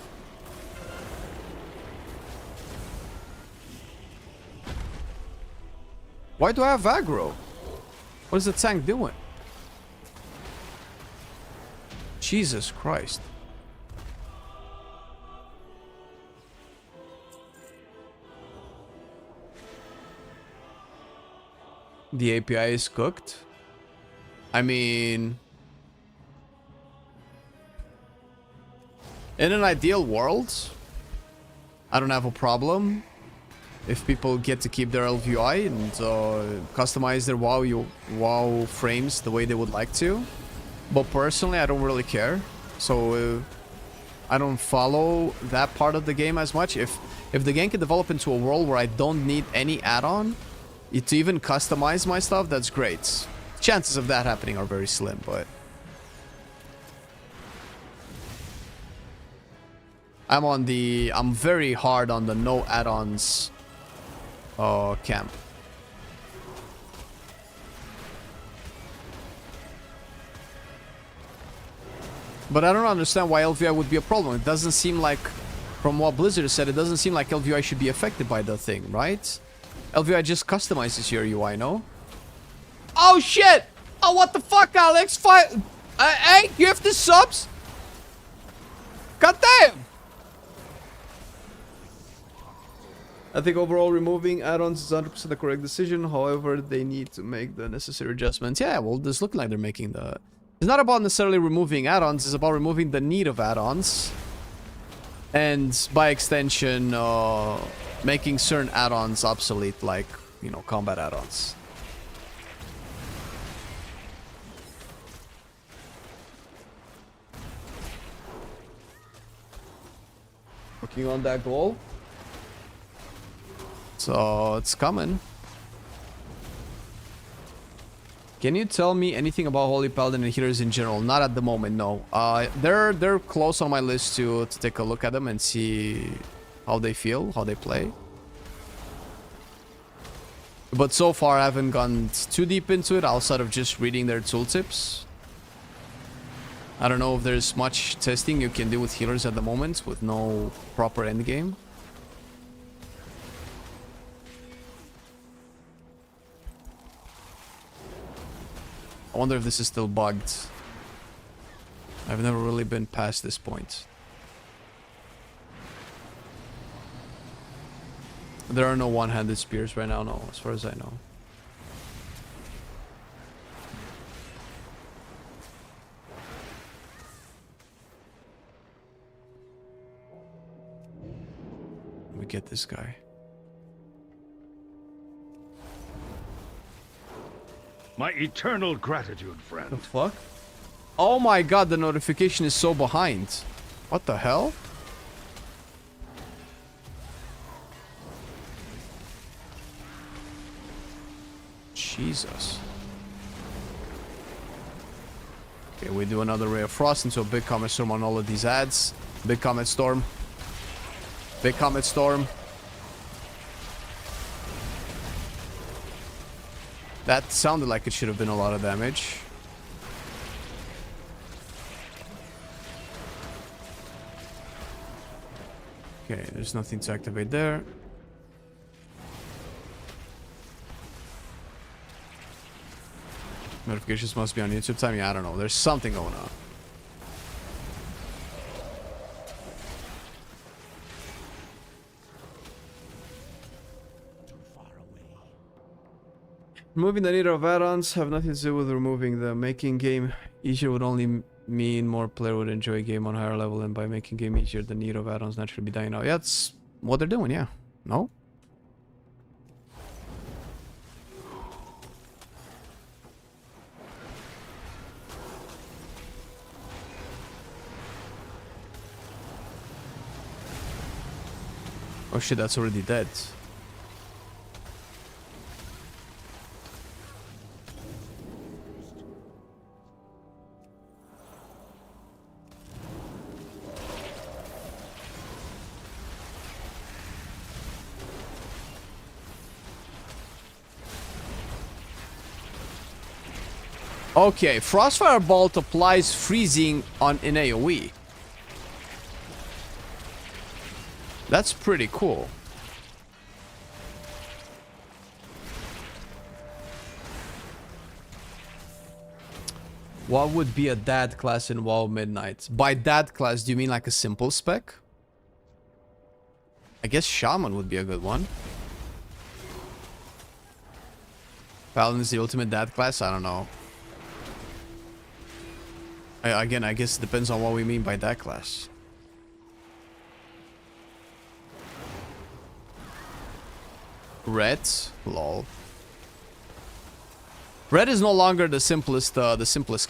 Why do I have aggro? What is the tank doing? Jesus Christ. The API is cooked. I mean, in an ideal world, I don't have a problem if people get to keep their LVI and customize their WoW frames the way they would like to. But personally, I don't really care. So I don't follow that part of the game as much. If the game can develop into a world where I don't need any add-on to even customize my stuff, that's great. Chances of that happening are very slim, but I'm very hard on the no add-ons camp. But I don't understand why LVI would be a problem. It doesn't seem like, from what Blizzard said, it doesn't seem like LVI should be affected by the thing, right? LVI just customizes your UI, no? Oh shit! Oh, what the fuck, Alex? Hey, you have the subs? God damn! I think overall removing add-ons is 100% the correct decision. However, they need to make the necessary adjustments. Yeah, well, it's looking like they're making the... It's not about necessarily removing add-ons. It's about removing the need of add-ons. And by extension, making certain add-ons obsolete, like, you know, combat add-ons. Working on that goal. So it's coming. Can you tell me anything about Holy Paladin and healers in general? Not at the moment, no. They're close on my list to take a look at them and see how they feel, how they play. But so far I haven't gone too deep into it outside of just reading their tooltips. I don't know if there's much testing you can do with healers at the moment with no proper endgame. I wonder if this is still bugged. I've never really been past this point. There are no one-handed spears right now, no, as far as I know. Let me get this guy. My eternal gratitude, friend. The fuck? Oh my god, the notification is so behind. What the hell? Jesus. Okay, we do another Ray of Frost into a big Comet Storm on all of these ads. Big Comet Storm. Big Comet Storm. That sounded like it should have been a lot of damage. Okay, there's nothing to activate there. Notifications must be on YouTube time. Yeah, I don't know. There's something going on. Removing the need of add-ons have nothing to do with removing them. Making game easier would only mean more player would enjoy a game on a higher level, and by making game easier, the need of add-ons naturally be dying out. Yeah, that's what they're doing, yeah. No? Oh shit, that's already dead. Okay, Frostfire Bolt applies freezing in AoE. That's pretty cool. What would be a dad class in WoW Midnight? By dad class, do you mean like a simple spec? I guess Shaman would be a good one. Paladin is the ultimate dad class? I don't know. Again, I guess it depends on what we mean by dad class. Red? Lol. Red is no longer the simplest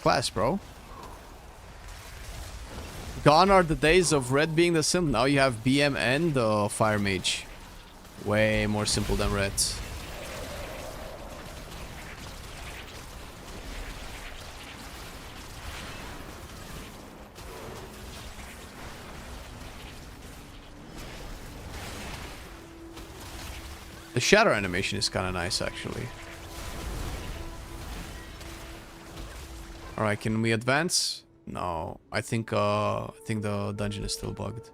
class, bro. Gone are the days of red being the sim. Now you have BM and Fire Mage. Way more simple than red. The shadow animation is kind of nice, actually. Alright, can we advance? No, I think the dungeon is still bugged.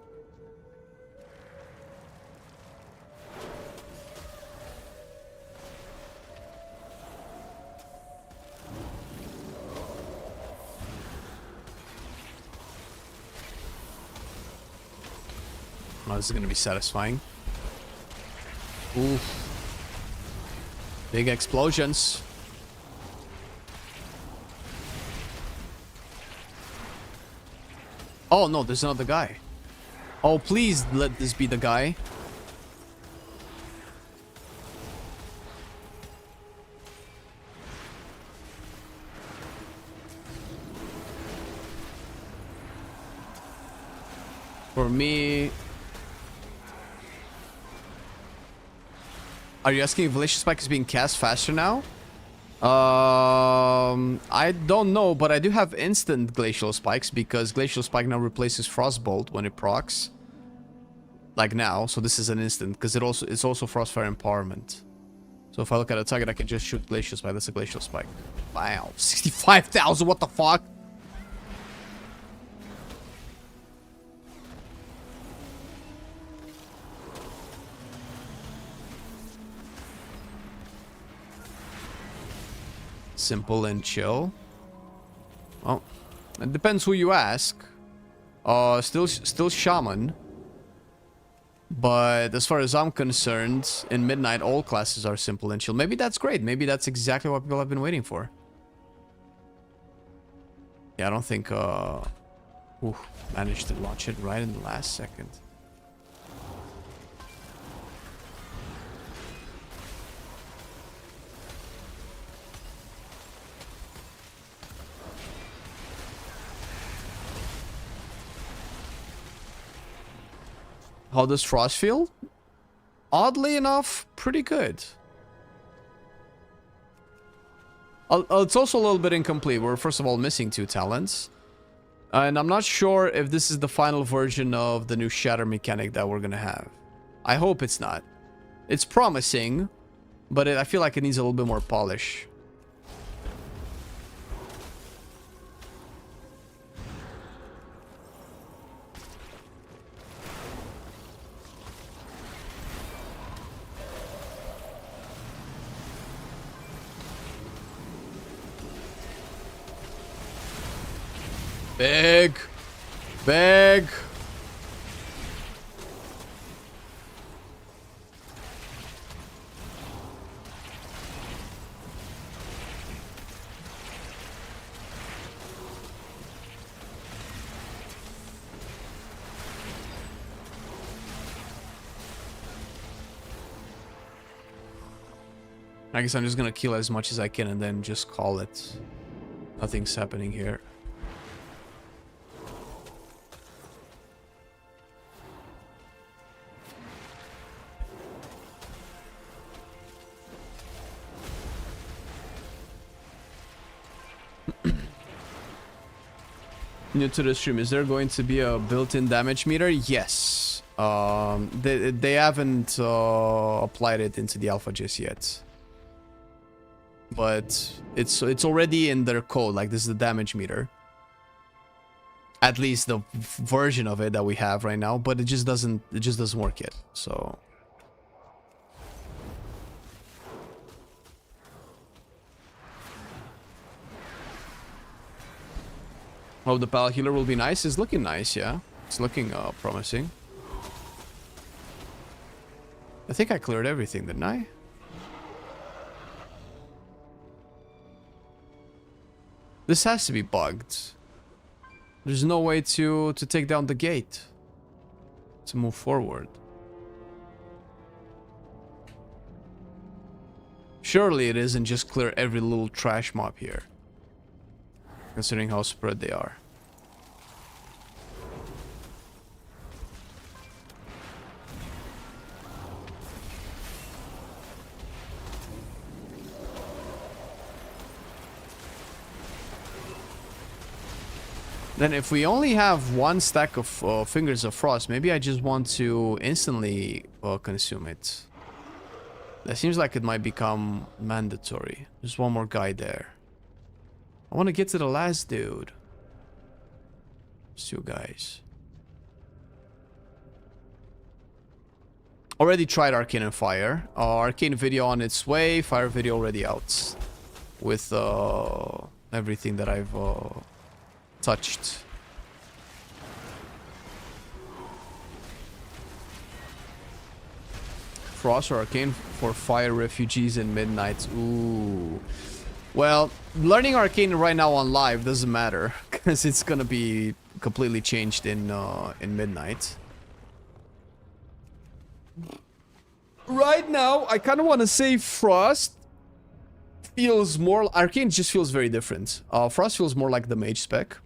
Oh, this is gonna be satisfying. Ooh. Big explosions. Oh no, there's another guy. Oh, please let this be the guy. For me... Are you asking if Glacial Spike is being cast faster now? I don't know, but I do have instant Glacial Spikes because Glacial Spike now replaces Frostbolt when it procs. Like now, so this is an instant because it's also Frostfire Empowerment. So if I look at a target, I can just shoot Glacial Spike. That's a Glacial Spike. Wow, 65,000, what the fuck? Simple and chill. Well, it depends who you ask. Still Shaman. But as far as I'm concerned, in Midnight, all classes are simple and chill. Maybe that's great. Maybe that's exactly what people have been waiting for. Yeah, I don't think... Ooh, managed to launch it right in the last second. How does Frost feel? Oddly enough, pretty good. It's also a little bit incomplete. We're first of all missing 2 talents. And I'm not sure if this is the final version of the new Shatter mechanic that we're gonna have. I hope it's not. It's promising, but I feel like it needs a little bit more polish. Big. Big. I guess I'm just gonna kill as much as I can and then just call it. Nothing's happening here. New to the stream, is there going to be a built-in damage meter? Yes. They haven't applied it into the alpha just yet. But it's already in their code, like this is the damage meter. At least the version of it that we have right now, but it just doesn't work yet. So Oh, the Pal Healer will be nice. It's looking nice, yeah. It's looking promising. I think I cleared everything, didn't I? This has to be bugged. There's no way to take down the gate. To move forward. Surely it isn't just clear every little trash mob here. Considering how spread they are. Then if we only have one stack of Fingers of Frost, maybe I just want to instantly consume it. That seems like it might become mandatory. There's one more guy there. I want to get to the last dude. There's two guys. Already tried Arcane and Fire. Arcane video on its way. Fire video already out. With everything that I've touched. Frost or Arcane for Fire refugees in Midnight. Ooh. Well, learning Arcane right now on live doesn't matter because it's gonna be completely changed in Midnight. Right now, I kind of want to say Frost feels more. Arcane just feels very different. Frost feels more like the Mage spec.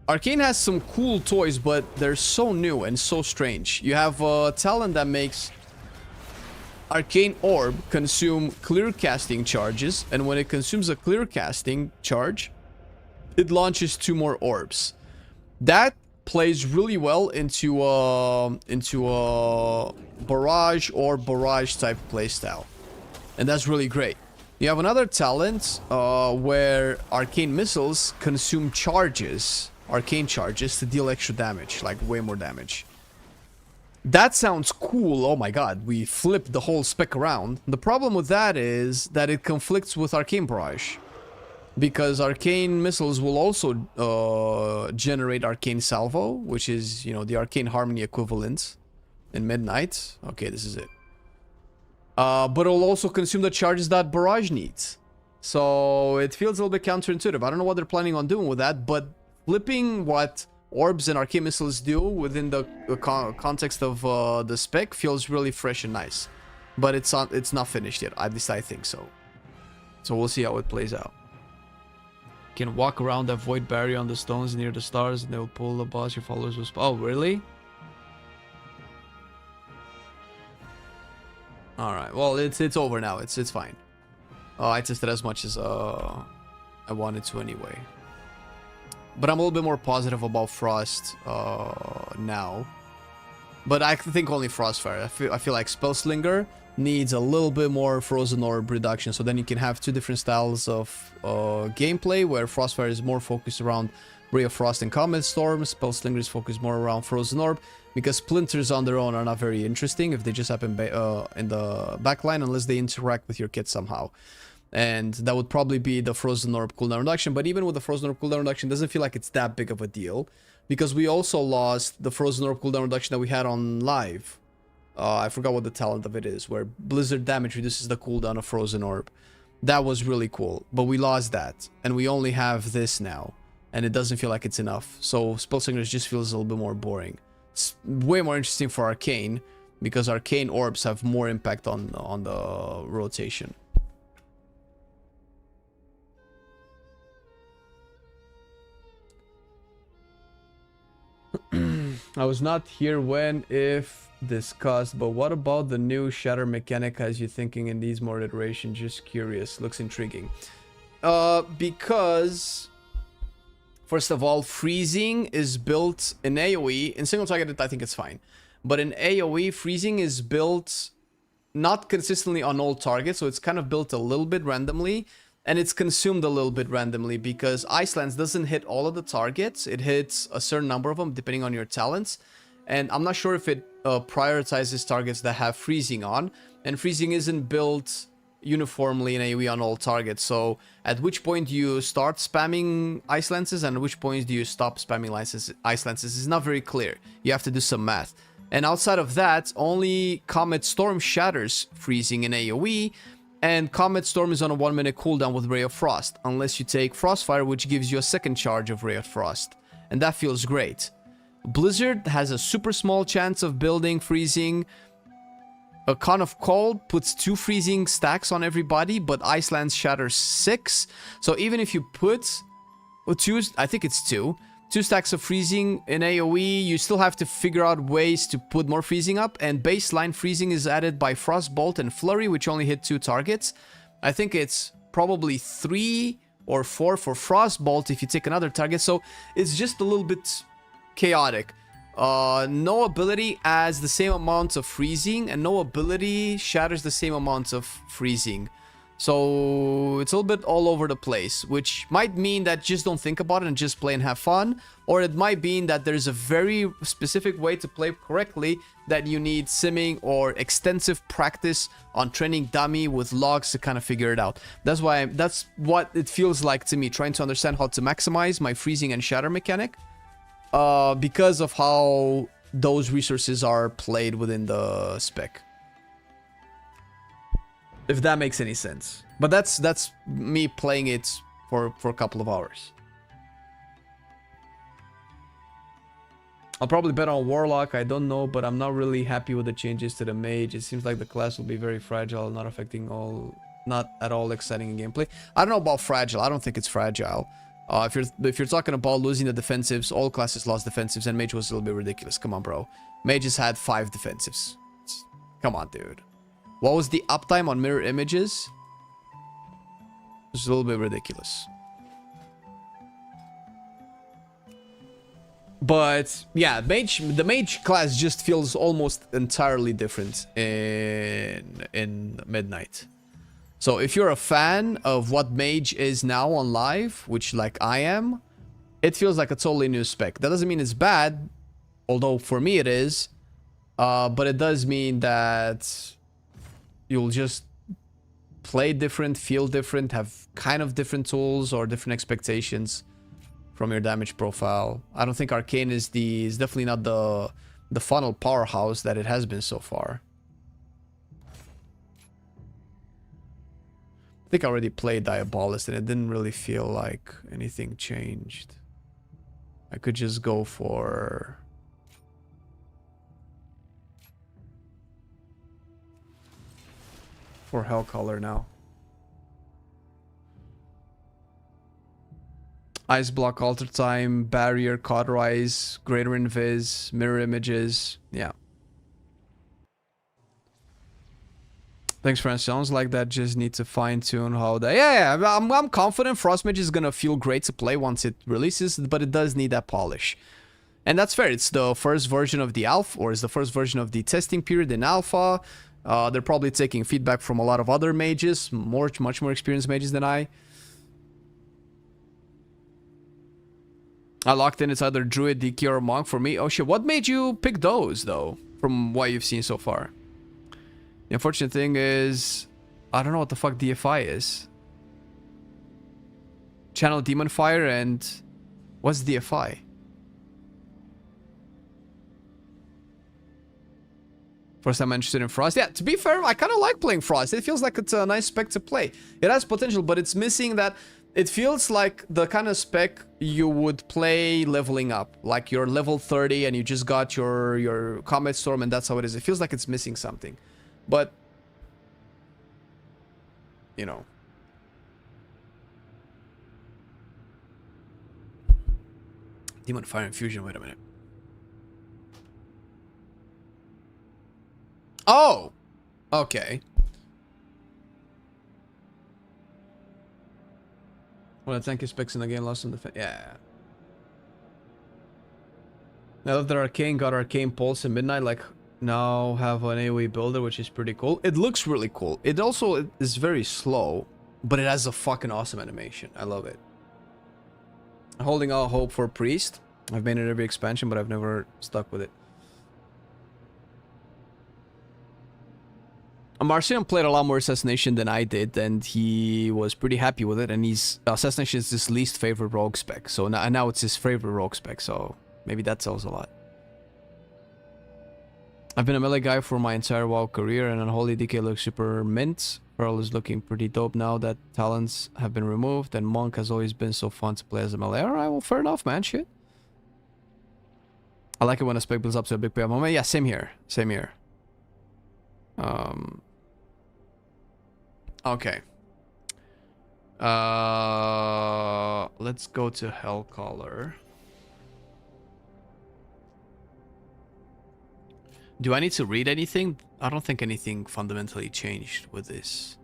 Arcane has some cool toys, but they're so new and so strange. You have a talent that makes Arcane Orb consume clear casting charges, and when it consumes a clear casting charge, it launches 2 more orbs. That plays really well into a barrage or barrage type playstyle, and that's really great. You have another talent where Arcane Missiles consume charges, Arcane charges, to deal extra damage, like way more damage. That sounds cool. Oh my god, we flipped the whole spec around. The problem with that is that it conflicts with Arcane Barrage. Because Arcane Missiles will also generate Arcane Salvo, which is, you know, the Arcane Harmony equivalent in Midnight. Okay, this is it. But it'll also consume the charges that Barrage needs. So it feels a little bit counterintuitive. I don't know what they're planning on doing with that, but flipping what Orbs and Arcane Missiles do within the context of the spec feels really fresh and nice. But it's not finished yet. At least I think so. So we'll see how it plays out. You can walk around that void barrier on the stones near the stars and they will pull the boss. Your followers will... Oh, really? Alright, well, it's over now. It's fine. I tested as much as I wanted to anyway. But I'm a little bit more positive about Frost now. But I think only Frostfire. I feel like Spellslinger needs a little bit more Frozen Orb reduction. So then you can have 2 different styles of gameplay, where Frostfire is more focused around Ray of Frost and Comet Storm. Spellslinger is focused more around Frozen Orb, because Splinters on their own are not very interesting if they just happen in the backline, unless they interact with your kit somehow. And that would probably be the Frozen Orb cooldown reduction. But even with the Frozen Orb cooldown reduction, it doesn't feel like it's that big of a deal, because we also lost the Frozen Orb cooldown reduction that we had on live. I forgot what the talent of it is, where Blizzard damage reduces the cooldown of Frozen Orb. That was really cool, but we lost that, and we only have this now, and it doesn't feel like it's enough. So Spellslinger just feels a little bit more boring. It's way more interesting for Arcane, because Arcane Orbs have more impact on the rotation. I was not here when, if discussed, but what about the new shatter mechanic has you thinking in these more iterations? Just curious. Looks intriguing. Because first of all, freezing is built in AoE. In single targeted, I think it's fine. But in AoE, freezing is built not consistently on all targets, so it's kind of built a little bit randomly. And it's consumed a little bit randomly, because Ice Lance doesn't hit all of the targets. It hits a certain number of them, depending on your talents. And I'm not sure if it prioritizes targets that have freezing on. And freezing isn't built uniformly in AoE on all targets. So at which point do you start spamming Ice Lances and at which point do you stop spamming Ice Lances is not very clear. You have to do some math. And outside of that, only Comet Storm shatters freezing in AoE, and Comet Storm is on a 1 minute cooldown with Ray of Frost, unless you take Frostfire, which gives you a second charge of Ray of Frost. And that feels great. Blizzard has a super small chance of building freezing. A Con of Cold puts 2 freezing stacks on everybody, but Ice Lance shatters 6. So even if you put 2, I think it's 2 stacks of freezing in AoE, you still have to figure out ways to put more freezing up. And baseline freezing is added by Frostbolt and Flurry, which only hit 2 targets. I think it's probably 3 or 4 for Frostbolt if you take another target. So it's just a little bit chaotic. No ability adds the same amount of freezing, and no ability shatters the same amount of freezing. So it's a little bit all over the place, which might mean that just don't think about it and just play and have fun. Or it might mean that there's a very specific way to play correctly that you need simming or extensive practice on training dummy with logs to kind of figure it out. That's what it feels like to me, trying to understand how to maximize my freezing and shatter mechanic. Because of how those resources are played within the spec. If that makes any sense. But that's me playing it for a couple of hours. I'll probably bet on Warlock, I don't know, but I'm not really happy with the changes to the Mage. It seems like the class will be very fragile, not at all exciting in gameplay. I don't know about fragile, I don't think it's fragile. If you're talking about losing the defensives, all classes lost defensives, and Mage was a little bit ridiculous. Come on, bro. Mage has had 5 defensives. Come on, dude. What was the uptime on mirror images? It was a little bit ridiculous. But yeah, the Mage class just feels almost entirely different in Midnight. So if you're a fan of what Mage is now on live, which like I am, it feels like a totally new spec. That doesn't mean it's bad, although for me it is. But it does mean that you'll just play different, feel different, have kind of different tools or different expectations from your damage profile. I don't think Arcane is definitely not the funnel powerhouse that it has been so far. I think I already played Diabolist and it didn't really feel like anything changed. I could just go for Hellcaller now. Ice block, alter time, barrier, cauterize, greater invis, mirror images. Yeah. Thanks, friends. Sounds like that just need to fine tune how that. Yeah, I'm confident Frostmage is gonna feel great to play once it releases, but it does need that polish. And that's fair. It's the first version of the alpha, or it's the first version of the testing period in alpha. They're probably taking feedback from a lot of other mages, much more experienced mages than I. I locked in, it's either Druid, DK, or Monk for me. Oh shit, what made you pick those, though, from what you've seen so far? The unfortunate thing is, I don't know what the fuck DFI is. Channel Demon Fire and... what's DFI? First time I'm interested in Frost. Yeah, to be fair, I kind of like playing Frost. It feels like it's a nice spec to play. It has potential, but it's missing that... It feels like the kind of spec you would play leveling up. Like you're level 30 and you just got your Comet Storm and that's how it is. It feels like it's missing something. But... you know... Demon Fire Infusion, wait a minute. Oh! Okay. Well, the tanky specs in the game lost some defense. Yeah. Now that Arcane got Arcane Pulse in Midnight, like, now have an AoE builder, which is pretty cool. It looks really cool. It also is very slow, but it has a fucking awesome animation. I love it. Holding out hope for Priest. I've made it every expansion, but I've never stuck with it. Marcelian played a lot more Assassination than I did, and he was pretty happy with it, and Assassination is his least favorite rogue spec, so now it's his favorite rogue spec, so maybe that tells a lot. I've been a melee guy for my entire WoW career, and Unholy DK looks super mint. Pearl is looking pretty dope now that talents have been removed, and Monk has always been so fun to play as a melee. Alright, well, fair enough, man, shit. I like it when a spec builds up to a big payoff moment. Yeah, same here. Same here. Okay. Let's go to Hellcaller. Do I need to read anything? I don't think anything fundamentally changed with this.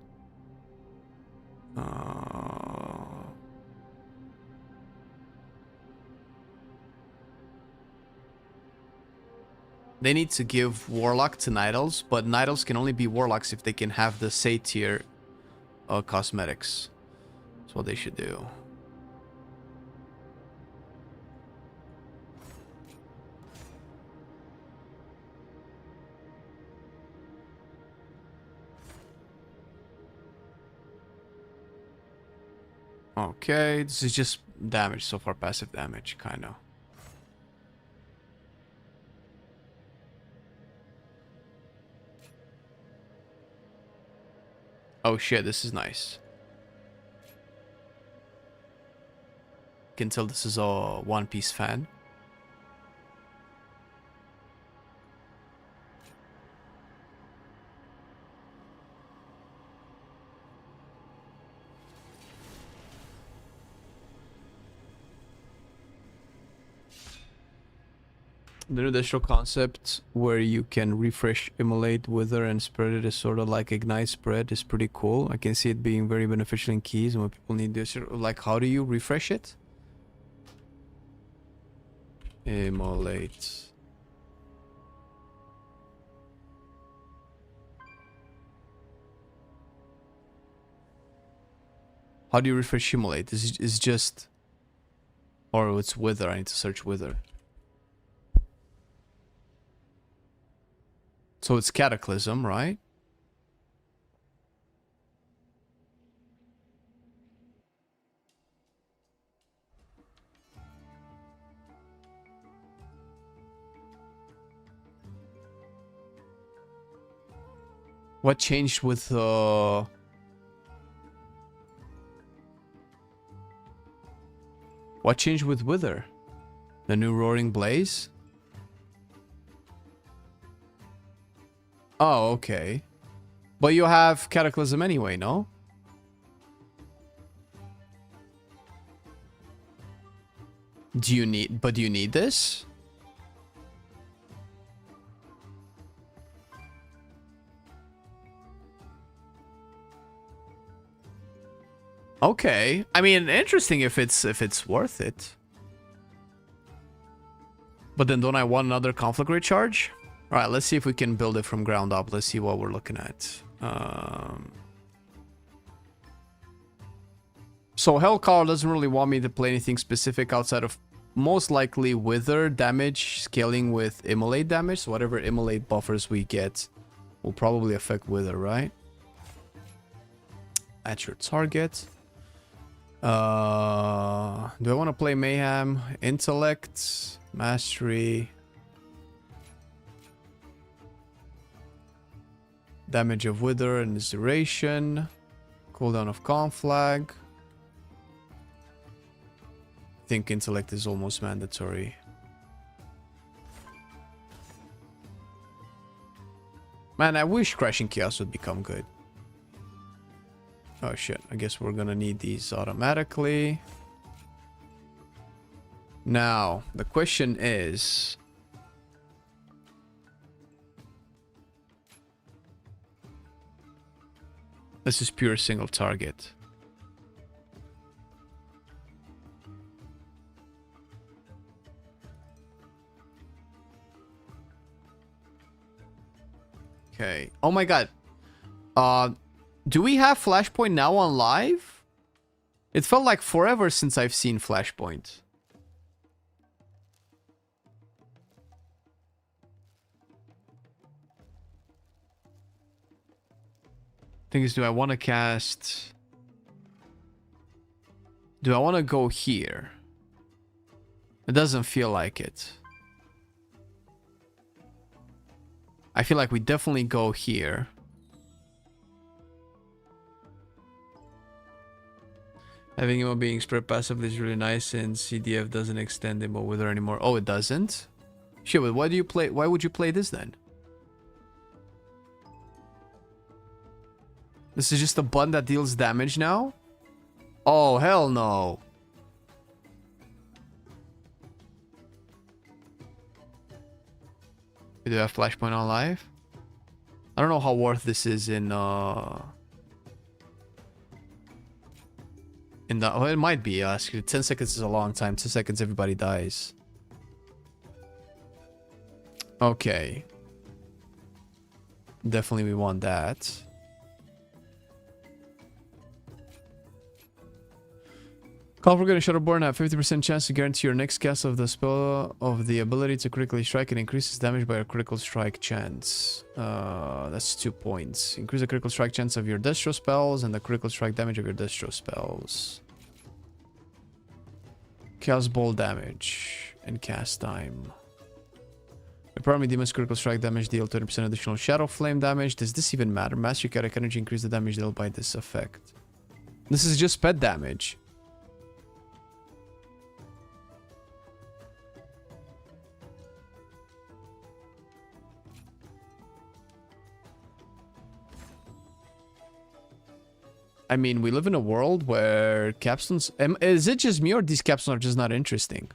They need to give Warlock to Night Elves, but Night Elves can only be Warlocks if they can have the Say tier cosmetics. That's what they should do. Okay, this is just damage so far, passive damage, kind of. Oh shit, this is nice. Can tell this is a One Piece fan. The new Destro concept where you can refresh, immolate, wither, and spread it is sort of like ignite spread is pretty cool. I can see it being very beneficial in keys and when people need this. Like, how do you refresh it? Immolate. How do you refresh immolate? Is just... Or it's wither, I need to search wither. So it's Cataclysm, right? What changed with What changed with Wither? The new Roaring Blaze? Oh, okay. But you have Cataclysm anyway, no? Do you need this? Okay. I mean, interesting if it's worth it. But then don't I want another conflict recharge? All right, let's see if we can build it from ground up. Let's see what we're looking at. So Hellcaller doesn't really want me to play anything specific outside of most likely Wither damage scaling with Immolate damage. So whatever Immolate buffers we get will probably affect Wither, right? At your target. Do I want to play Mayhem? Intellect? Mastery? Damage of Wither and its duration. Cooldown of Conflag. I think Intellect is almost mandatory. Man, I wish Crashing Chaos would become good. Oh shit, I guess we're gonna need these automatically. Now, the question is... This is pure single target. Okay. Oh my god. Do we have Flashpoint now on live? It felt like forever since I've seen Flashpoint. Thing is, do I want to cast... Do I want to go here? It doesn't feel like it. I feel like we definitely go here. Having him being spread passively is really nice since CDF doesn't extend him Wither anymore. Oh, it doesn't? Shit, why do you play? Why would you play this then? This is just a button that deals damage now? Oh, hell no. We do have Flashpoint on live. I don't know how worth this is in the... Oh, it might be. 10 seconds is a long time. 10 seconds, everybody dies. Okay. Definitely we want that. Call for getting Shadowborn have 50% chance to guarantee your next cast of the spell of the ability to critically strike and increases damage by a critical strike chance. That's 2 points. Increase the critical strike chance of your Destro spells and the critical strike damage of your Destro spells. Chaos Ball damage and cast time. Apparently, Demon's critical strike damage deal 20% additional Shadow Flame damage. Does this even matter? Master Chaotic Energy increase the damage dealt by this effect. This is just pet damage. I mean, we live in a world where capstones... Is it just me or these capstones are just not interesting?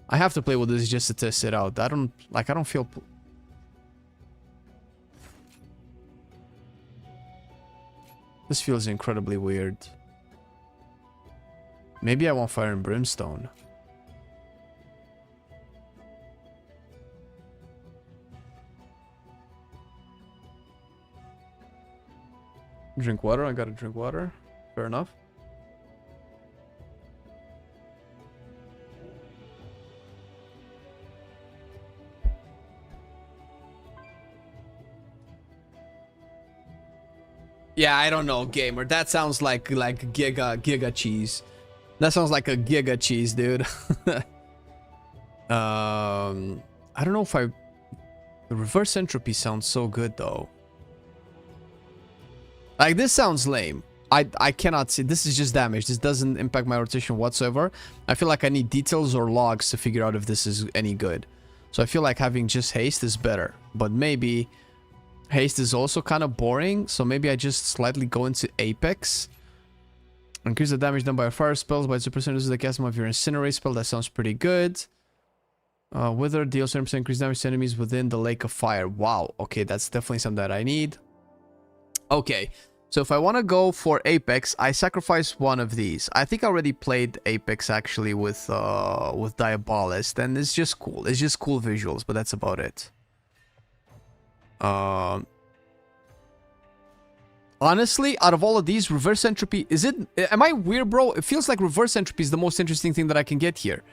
I have to play with this just to test it out. I don't feel... This feels incredibly weird. Maybe I want Fire and Brimstone. Drink water. I gotta drink water. Fair enough. Yeah, I don't know, gamer. That sounds like giga cheese. That sounds like a giga cheese, dude. I don't know if the reverse entropy sounds so good though. Like, this sounds lame. I cannot see. This is just damage. This doesn't impact my rotation whatsoever. I feel like I need details or logs to figure out if this is any good. So I feel like having just haste is better. But maybe haste is also kind of boring. So maybe I just slightly go into Apex. Increase the damage done by fire spells by 2% of the cast of your Incinerate spell. That sounds pretty good. Wither deals 7% increased damage to enemies within the Lake of Fire. Wow. Okay, that's definitely something that I need. Okay. So if I want to go for Apex, I sacrifice one of these. I think I already played Apex actually with Diabolist, and it's just cool. It's just cool visuals, but that's about it. Honestly, out of all of these, reverse entropy, am I weird, bro? It feels like reverse entropy is the most interesting thing that I can get here.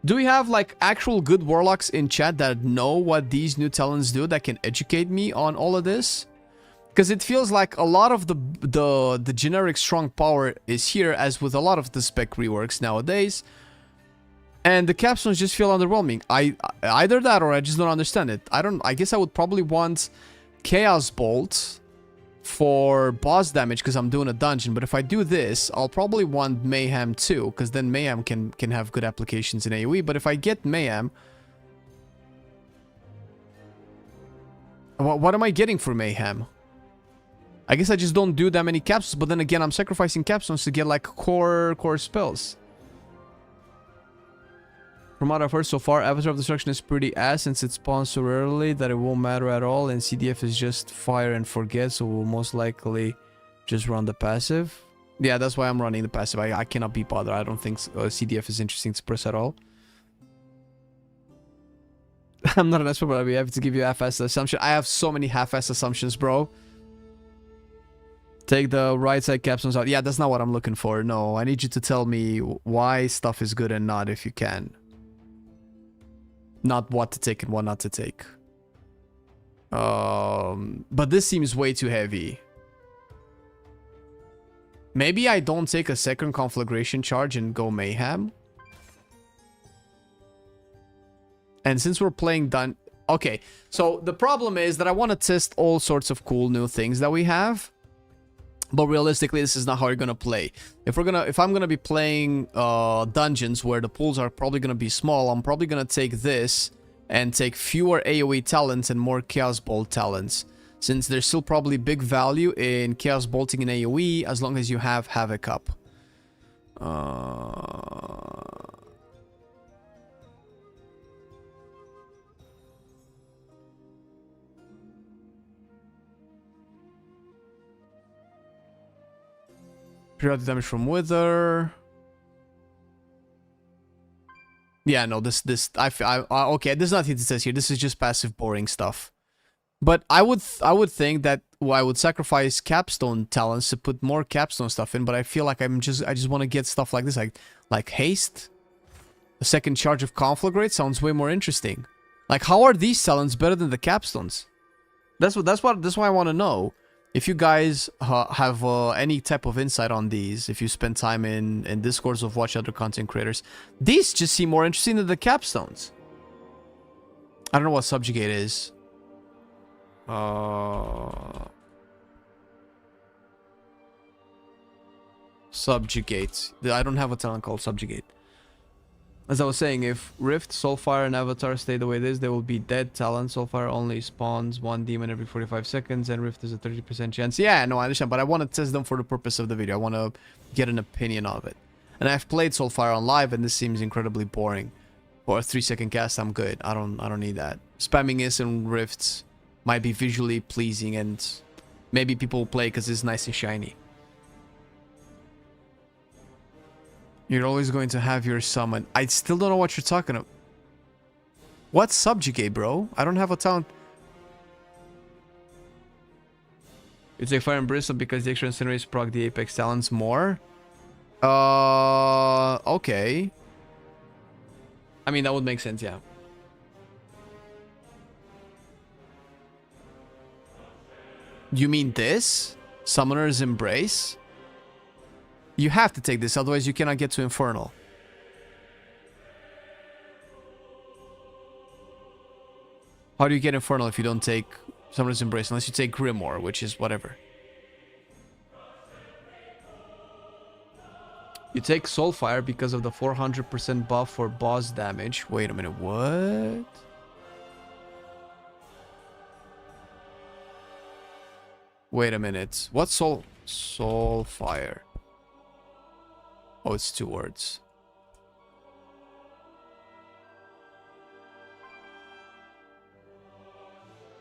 Do we have like actual good warlocks in chat that know what these new talents do that can educate me on all of this? Because it feels like a lot of the generic strong power is here, as with a lot of the spec reworks nowadays. And the capstones just feel underwhelming. Either that or I just don't understand it. I guess I would probably want Chaos Bolt for boss damage because I'm doing a dungeon. But if I do this, I'll probably want Mayhem too, because then Mayhem can have good applications in AoE. But if I get Mayhem, what am I getting for Mayhem? I guess I just don't do that many capsules, but then again, I'm sacrificing capsules to get like core spells. From what I've heard so far, Avatar of Destruction is pretty ass since it spawns so rarely that it won't matter at all, and CDF is just fire and forget, so we'll most likely just run the passive. Yeah, that's why I'm running the passive. I cannot be bothered. I don't think CDF is interesting to press at all. I'm not an expert, but I'll be happy to give you a half-assed assumption. I have so many half-assed assumptions, bro. Take the right side capstones out. Yeah, that's not what I'm looking for. No, I need you to tell me why stuff is good and not, if you can. Not what to take and what not to take. But this seems way too heavy. Maybe I don't take a second conflagration charge and go mayhem. And since we're playing done... Okay, so the problem is that I want to test all sorts of cool new things that we have. But realistically, this is not how you're gonna play. If I'm gonna be playing dungeons where the pools are probably gonna be small, I'm probably gonna take this and take fewer AoE talents and more Chaos Bolt talents. Since there's still probably big value in Chaos Bolting and AoE as long as you have Havoc up. Periodic damage from Wither. Yeah, no, okay, there's nothing to test here. This is just passive boring stuff. But I would think that I would sacrifice capstone talents to put more capstone stuff in, but I feel like I just want to get stuff like this, like haste. A second charge of conflagrate sounds way more interesting. Like, how are these talents better than the capstones? That's why I want to know. If you guys have any type of insight on these, if you spend time in Discords of watch other content creators, these just seem more interesting than the capstones. I don't know what Subjugate is. Subjugate. I don't have a talent called Subjugate. As I was saying, if Rift, Soulfire, and Avatar stay the way it is, they will be dead talent. Soulfire only spawns one demon every 45 seconds, and Rift is a 30% chance. Yeah, no, I understand, but I want to test them for the purpose of the video. I want to get an opinion of it. And I've played Soulfire on live, and this seems incredibly boring. For a 3-second cast, I'm good. I don't need that. Spamming is and Rifts might be visually pleasing, and maybe people will play because it's nice and shiny. You're always going to have your summon. I still don't know what you're talking about. What's Subjugate, bro? I don't have a talent. You take Fire and Brimstone because the extra incinerates proc the Apex talents more? Okay. I mean, that would make sense, yeah. You mean this? Summoner's Embrace? You have to take this, otherwise you cannot get to Infernal. How do you get Infernal if you don't take Summoner's Embrace? Unless you take Grimoire, which is whatever. You take Soulfire because of the 400% buff for boss damage. Wait a minute, what? Wait a minute. What's Soulfire? Oh, it's 2 words.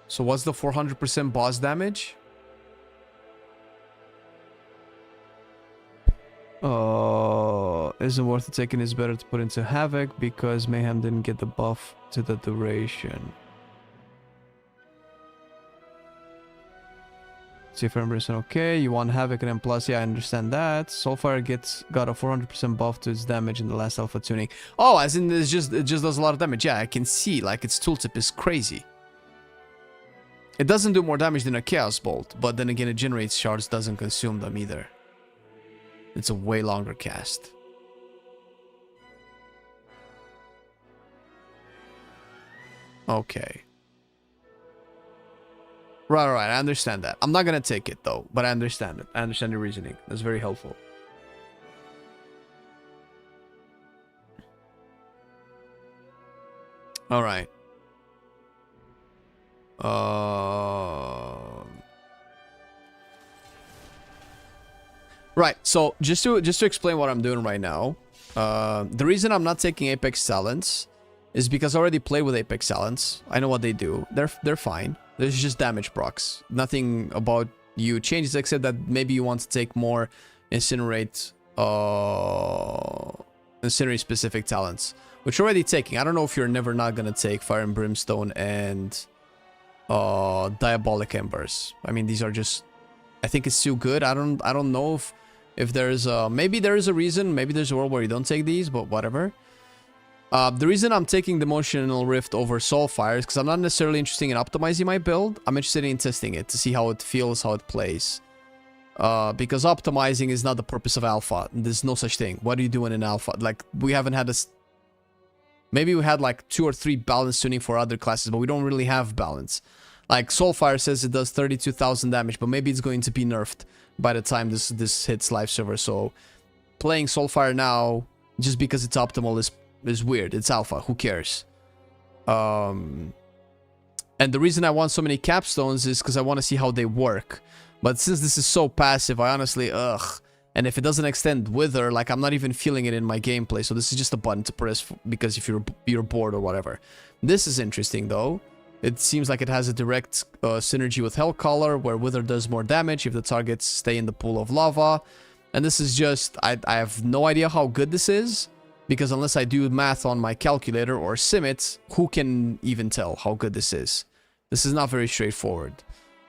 So what's the 400% boss damage? Isn't worth it taking. It's better to put into Havoc because Mayhem didn't get the buff to the duration. See if everybody's okay. You want Havoc and then plus, yeah, I understand that. Soulfire got a 400% buff to its damage in the last alpha tuning. Oh, as in it just does a lot of damage. Yeah, I can see, like, its tooltip is crazy. It doesn't do more damage than a Chaos Bolt, but then again, it generates shards, doesn't consume them either. It's a way longer cast. Okay. Right, I understand that. I'm not gonna take it though, but I understand it. I understand your reasoning. That's very helpful. All right. Right. So just to explain what I'm doing right now, the reason I'm not taking Apex Talents is because I already played with Apex Talents. I know what they do. They're fine. There's just damage procs. Nothing about you changes except that maybe you want to take more Incinerate specific talents, which you're already taking. I don't know if you're never not gonna take Fire and Brimstone and Diabolic Embers. I mean, these are just, I think it's too good. I don't know if there's maybe there is a reason, maybe there's a world where you don't take these, but whatever. The reason I'm taking the Emotional Rift over Soulfire is because I'm not necessarily interested in optimizing my build. I'm interested in testing it to see how it feels, how it plays. Because optimizing is not the purpose of alpha. There's no such thing. What are you doing in alpha? Like, we haven't had this... Maybe we had like 2 or 3 balance tuning for other classes, but we don't really have balance. Like, Soulfire says it does 32,000 damage, but maybe it's going to be nerfed by the time this hits live server. So, playing Soulfire now, just because it's optimal, is weird. It's alpha. Who cares? And the reason I want so many capstones is because I want to see how they work. But since this is so passive, I honestly, And if it doesn't extend Wither, like, I'm not even feeling it in my gameplay. So this is just a button to press because if you're bored or whatever. This is interesting, though. It seems like it has a direct synergy with Hellcaller, where Wither does more damage if the targets stay in the pool of lava. And this is just... I have no idea how good this is. Because unless I do math on my calculator or sim it, who can even tell how good this is? This is not very straightforward.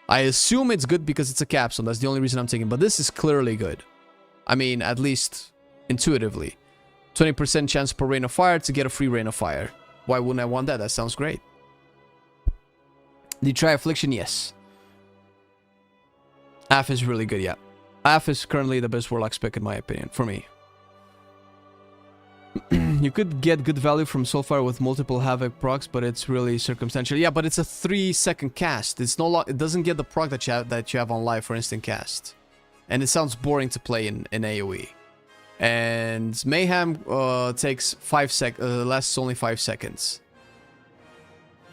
I assume it's good because it's a capsule. That's the only reason I'm taking. But this is clearly good. I mean, at least intuitively. 20% chance per Rain of Fire to get a free Rain of Fire. Why wouldn't I want that? That sounds great. Did you try Affliction? Yes. AF is really good, yeah. AF is currently the best Warlock spec in my opinion, for me. You could get good value from Soulfire with multiple Havoc procs, but it's really circumstantial. Yeah, but it's a 3-second cast. It's no it doesn't get the proc that you have on live for instant cast. And it sounds boring to play in AoE. And Mayhem takes 5 lasts only 5 seconds.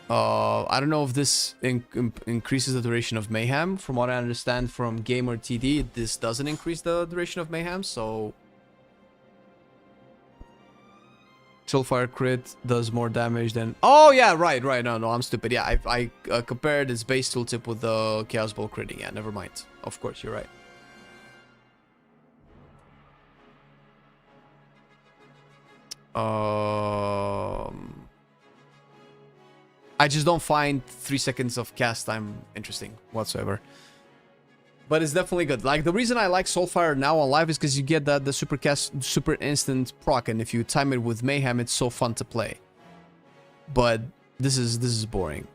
I don't know if this increases the duration of Mayhem. From what I understand from Gamer TD, this doesn't increase the duration of Mayhem, so... Soulfire crit does more damage than... Oh, yeah, right. No, I'm stupid. Yeah, I compared its base tooltip with the Chaos Ball critting. Yeah, never mind. Of course, you're right. I just don't find 3 seconds of cast time interesting whatsoever. But it's definitely good. Like, the reason I like Soulfire now on live is because you get the super instant proc, and if you time it with Mayhem, it's so fun to play. But this is boring.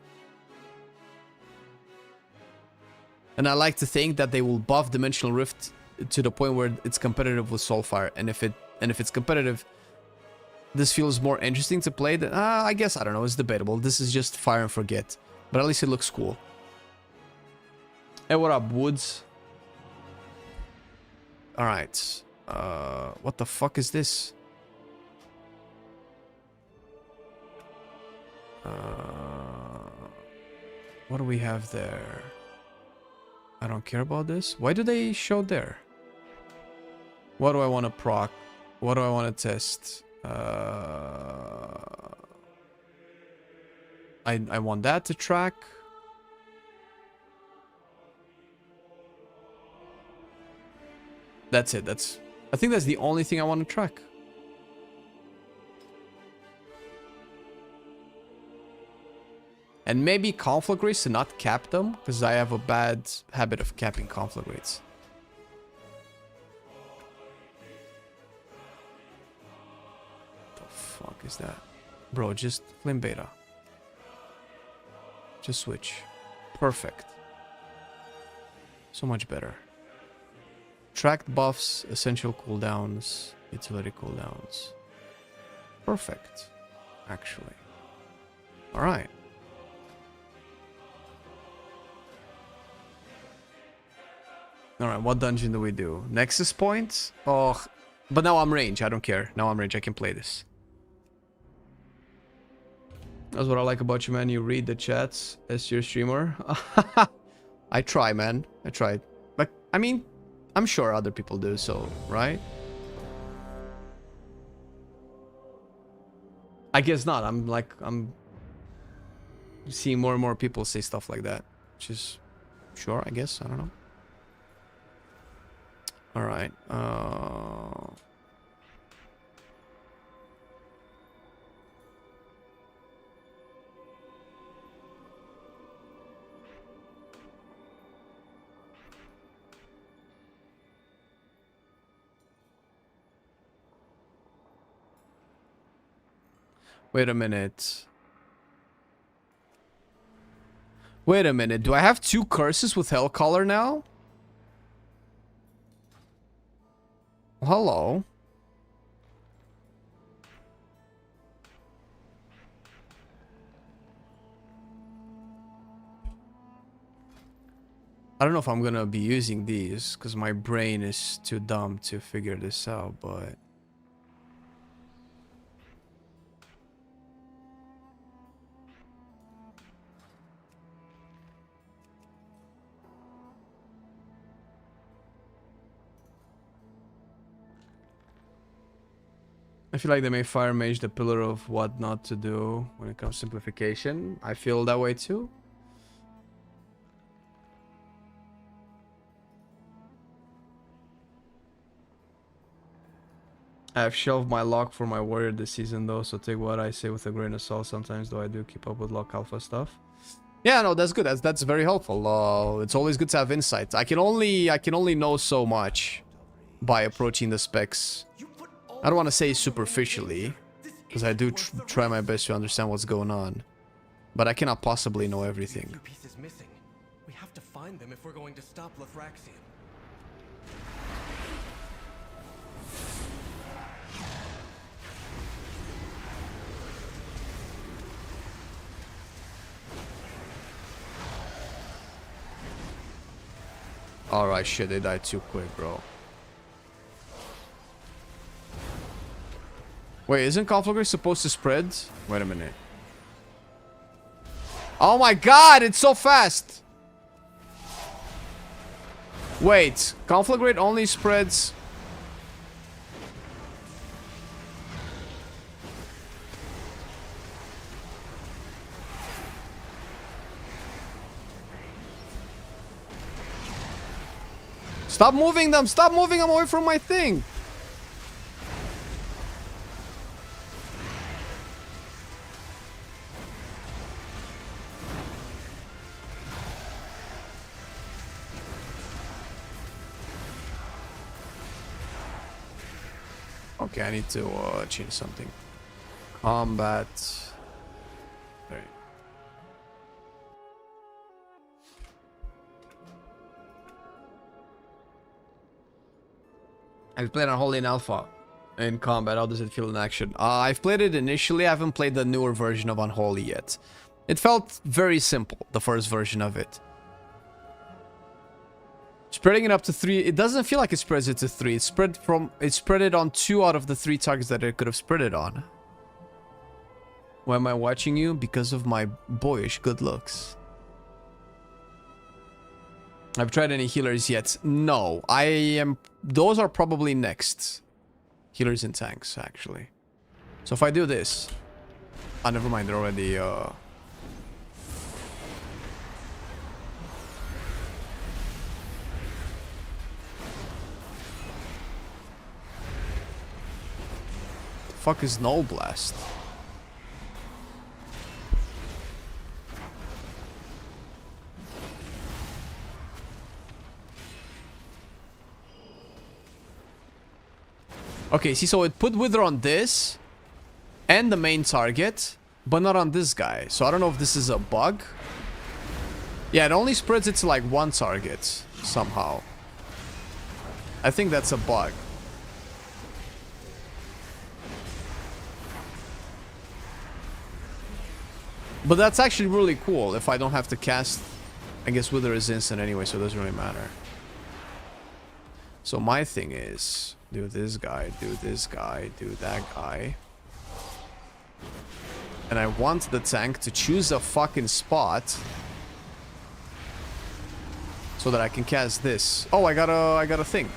And I like to think that they will buff Dimensional Rift to the point where it's competitive with Soulfire, and if it's competitive, this feels more interesting to play. Than, I guess, I don't know, it's debatable. This is just fire and forget, but at least it looks cool. Hey, what up, Woods? Alright. What the fuck is this? What do we have there? I don't care about this. Why do they show there? What do I want to proc? What do I want to test? I want that to track. That's it. I think that's the only thing I want to track. And maybe conflict rates to not cap them, because I have a bad habit of capping conflict rates. What the fuck is that? Bro, just Flame Beta. Just switch. Perfect. So much better. Tracked buffs, essential cooldowns, utility cooldowns. Perfect, actually. Alright. Alright, what dungeon do we do? Nexus Point? Oh, but now I'm range, I don't care. Now I'm range, I can play this. That's what I like about you, man. You read the chats as your streamer. I try, man. I try. But, I mean... I'm sure other people do so, right? I guess not. I'm seeing more and more people say stuff like that. Which is... Sure, I guess. I don't know. Alright. Wait a minute. Wait a minute. Do I have 2 curses with Hellcaller now? Hello. I don't know if I'm gonna be using these because my brain is too dumb to figure this out, but I feel like they may Fire Mage the pillar of what not to do when it comes to simplification. I feel that way too. I have shelved my lock for my warrior this season though, so take what I say with a grain of salt sometimes, though I do keep up with lock alpha stuff. Yeah, no, that's good. That's very helpful. It's always good to have insight. I can only know so much by approaching the specs. I don't want to say superficially, because I do try my best to understand what's going on, but I cannot possibly know everything. Pieces missing. We have to find them if we're going to stop Lithraxian. Alright, shit, they died too quick, bro. Wait, isn't Conflagrate supposed to spread? Wait a minute. Oh my god, it's so fast! Wait, Conflagrate only spreads... Stop moving them! Stop moving them away from my thing! Okay, I need to change something. Combat. There. I've played Unholy in Alpha in combat. How does it feel in action? I've played it initially. I haven't played the newer version of Unholy yet. It felt very simple, the first version of it. Spreading it up to 3, it doesn't feel like it spreads it to 3. It spread it on 2 out of the 3 targets that it could have spread it on. Why am I watching you? Because of my boyish good looks. I've tried any healers yet? No, I am... Those are probably next. Healers and tanks, actually. So if I do this... Ah, never mind, they're already... Fuck is Null Blast? Okay, see, so it put Wither on this and the main target, but not on this guy. So I don't know if this is a bug. Yeah, it only spreads it to like 1 target somehow. I think that's a bug. But that's actually really cool if I don't have to cast. I guess Wither is instant anyway, so it doesn't really matter. So my thing is, do this guy, do this guy, do that guy. And I want the tank to choose a fucking spot so that I can cast this. Oh, I got a thing.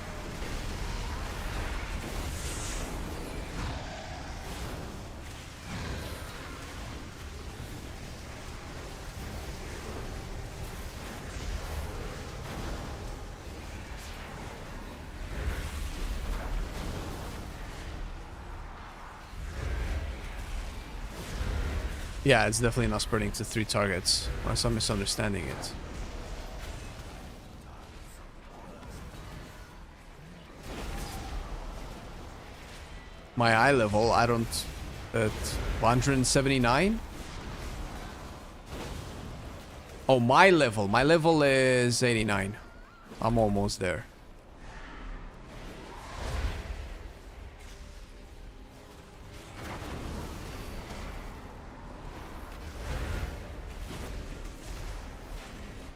Yeah, it's definitely not spreading to 3 targets. Unless I'm misunderstanding it. My eye level, I don't at 179. Oh, my level. My level is 89. I'm almost there.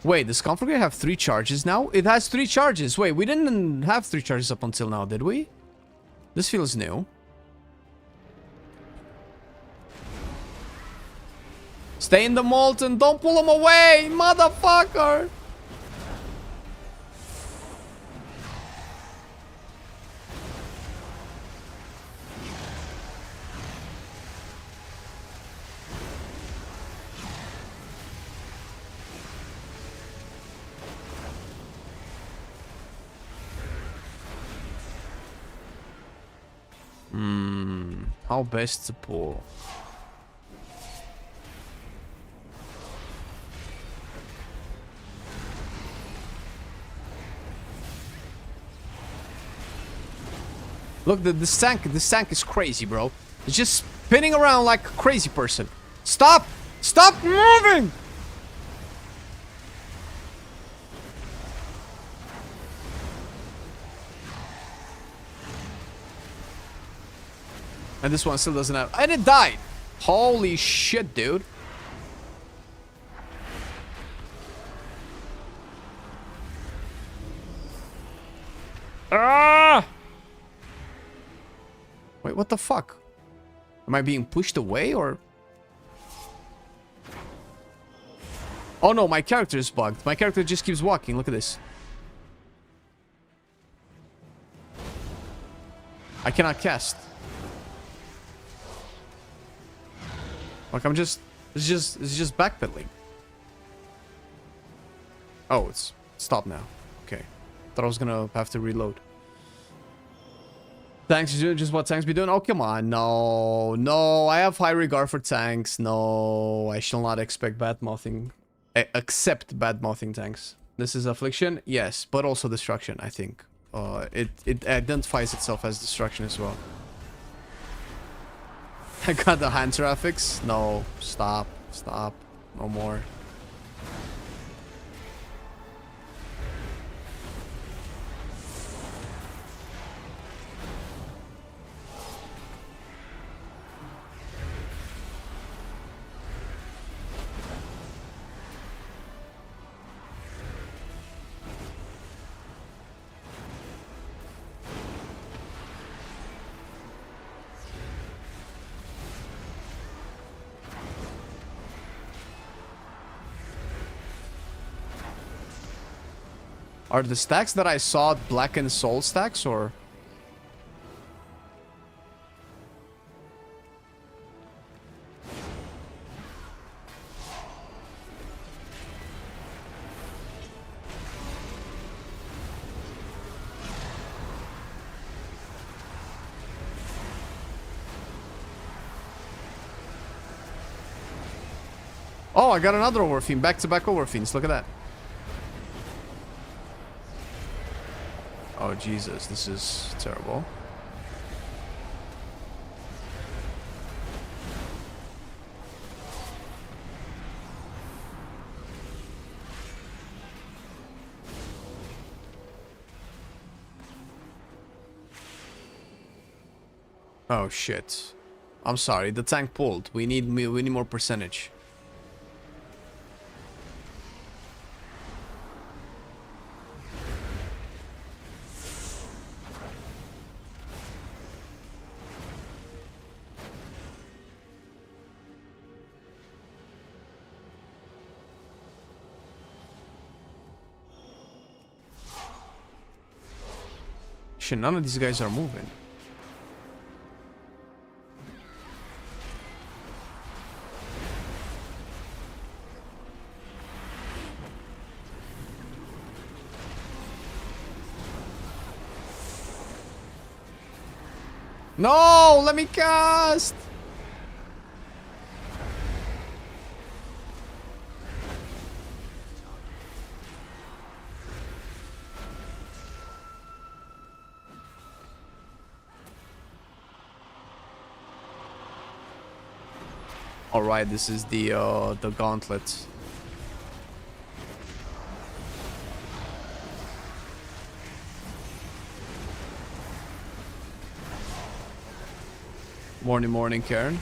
Wait, does Configure have 3 charges now? It has 3 charges. Wait, we didn't have 3 charges up until now, did we? This feels new. Stay in the molten. Don't pull him away, motherfucker. How best to pull? Look, this tank is crazy, bro. It's just spinning around like a crazy person. Stop! Stop moving! And this one still doesn't have... And it died! Holy shit, dude. Ah! Wait, what the fuck? Am I being pushed away, or... Oh no, my character is bugged. My character just keeps walking. Look at this. I cannot cast. Like, I'm just... It's just backpedaling. Oh, it's stopped now. Okay. Thought I was gonna have to reload. Tanks is just what tanks be doing? Oh, come on. No. No, I have high regard for tanks. No, I shall not expect bad-mouthing... accept bad-mouthing tanks. This is Affliction? Yes, but also Destruction, I think. It identifies itself as Destruction as well. I got the hand traffics. No, stop. Stop. No more. Are the stacks that I saw Black and Soul stacks, or...? Oh, I got another Overfiend. Back-to-back Overfiends. Look at that. Oh, Jesus. This is terrible. Oh, shit. I'm sorry. The tank pulled. We need more percentage. Shit, none of these guys are moving. No, let me cast. Alright, this is the gauntlet. Morning, morning, Karen.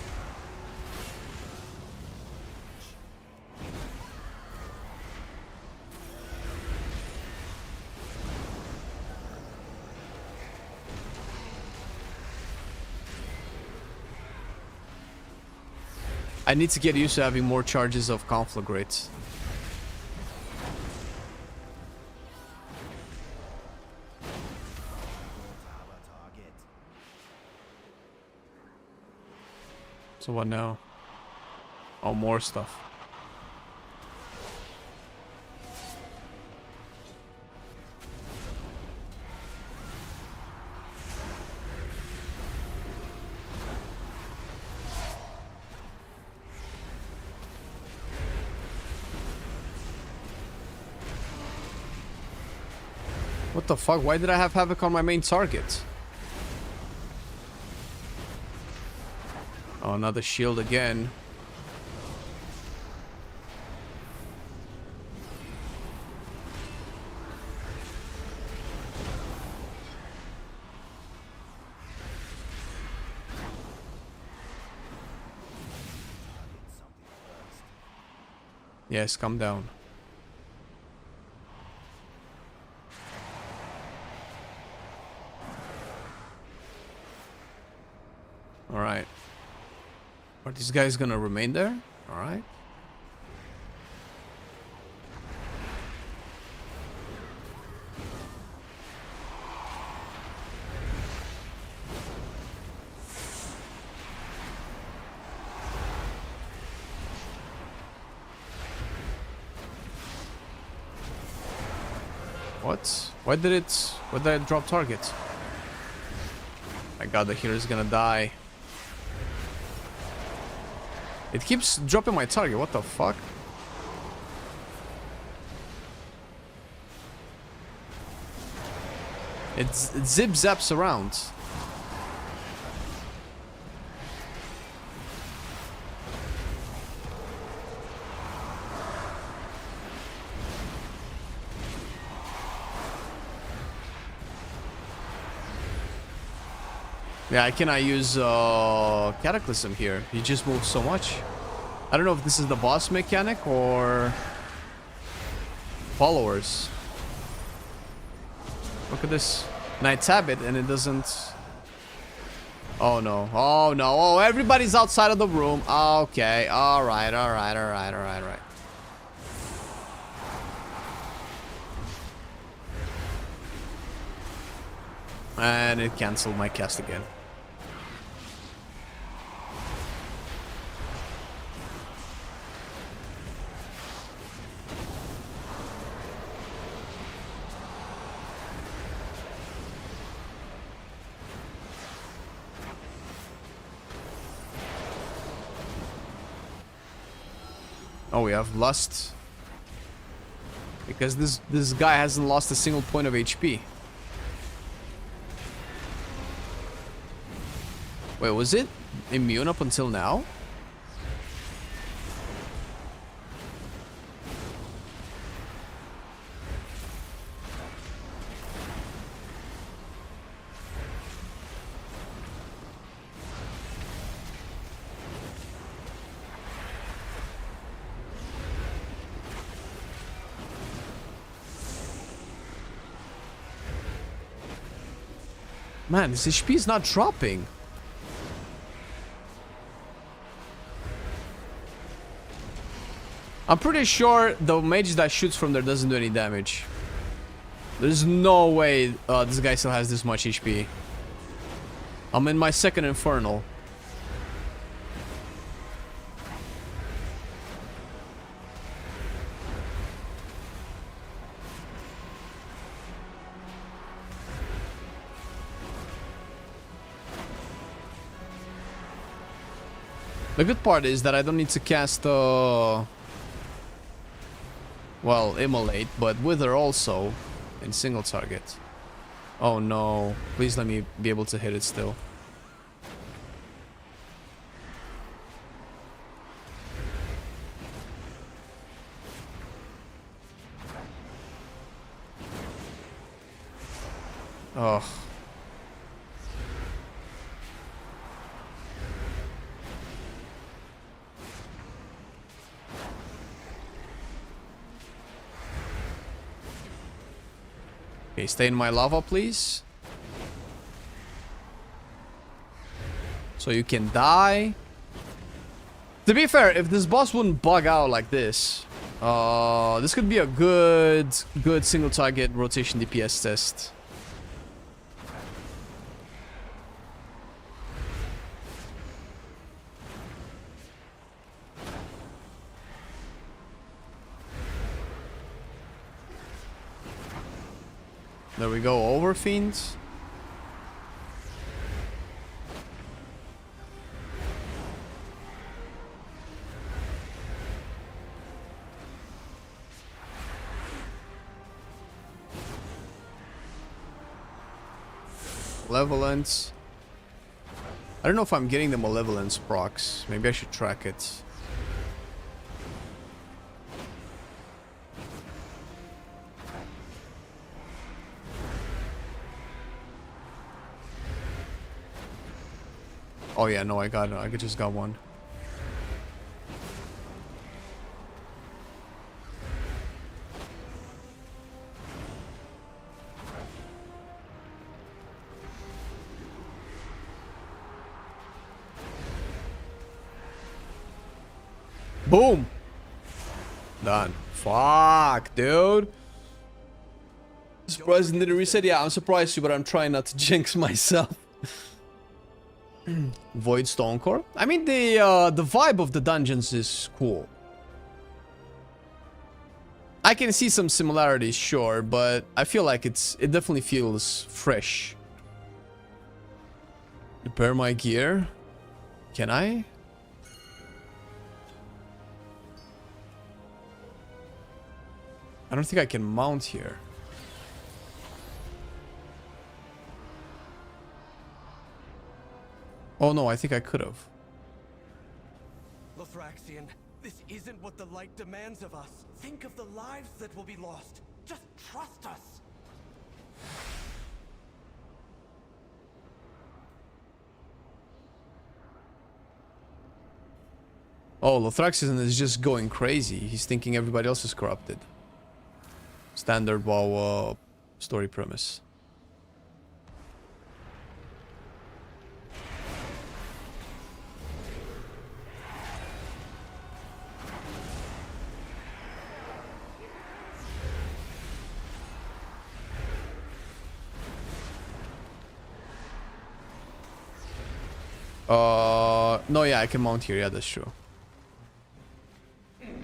I need to get used to having more charges of conflagrates. So what now? Oh, more stuff. What the fuck? Why did I have Havoc on my main target? Oh, another shield again. Yes, calm down. Alright. Are these guys gonna remain there? Alright. What? Why did I drop target? My god, the healer's gonna die. It keeps dropping my target, what the fuck? It zip zaps around. Yeah, I cannot use Cataclysm here. He just moves so much. I don't know if this is the boss mechanic or followers. Look at this. And I tab it and it doesn't... Oh no. Oh no. Oh, everybody's outside of the room. Okay. Alright, alright, alright, alright, alright. And it canceled my cast again. Oh, we have Lust. Because this guy hasn't lost a single point of HP. Wait, was it immune up until now? Man, this HP is not dropping. I'm pretty sure the mage that shoots from there doesn't do any damage. There's no way this guy still has this much HP. I'm in my second Infernal. The good part is that I don't need to cast well, Immolate, but Wither also in single target. Oh no, please let me be able to hit it still. Ugh. Okay, stay in my lava, please. So you can die. To be fair, if this boss wouldn't bug out like this, this could be a good single target rotation DPS test. There we go, over fiends. Malevolence. I don't know if I'm getting the Malevolence procs. Maybe I should track it. Oh yeah, no, I just got one. Boom! Done. Fuck, dude. Surprised it didn't reset? Yeah, I'm surprised too, but I'm trying not to jinx myself. Void Stonecore. I mean, the vibe of the dungeons is cool. I can see some similarities, sure, but I feel like it definitely feels fresh. Repair my gear. Can I? I don't think I can mount here. Oh no, I think I could have. Lothraxian, this isn't what the light demands of us. Think of the lives that will be lost. Just trust us. Oh, Lothraxian is just going crazy. He's thinking everybody else is corrupted. Standard WoW story premise. No, yeah, I can mount here. Yeah, that's true.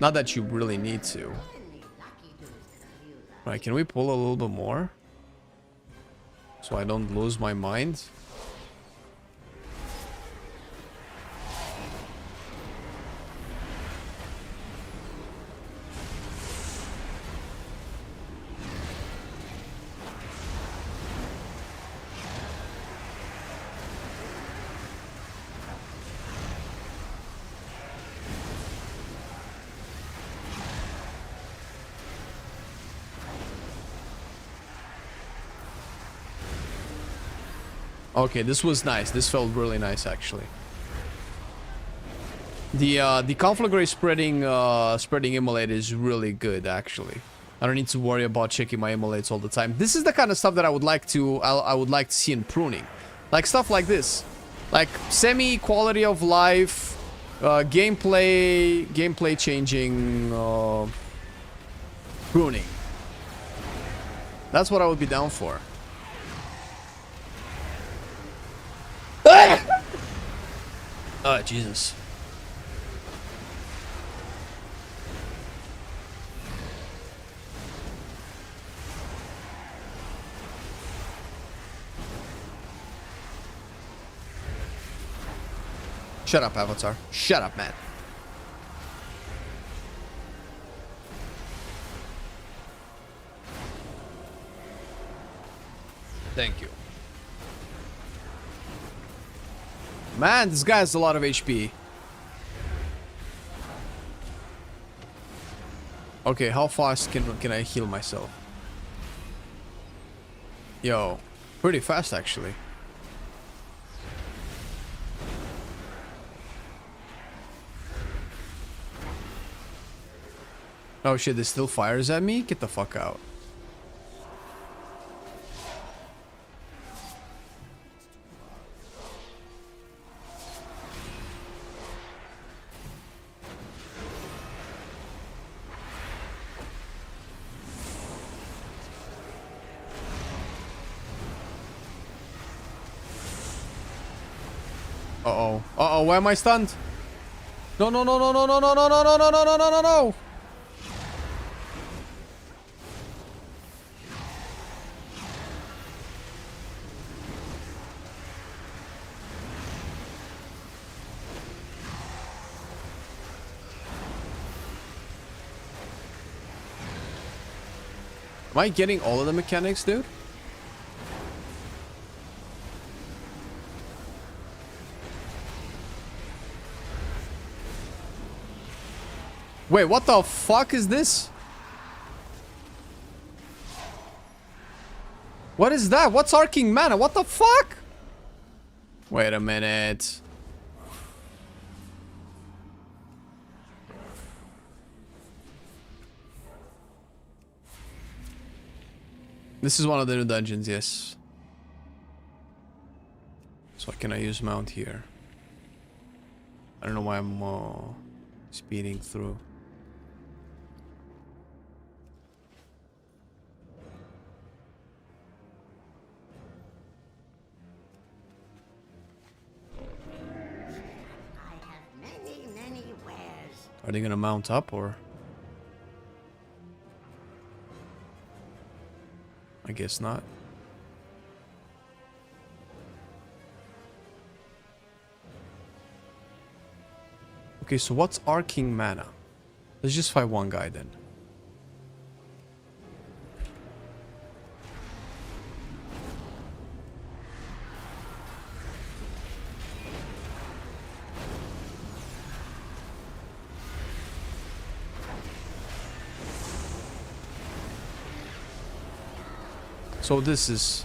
Not that you really need to. Right, can we pull a little bit more? So I don't lose my mind? Okay, this was nice. This felt really nice, actually. The conflagrate spreading immolate is really good, actually. I don't need to worry about checking my immolates all the time. This is the kind of stuff that I would like to see in pruning, like stuff like this, like semi quality of life, gameplay changing pruning. That's what I would be down for. Oh, Jesus. Shut up, Avatar. Shut up, man. Thank you. Man, this guy has a lot of HP. Okay, how fast can I heal myself? Yo. Pretty fast, actually. Oh shit, this still fires at me? Get the fuck out. Uh-oh. Uh-oh, why am I stunned? No, no, no, no, no, no, no, no, no, no, no, no, no, no, no, no. Am I getting all of the mechanics, dude? Wait, what the fuck is this? What is that? What's arcing mana? What the fuck? Wait a minute. This is one of the new dungeons, yes. So can I use mount here? I don't know why I'm speeding through. Are they gonna mount up or? I guess not. Okay, so what's arcing mana? Let's just fight one guy then. So this is...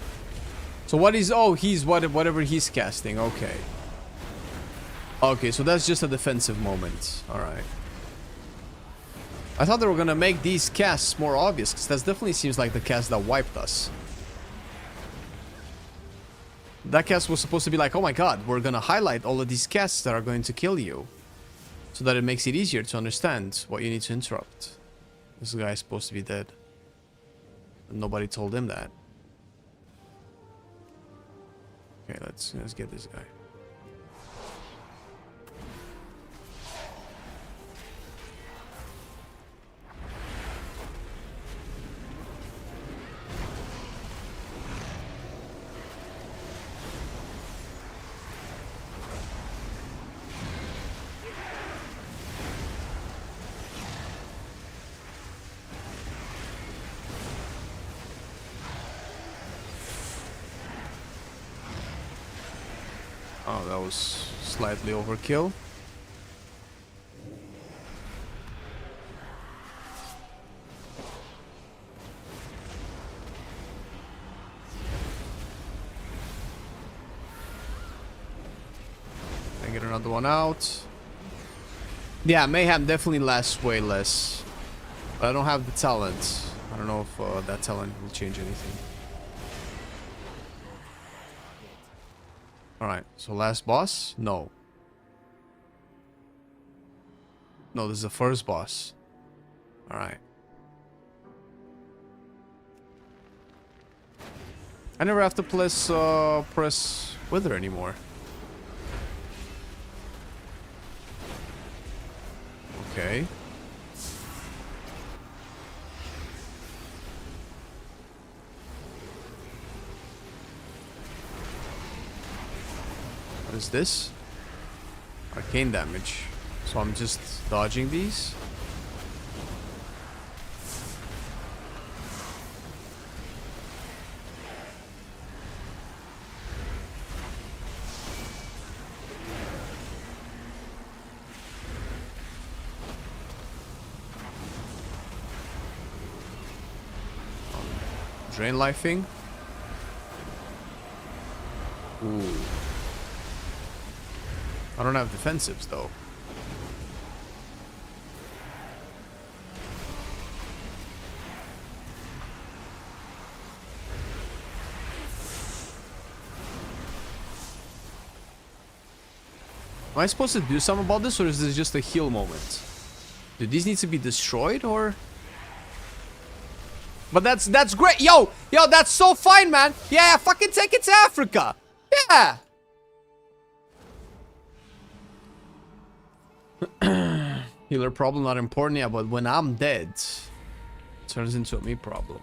So what is... Oh, he's whatever he's casting. Okay. Okay, so that's just a defensive moment. Alright. I thought they were gonna make these casts more obvious, because that definitely seems like the cast that wiped us. That cast was supposed to be like, oh my god, we're gonna highlight all of these casts that are going to kill you. So that it makes it easier to understand what you need to interrupt. This guy is supposed to be dead. Nobody told him that. Okay, let's get this guy. Oh, that was slightly overkill. I get another one out. Yeah, Mayhem definitely lasts way less. But I don't have the talent. I don't know if that talent will change anything. Alright, so last boss? No. No, this is the first boss. Alright. I never have to press Wither anymore. Okay. What is this? Arcane damage. So I'm just dodging these. Drain lifing. Ooh. I don't have defensives though. Am I supposed to do something about this, or is this just a heal moment? Do these need to be destroyed, or? But that's great. Yo, that's so fine, man. Yeah, fucking take it to Africa. Yeah. Healer problem not important, yeah, but when I'm dead, it turns into a me problem.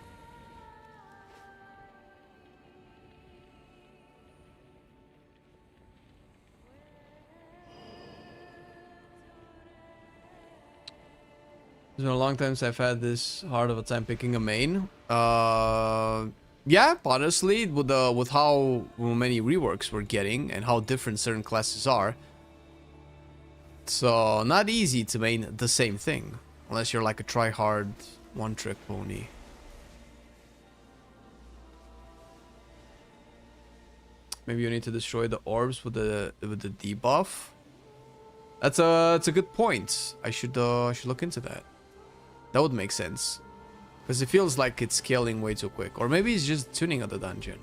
It's been a long time since I've had this hard of a time picking a main. Yeah, honestly, with how many reworks we're getting and how different certain classes are, it's not easy to main the same thing unless you're like a try-hard one-trick pony. Maybe you need to destroy the orbs with the debuff. That's a good point. I should look into that. That would make sense. Because it feels like it's scaling way too quick. Or maybe it's just tuning of the dungeon.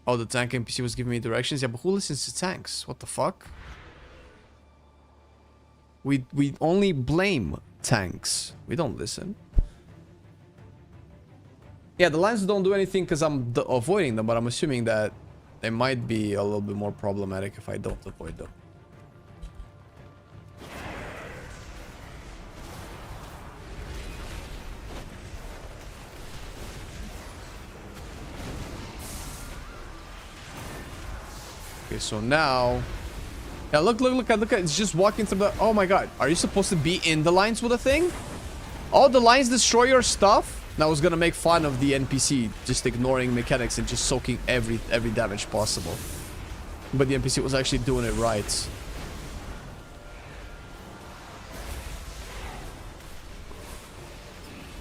Oh, the tank NPC was giving me directions. Yeah, but who listens to tanks? What the fuck? We only blame tanks. We don't listen. Yeah, the lines don't do anything because I'm avoiding them. But I'm assuming that they might be a little bit more problematic if I don't avoid them. Okay, so now... Yeah, look, it's just walking through the... Oh my god, are you supposed to be in the lines with a thing? Oh, the lines destroy your stuff? And I was gonna make fun of the NPC just ignoring mechanics and just soaking every damage possible. But the NPC was actually doing it right.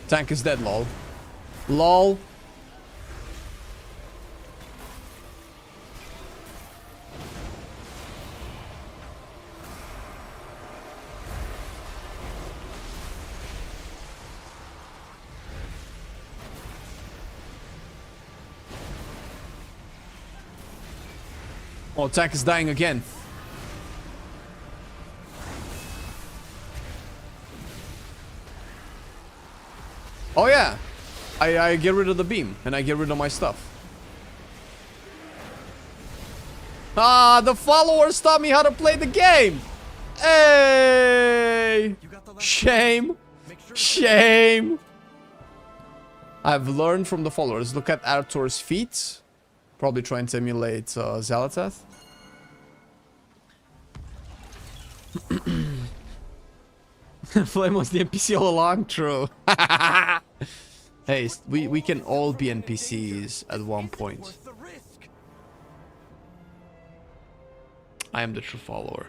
Tank is dead, lol. LOL. Oh, tank is dying again. Oh yeah, I get rid of the beam and I get rid of my stuff. Ah, the followers taught me how to play the game. Hey, shame, shame. I've learned from the followers. Look at Arthur's feet. Probably trying to emulate Xalatath. Flame was the NPC all along, true. Hey, we can all be NPCs at one point. I am the true follower.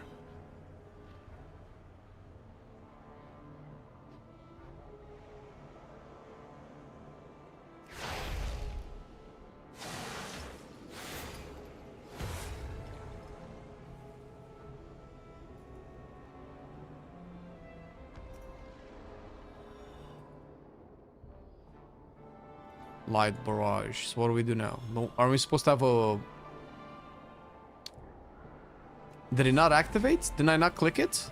Light barrage. So what do we do now? No, are we supposed to have a... Did it not activate? Did I not click it?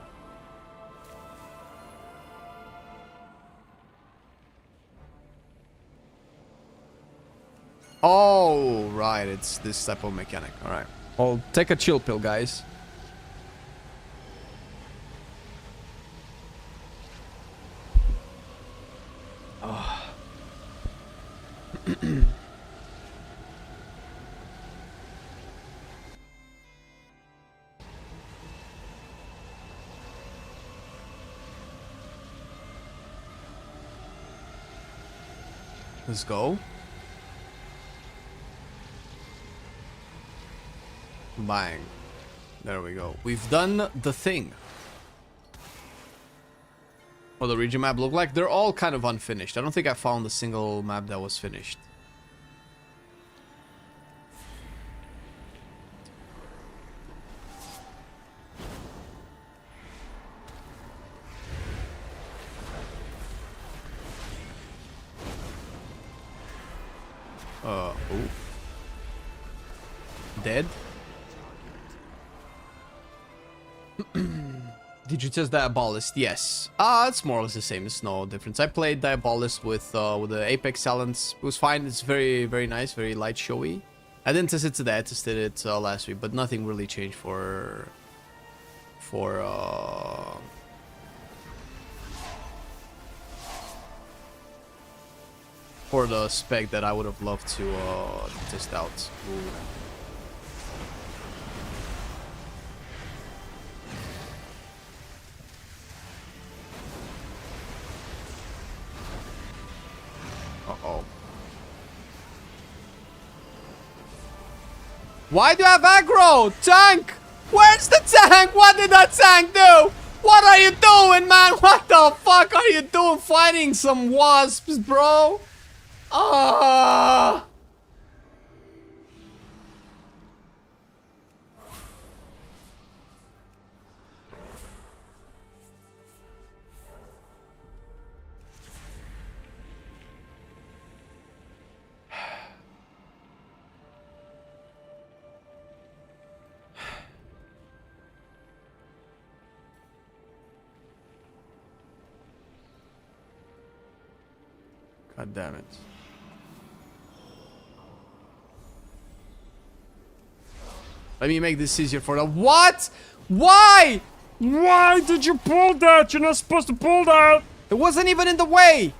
Oh, right. It's this type of mechanic. All right. I'll take a chill pill, guys. Oh. Let's go. Bang. There we go. We've done the thing. What the region map look like? They're all kind of unfinished. I don't think I found a single map that was finished. Oh. Dead? Did you test Diabolist? Yes. It's more or less the same. It's no difference. I played Diabolist with the Apex Talents. It was fine. It's very, very nice. Very light, showy. I didn't test it today. I tested it last week, but nothing really changed for the spec that I would have loved to test out. Ooh. Uh-oh. Why do you have aggro? Tank! Where's the tank? What did that tank do? What are you doing, man? What the fuck are you doing fighting some wasps, bro? Ah! God damn it. Let me make this easier for the— What? Why? Why did you pull that? You're not supposed to pull that. It wasn't even in the way.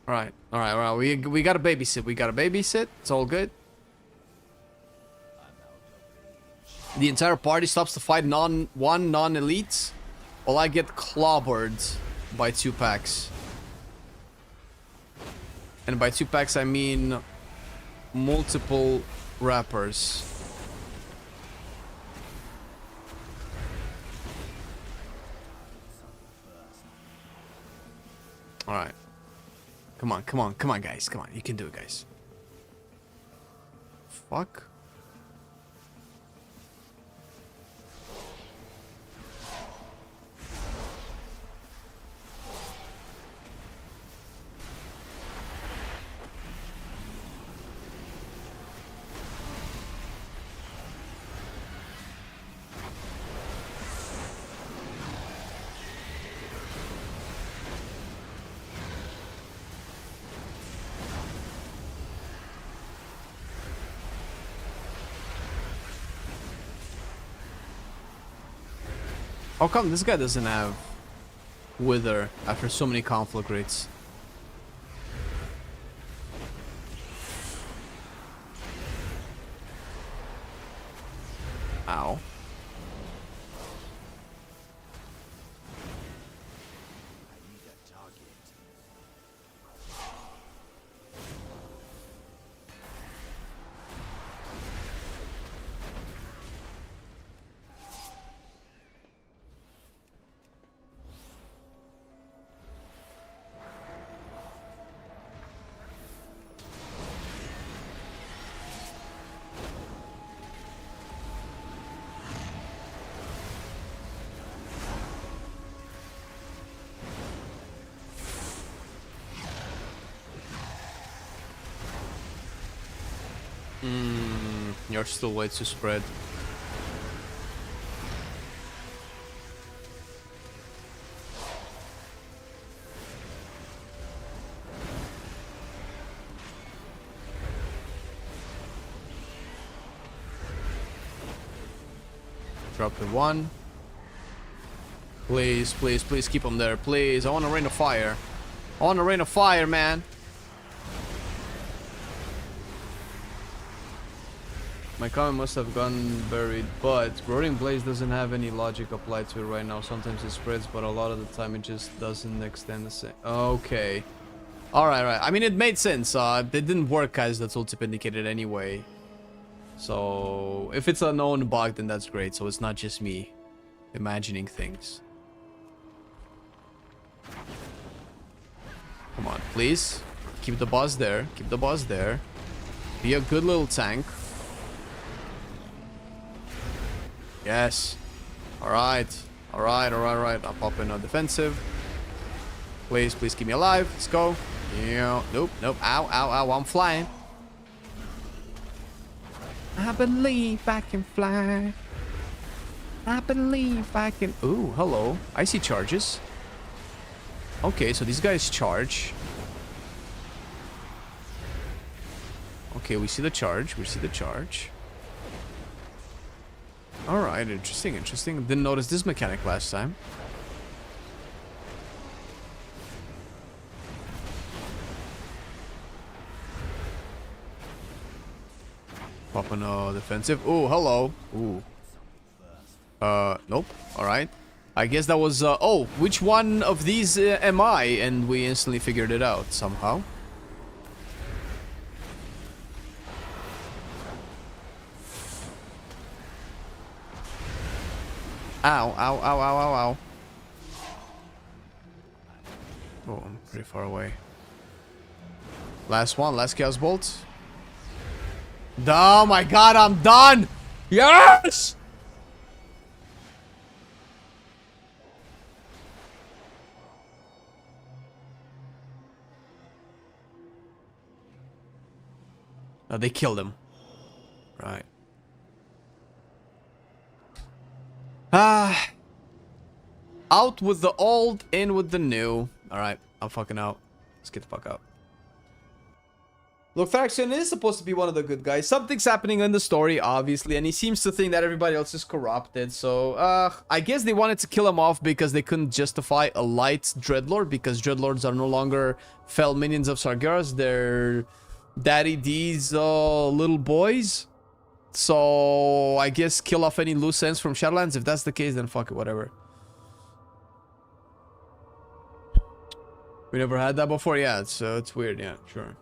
Alright, alright. We gotta babysit. We gotta babysit. It's all good. The entire party stops to fight one non-elite, while I get clobbered by 2 packs. And by 2 packs, I mean multiple rappers. Alright. Come on, guys. Come on, you can do it, guys. Fuck. How come this guy doesn't have Wither after so many conflict rates? Ow. You're still way too spread. Drop the 1. Please, please, please keep him there. Please, I want a rain of fire. I want a rain of fire, man. My comment must have gone buried, but Roaring Blaze doesn't have any logic applied to it right now. Sometimes it spreads, but a lot of the time it just doesn't extend the same. Okay. Alright, right. I mean, it made sense. It didn't work as the tooltip indicated anyway. So, if it's a known bug, then that's great. So it's not just me imagining things. Come on, please. Keep the boss there. Keep the boss there. Be a good little tank. Yes. Alright. Alright, alright, alright. I'll pop in a defensive. Please, please keep me alive. Let's go. Yeah. Nope, nope. Ow, ow, ow. I'm flying. I believe I can fly. I believe I can... Ooh, hello. I see charges. Okay, so these guys charge. Okay, we see the charge. We see the charge. Alright, interesting, interesting. Didn't notice this mechanic last time. Popping defensive. Oh, hello. Ooh. Nope. Alright. I guess that was, oh, which one of these am I? And we instantly figured it out somehow. Ow, ow, ow, ow, ow, ow. Oh, I'm pretty far away. Last one, last Chaos Bolt. Oh my god, I'm done! Yes! Oh, they killed him. Right. Out with the old, in with the new. Alright, I'm fucking out. Let's get the fuck out. Look, Faction is supposed to be one of the good guys. Something's happening in the story, obviously, and he seems to think that everybody else is corrupted. So, I guess they wanted to kill him off because they couldn't justify a light Dreadlord, because Dreadlords are no longer fell minions of Sargeras. They're Daddy D's little boys. So, I guess kill off any loose ends from Shadowlands. If that's the case, then fuck it, whatever. We never had that before? Yeah, it's weird, yeah, sure.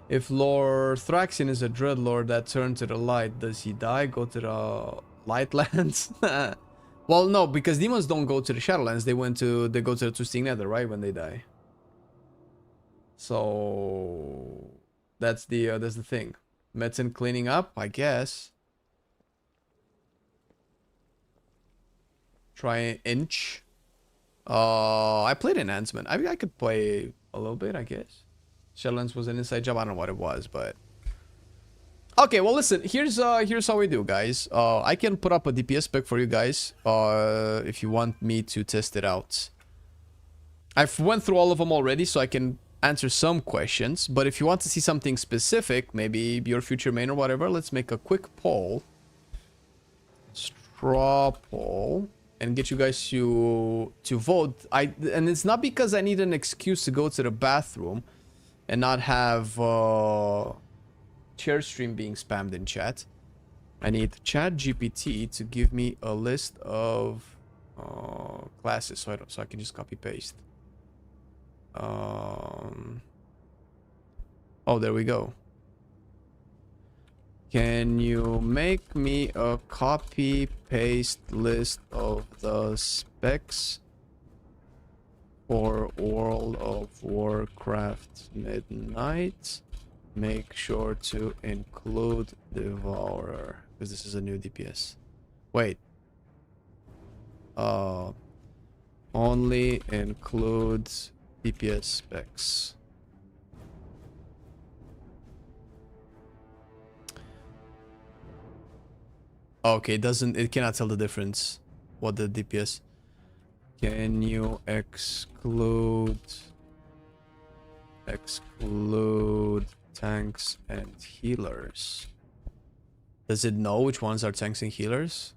If Lord Thraxian is a Dreadlord that turned to the light, does he die? Go to the Lightlands? Well, no, because demons don't go to the Shadowlands. They go to the Twisting Nether, right? When they die. So that's the thing. Medicine cleaning up, I guess. Try an inch. I played Enhancement. I could play a little bit, I guess. Shadowlands was an inside job. I don't know what it was, but okay. Well, listen. Here's how we do, guys. I can put up a DPS spec for you guys. If you want me to test it out. I've went through all of them already, so I can answer some questions. But if you want to see something specific, maybe your future main or whatever, let's make a quick poll. Straw poll. And get you guys to vote. And it's not because I need an excuse to go to the bathroom and not have chair stream being spammed in chat. I need Chat GPT to give me a list of classes so I can just copy paste. Oh, there we go. Can you make me a copy paste list of the specs for World of Warcraft Midnight? Make sure to include Devourer, because this is a new DPS. Wait. Only includes DPS specs. Okay, it cannot tell the difference. What the DPS? Can you exclude tanks and healers? Does it know which ones are tanks and healers?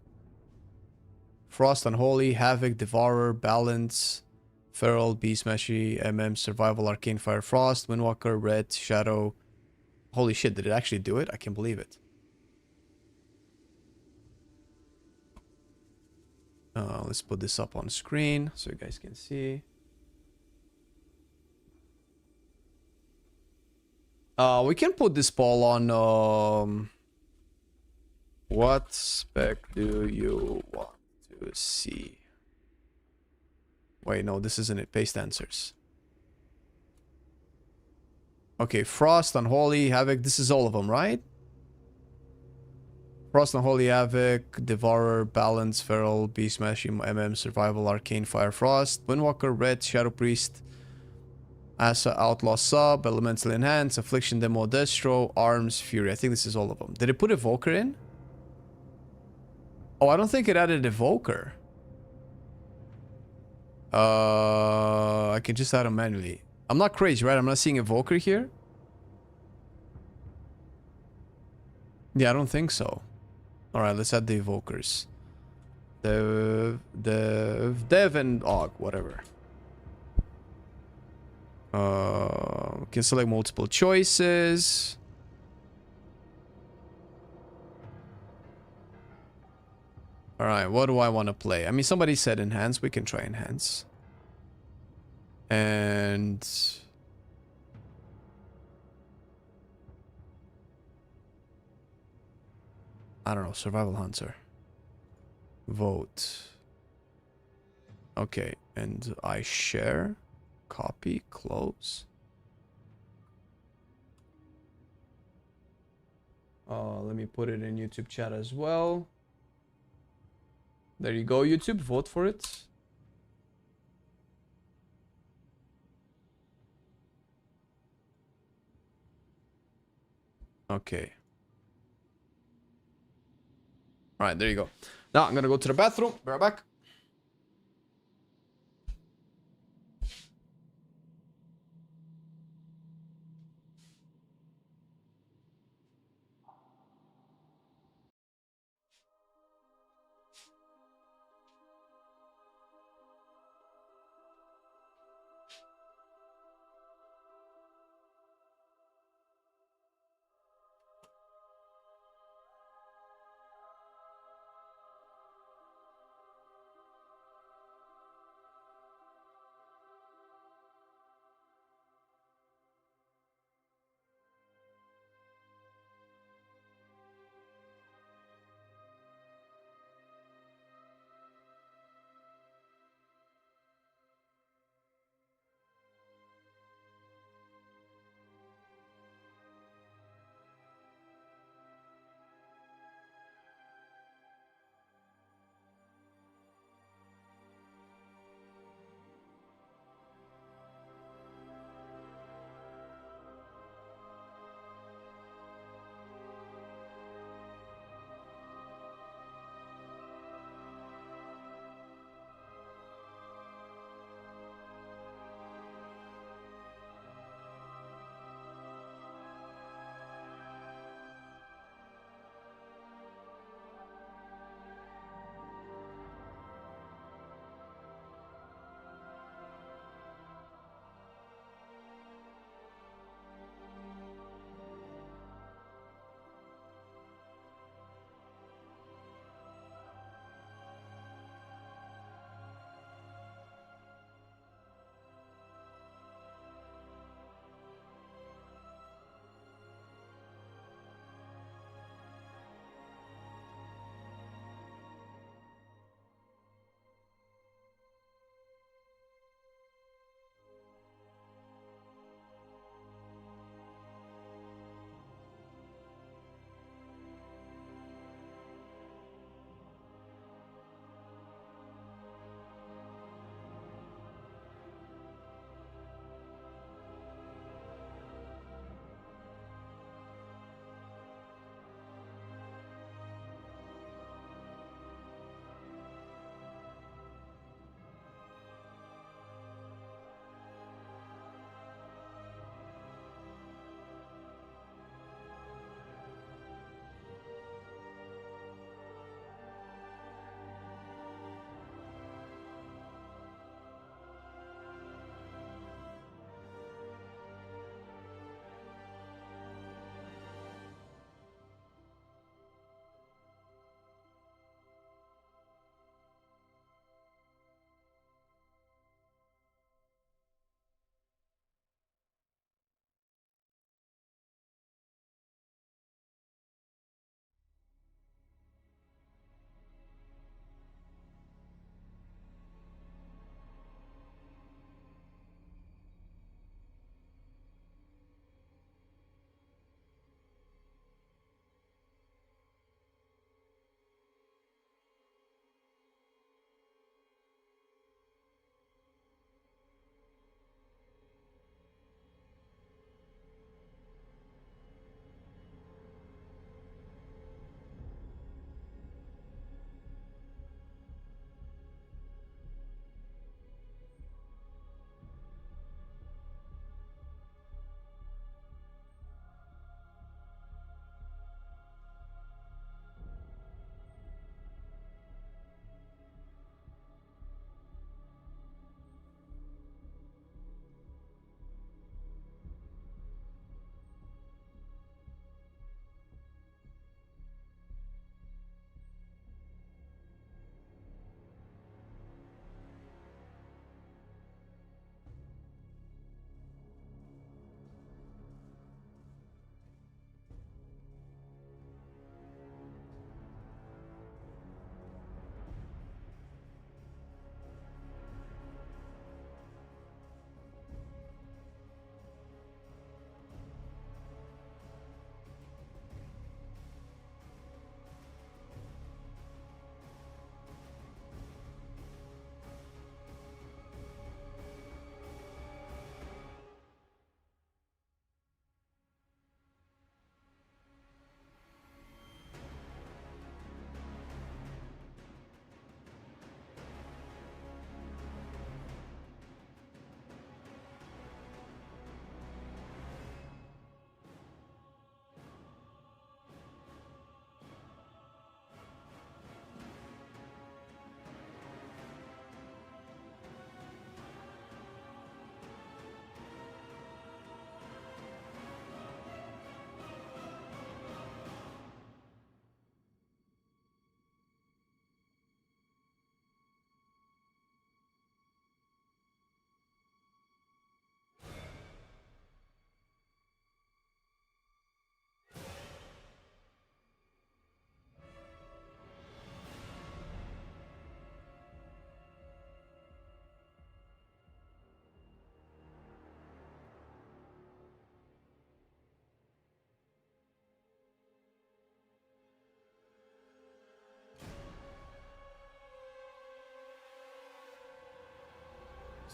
Frost, Unholy, Havoc, Devourer, Balance, Feral, Beastmashy, MM, Survival, Arcane Fire, Frost, Windwalker, Red, Shadow. Holy shit, did it actually do it? I can't believe it. Let's put this up on screen so you guys can see. We can put this poll on what spec do you want to see? Wait, no, this isn't it. Paste answers. Okay, Frost, Unholy, Havoc. This is all of them, right? Frost, Unholy, Havoc, Devourer, Balance, Feral, Beastmashy, MM, Survival, Arcane, Fire, Frost, Windwalker, Red, Shadow Priest, Asa Outlaw Sub, Elemental Enhance, Affliction Demo Destro, Arms, Fury. I think this is all of them. Did it put Evoker in? Oh, I don't think it added Evoker. I can just add them manually. I'm not crazy, right? I'm not seeing Evoker here. Yeah, I don't think so. Alright, let's add the Evokers. Dev and Og, whatever. Can select multiple choices. Alright, what do I want to play? I mean, somebody said Enhance. We can try Enhance. And... I don't know, Survival Hunter. Vote. Okay, and I share, copy, close. Let me put it in YouTube chat as well. There you go, YouTube, vote for it. Okay. Alright, there you go. Now I'm gonna go to the bathroom. Be right back.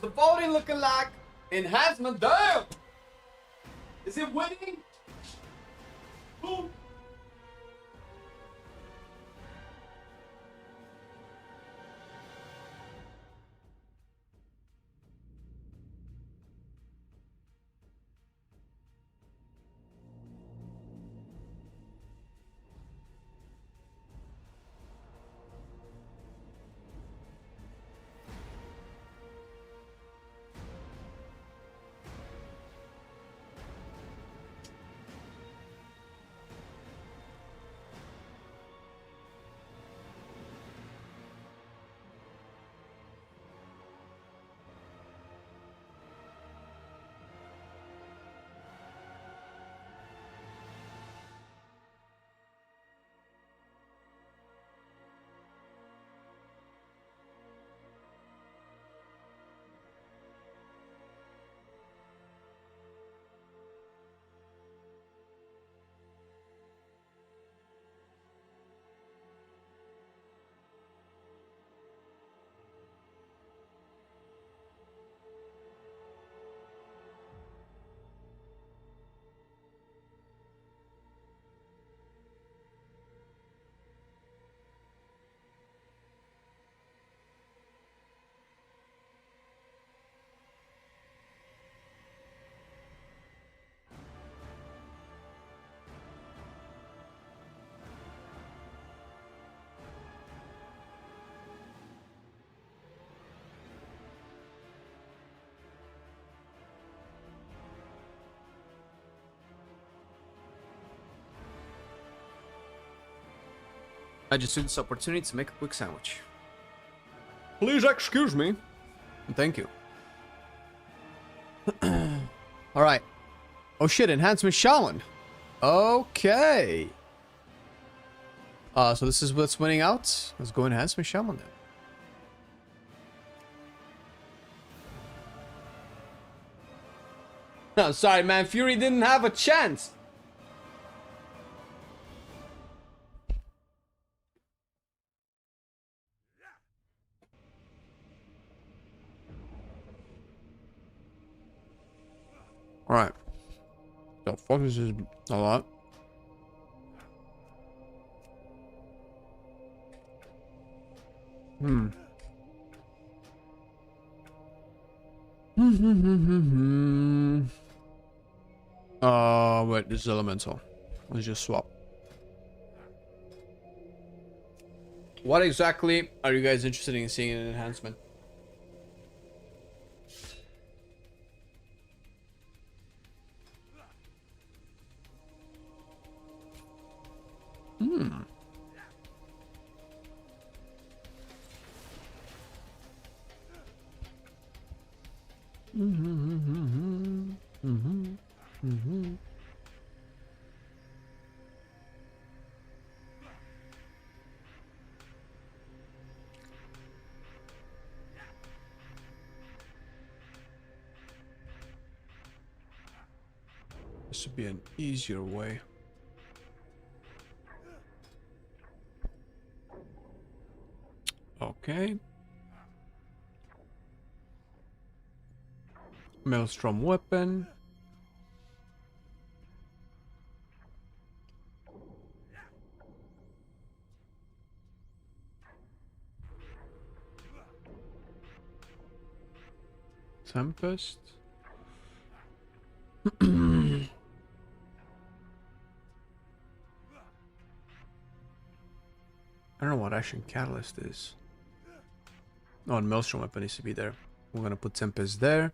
the voting looking like? Enhancement, damn! Is it winning? Boom. I just took this opportunity to make a quick sandwich. Please excuse me. Thank you. Alright. Oh shit, Enhancement Shaman. Okay. So this is what's winning out. Let's go Enhancement Shaman then. No, sorry man, Fury didn't have a chance. Alright. So focus is a lot. Wait, this is elemental. Let's just swap. What exactly are you guys interested in seeing in an enhancement? This would be an easier way. Okay. Maelstrom weapon. Tempest. I don't know what Ashen Catalyst is. Oh, and Maelstrom weapon needs to be there. We're gonna put Tempest there.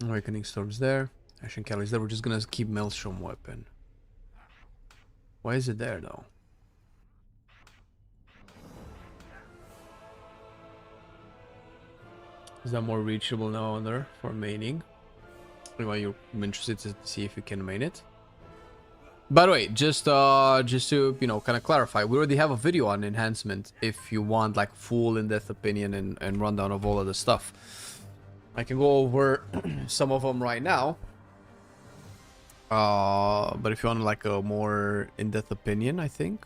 Awakening Storm's there. Ashen Catalyst there. We're just gonna keep Maelstrom weapon. Why is it there though? Is that more reachable now on there for maining? Anyway, you're interested to see if you can main it. By the way, just to, you know, kind of clarify, we already have a video on enhancement if you want like full in-depth opinion and rundown of all of the stuff. I can go over some of them right now. But if you want like a more in-depth opinion, I think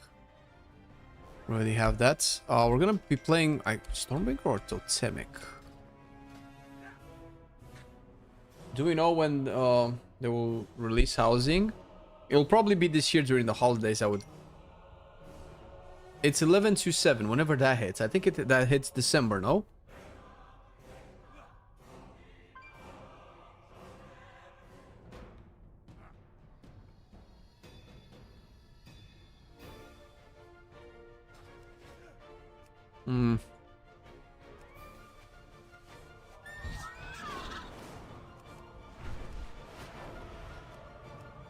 we already have that. We're gonna be playing Stormbringer or Totemic. Do we know when they will release housing? It'll probably be this year during the holidays, I would. It's 11/27, whenever that hits. I think that hits December, no? Hmm.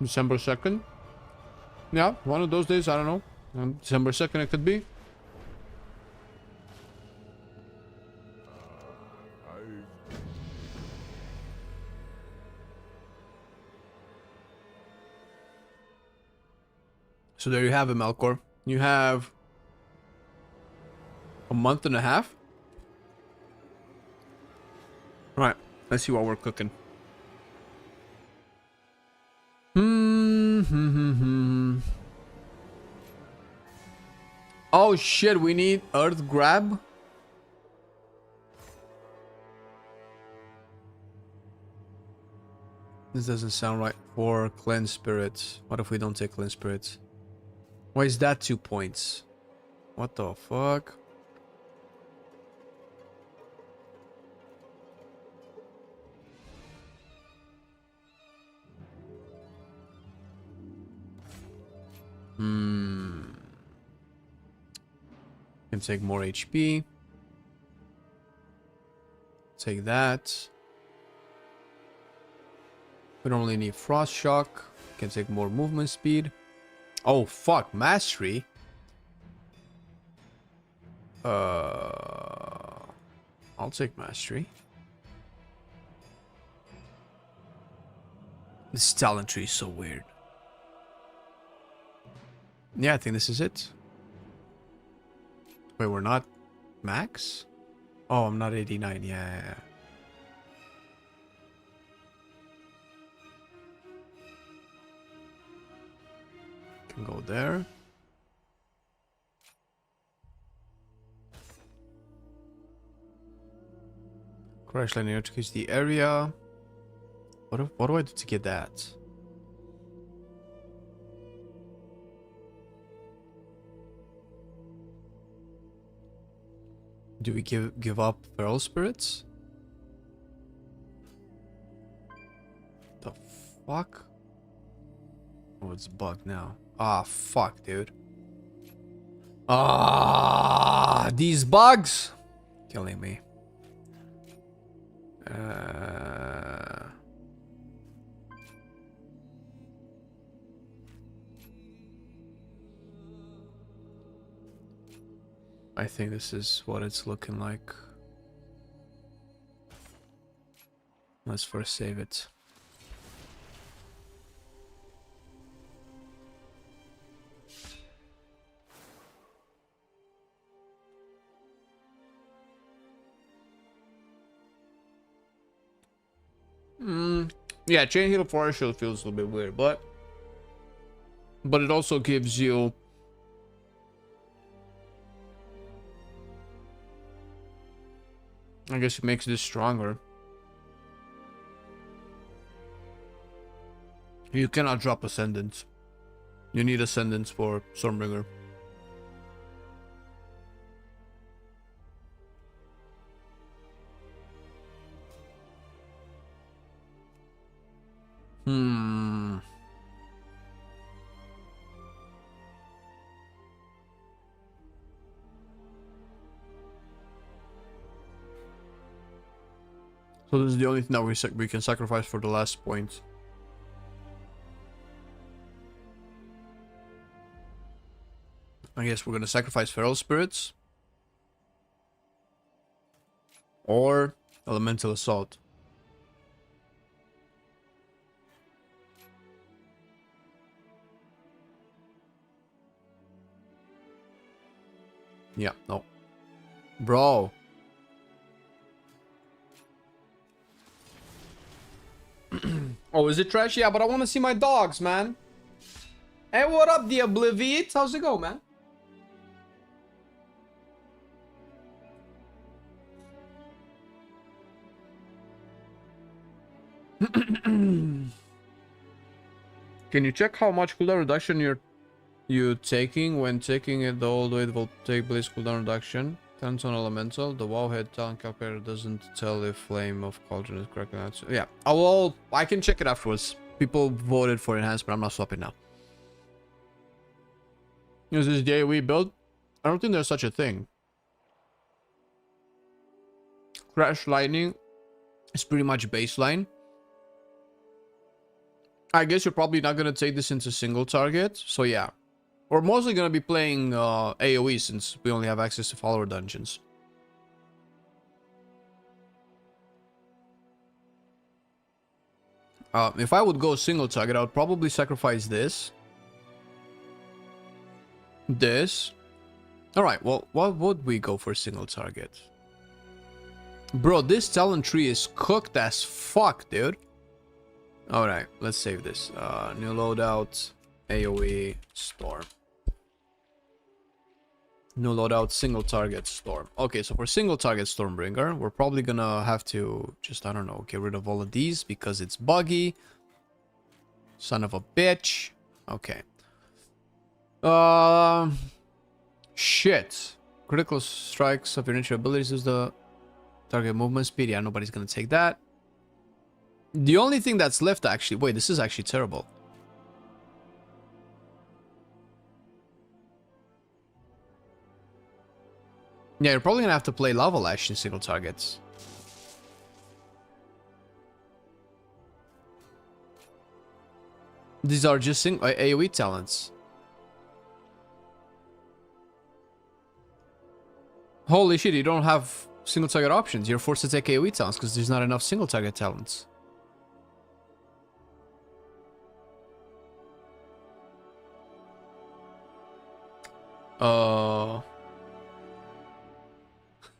December 2nd? Yeah, one of those days, I don't know. December 2nd it could be. So there you have it, Melkor. You have a month and a half. Right, let's see what we're cooking. Oh shit, we need Earth Grab. This doesn't sound right for Cleanse Spirits. What if we don't take Cleanse Spirits? Why is that 2 points? What the fuck? Can take more HP. Take that. We don't really need Frost Shock. Can take more movement speed. Oh fuck, Mastery. I'll take Mastery. This talent tree is so weird. Yeah, I think this is it. Wait, we're not max? Oh, I'm not 89. Yeah. Can go there. Crash landing electrocutes the area. What do I do to get that? Do we give up Feral Spirits? The fuck? Oh, it's bugged now. Ah, fuck, dude. Ah, these bugs killing me. I think this is what it's looking like. Let's first save it. Yeah, Chain Heal Forest Shield feels a little bit weird, but it also gives you I guess it makes this stronger. You cannot drop Ascendance. You need Ascendance for Stormbringer. So this is the only thing that we can sacrifice for the last point. I guess we're gonna sacrifice Feral Spirits. Or Elemental Assault. Yeah, no. Bro. Oh, is it trash? Yeah, but I want to see my dogs, man. Hey, what up, the Obliviate? How's it go, man? Can you check how much cooldown reduction you taking? When taking it the old way, it will take place cooldown reduction. Turns on elemental. The wowhead talent calculator doesn't tell if flame of cauldron is correct. Yeah, I can check it afterwards. People voted for enhancement. I'm not swapping now. Is this the AoE build? I don't think there's such a thing. Crash lightning is pretty much baseline. I guess you're probably not going to take this into single target. So yeah. We're mostly going to be playing AoE since we only have access to follower dungeons. If I would go single target, I would probably sacrifice this. This. Alright, well, what would we go for single target? Bro, this talent tree is cooked as fuck, dude. Alright, let's save this. New loadout, AoE, storm. New loadout, single target, storm. Okay, so for single target Stormbringer, we're probably gonna have to just, I don't know, get rid of all of these because it's buggy. Son of a bitch. Okay. Shit. Critical strikes of your nature abilities is the target movement speed. Yeah, nobody's gonna take that. The only thing that's left actually... Wait, this is actually terrible. Yeah, you're probably gonna have to play Lava Lash in single targets. These are just AoE talents. Holy shit, you don't have single target options. You're forced to take AoE talents because there's not enough single target talents.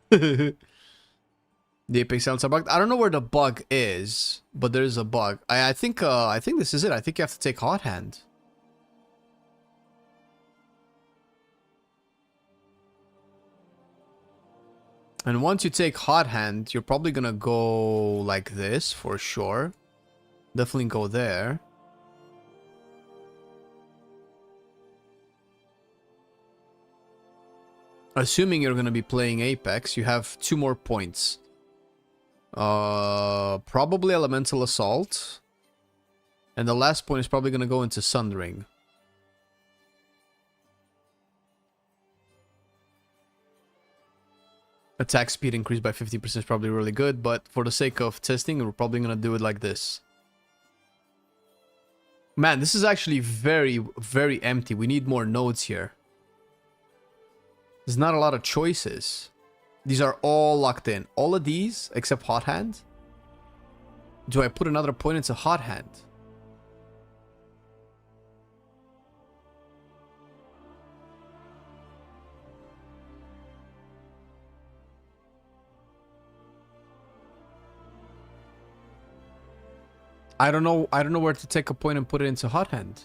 The Apex talents are bugged. I don't know where the bug is, but there is a bug. I think this is it. I think you have to take Hot Hand. And once you take Hot Hand, you're probably gonna go like this for sure. Definitely go there. Assuming you're gonna be playing Apex, you have 2 more points. Probably Elemental Assault. And the last point is probably gonna go into Sundering. Attack speed increased by 50% is probably really good, but for the sake of testing, we're probably gonna do it like this. Man, this is actually very, very empty. We need more nodes here. There's not a lot of choices. These are all locked in. All of these, except Hot Hand. Do I put another point into Hot Hand? I don't know where to take a point and put it into Hot Hand.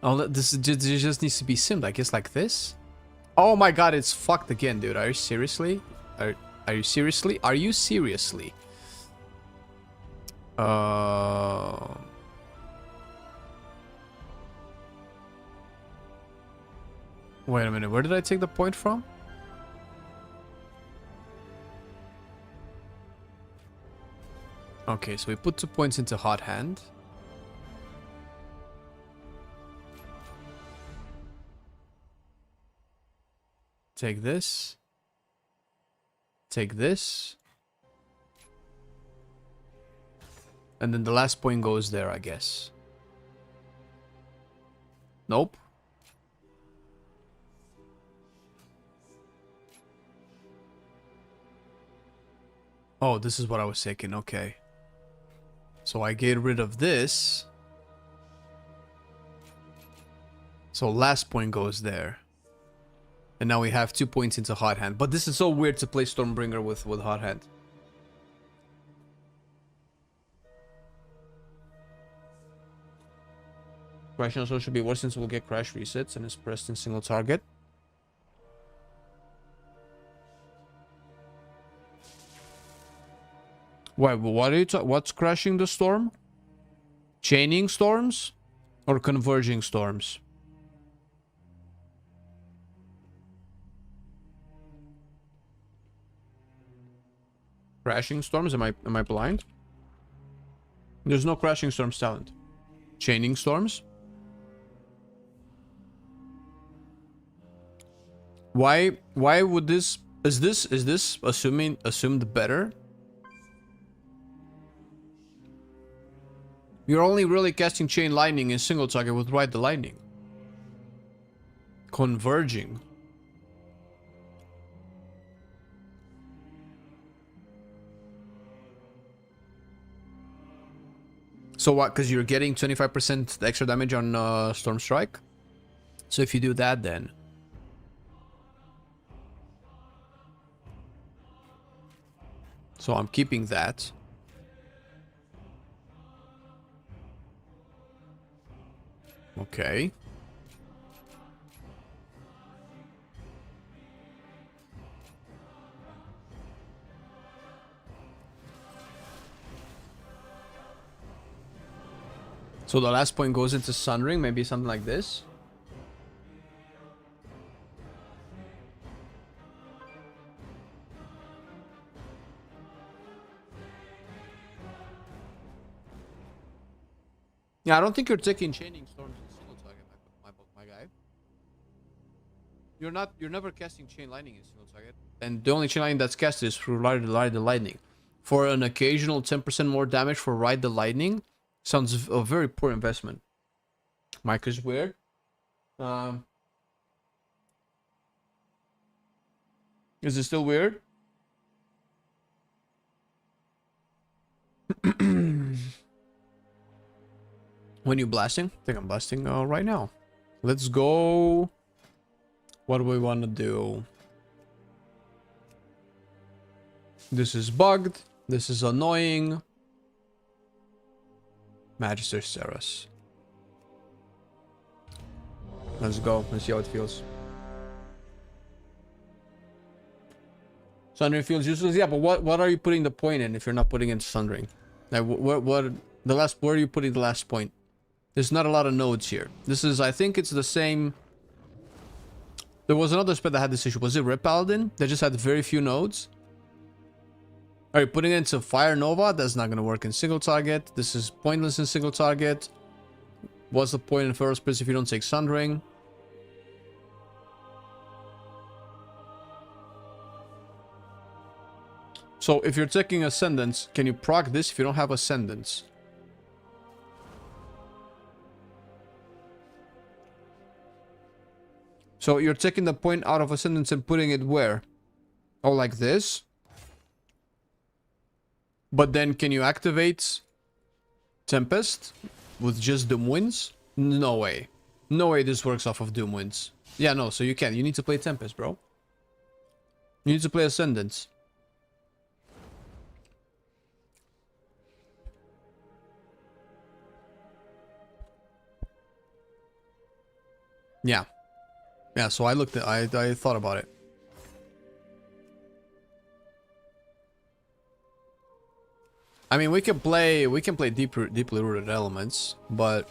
Oh, this just needs to be simmed. I guess like this. Oh my god, it's fucked again, dude. Are you seriously? Are you seriously? Are you seriously? Wait a minute. Where did I take the point from? Okay, so we put 2 points into Hot Hand. Take this. Take this. And then the last point goes there, I guess. Nope. Oh, this is what I was thinking. Okay. So I get rid of this. So last point goes there. And now we have 2 points into Hot Hand. But this is so weird to play Stormbringer with Hot Hand. Crash also should be worse since we'll get crash resets and is pressed in single target. Wait, what are you what's crashing the storm? Chaining storms? Or converging storms? Crashing storms? Am I blind? There's no crashing storms talent. Chaining storms? Why would this is this assumed better? You're only really casting chain lightning in single target with Ride the Lightning. Converging. So what? Because you're getting 25% extra damage on Storm Strike? So if you do that then... So I'm keeping that. Okay. So the last point goes into Sundering, maybe something like this. Yeah, I don't think you're taking Chaining Storms in single target, my guy. You're never casting Chain Lightning in single target. And the only Chain Lightning that's casted is through Ride the Lightning. For an occasional 10% more damage for Ride the Lightning, sounds a very poor investment. Mike is weird. Is it still weird? When you blasting? I think I'm blasting right now. Let's go. What do we want to do? This is bugged. This is annoying. Magister Ceres. Let's go. Let's see how it feels. Sundering feels useless. Yeah, but what are you putting the point in if you're not putting in Sundering? Like what the last, where are you putting the last point? There's not a lot of nodes here. This is, I think it's the same. There was another spec that had this issue. Was it Rip Paladin? That just had very few nodes. Are you putting it into Fire Nova? That's not going to work in single target. This is pointless in single target. What's the point in first place if you don't take Sundering? So if you're taking Ascendance, can you proc this if you don't have Ascendance? So you're taking the point out of Ascendance and putting it where? Oh, like this? But then can you activate Tempest with just Doom Winds? No way. No way this works off of Doom Winds. Yeah, no, so you can. You need to play Tempest, bro. You need to play Ascendance. Yeah. Yeah, so I thought about it. I mean, we can play deeply rooted elements, but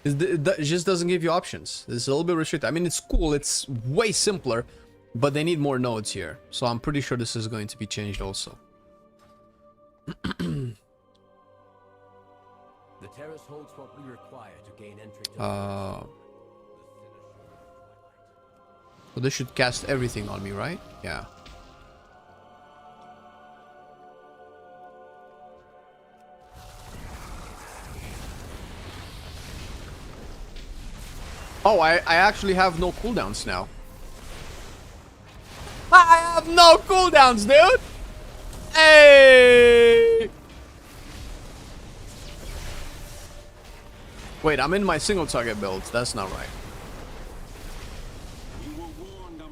it just doesn't give you options. It's a little bit restricted. I mean, it's cool. It's way simpler, but they need more nodes here. So I'm pretty sure this is going to be changed also. The terrace holds what we require to gain entry to So this should cast everything on me, right? Yeah. Oh, I actually have no cooldowns now. I have no cooldowns, dude! Hey! Wait, I'm in my single target build. That's not right.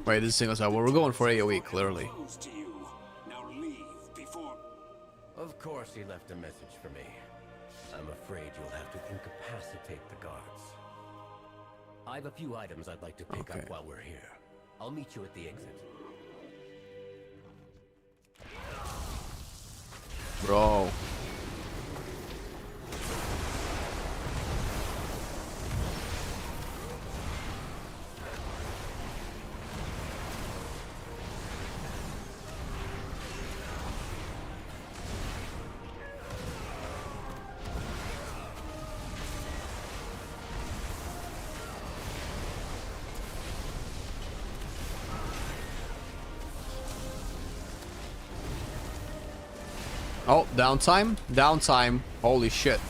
Wait, this is single target. Well, we're going for AoE, clearly. Of course he left a message for me. I'm afraid you'll have to incapacitate the guards. I have a few items I'd like to pick up while we're here. I'll meet you at the exit. Bro. Oh, downtime? Downtime. Holy shit.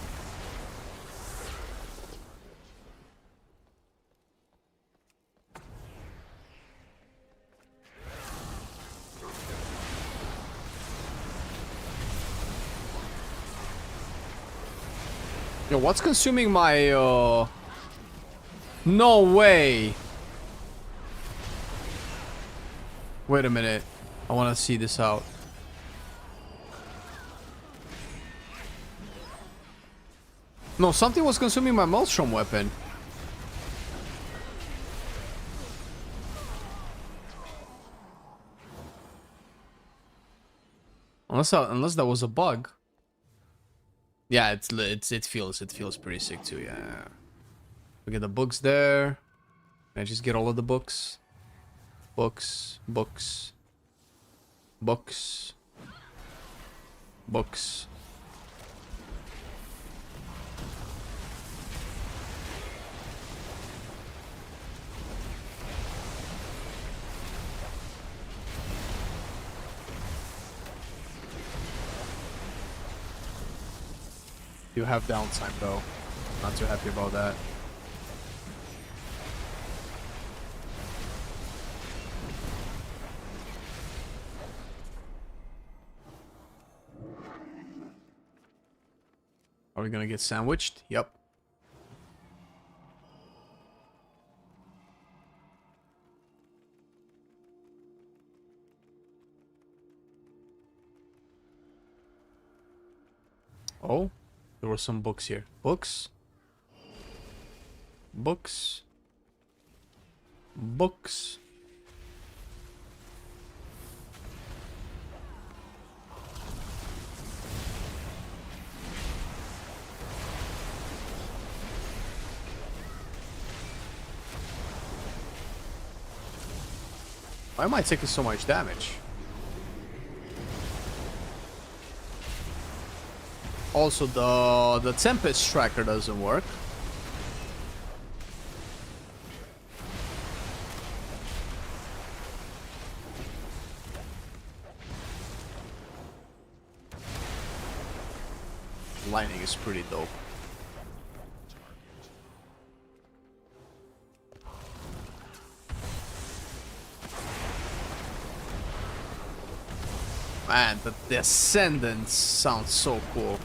Yo, what's consuming my, No way! Wait a minute. I want to see this out. No, something was consuming my Maelstrom weapon. Unless that was a bug. Yeah, it feels pretty sick too. Yeah. We get the books there. Can I just get all of the books? Books. You have downtime though. Not too happy about that. Are we gonna get sandwiched? Yep. Oh, there were some books here. Books. Why am I taking so much damage? Also, the Tempest tracker doesn't work. Lightning is pretty dope. Man, the Ascendants sounds so cool.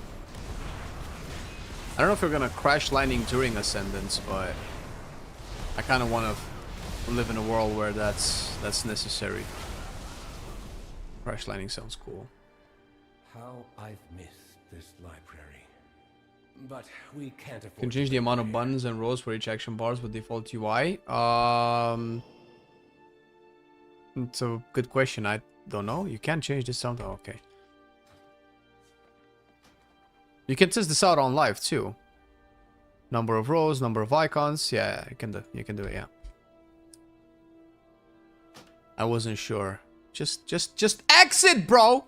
I don't know if we're gonna crash lightning during Ascendance, but I kind of want to live in a world where that's necessary. Crash lightning sounds cool. How I've missed this library. But we can't afford. Can change the amount of buttons and rows for each action bars with default UI. It's a good question. I don't know. You can change this sound. Oh, okay. You can test this out on live too. Number of rows, number of icons. Yeah, you can do it. Yeah. I wasn't sure. Just exit, bro.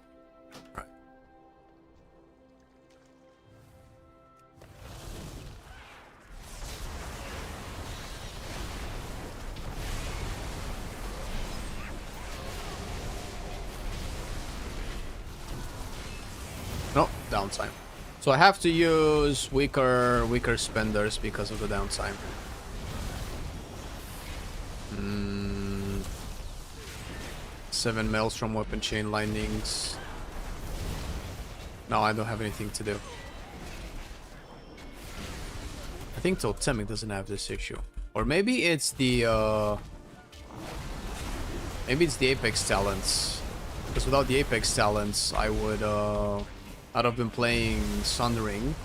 Right. No, downtime. So I have to use weaker spenders because of the downtime. 7 Maelstrom weapon chain lightnings. No, I don't have anything to do. I think Totemic doesn't have this issue. Or maybe it's the Apex talents. Because without the Apex talents, I would I'd have been playing Sundering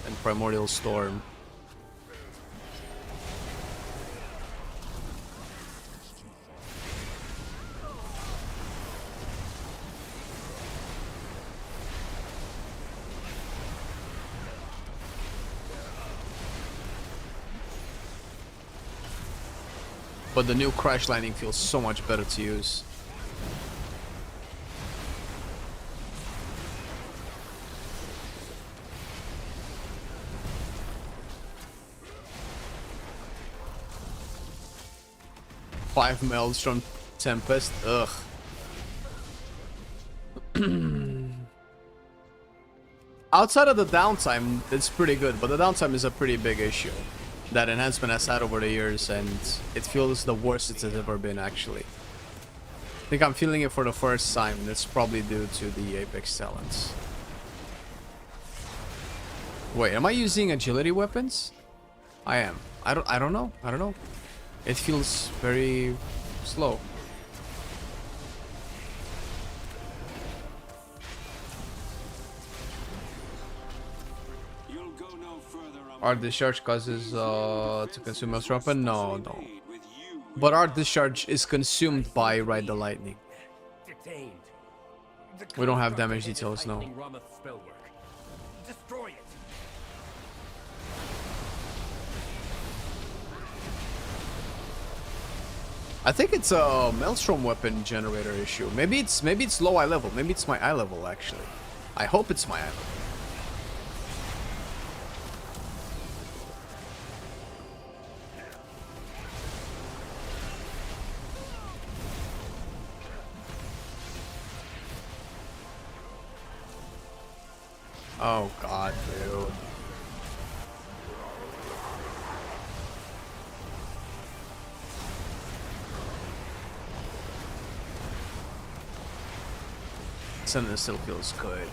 and Primordial Storm. But the new Crash Landing feels so much better to use. Five Maelstrom Tempest. Ugh. Outside of the downtime, it's pretty good, but the downtime is a pretty big issue that Enhancement has had over the years, and it feels the worst it's ever been, actually. I think I'm feeling it for the first time. That's probably due to the Apex talents. Wait, am I using agility weapons? I am. I don't know. I don't know. It feels very slow. Art discharge causes to consume most weapon? No, no. But art discharge is consumed by Ride the Lightning. We don't have damage details, no. I think it's a Maelstrom weapon generator issue. Maybe it's low eye level. Maybe it's my eye level, actually. I hope it's my eye level. Oh god, dude. Something still feels good.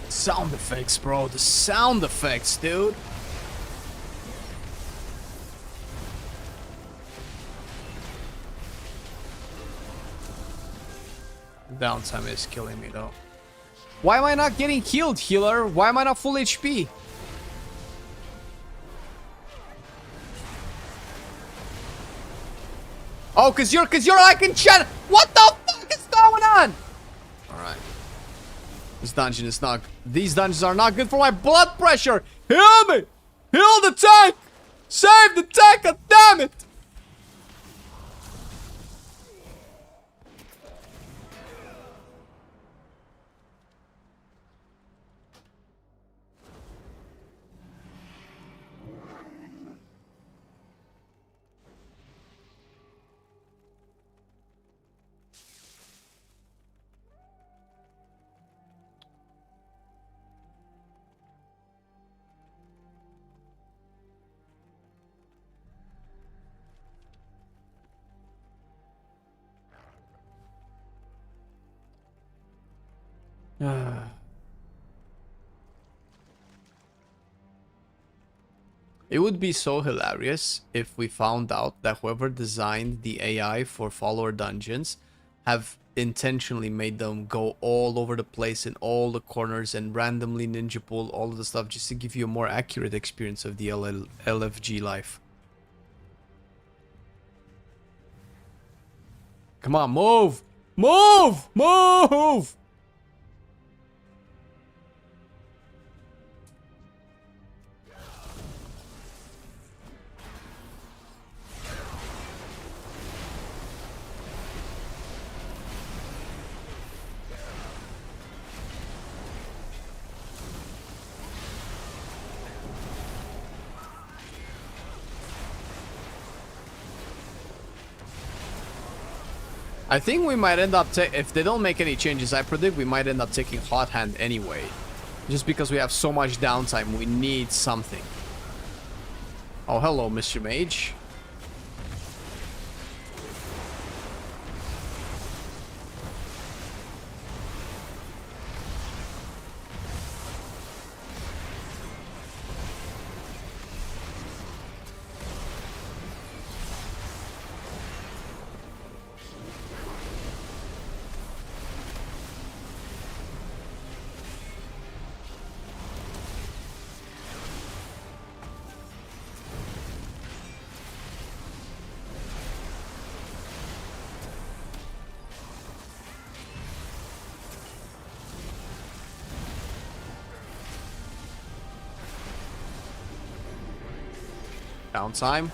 Sound effects, bro. The sound effects, dude. Downtime is killing me, though. Why am I not getting healed, healer? Why am I not full HP? Oh, cause you're like in chat. What the fuck is going on? All right. This dungeon is not... These dungeons are not good for my blood pressure! Heal me! Heal the tank! Save the tank, god damn it! It would be so hilarious if we found out that whoever designed the AI for follower dungeons have intentionally made them go all over the place in all the corners and randomly ninja pull all of the stuff just to give you a more accurate experience of the LFG life. Come on, move! Move! Move! I think we might end up if they don't make any changes, I predict we might end up taking Hot Hand anyway. Just because we have so much downtime, we need something. Oh, hello, Mr. Mage. Downtime.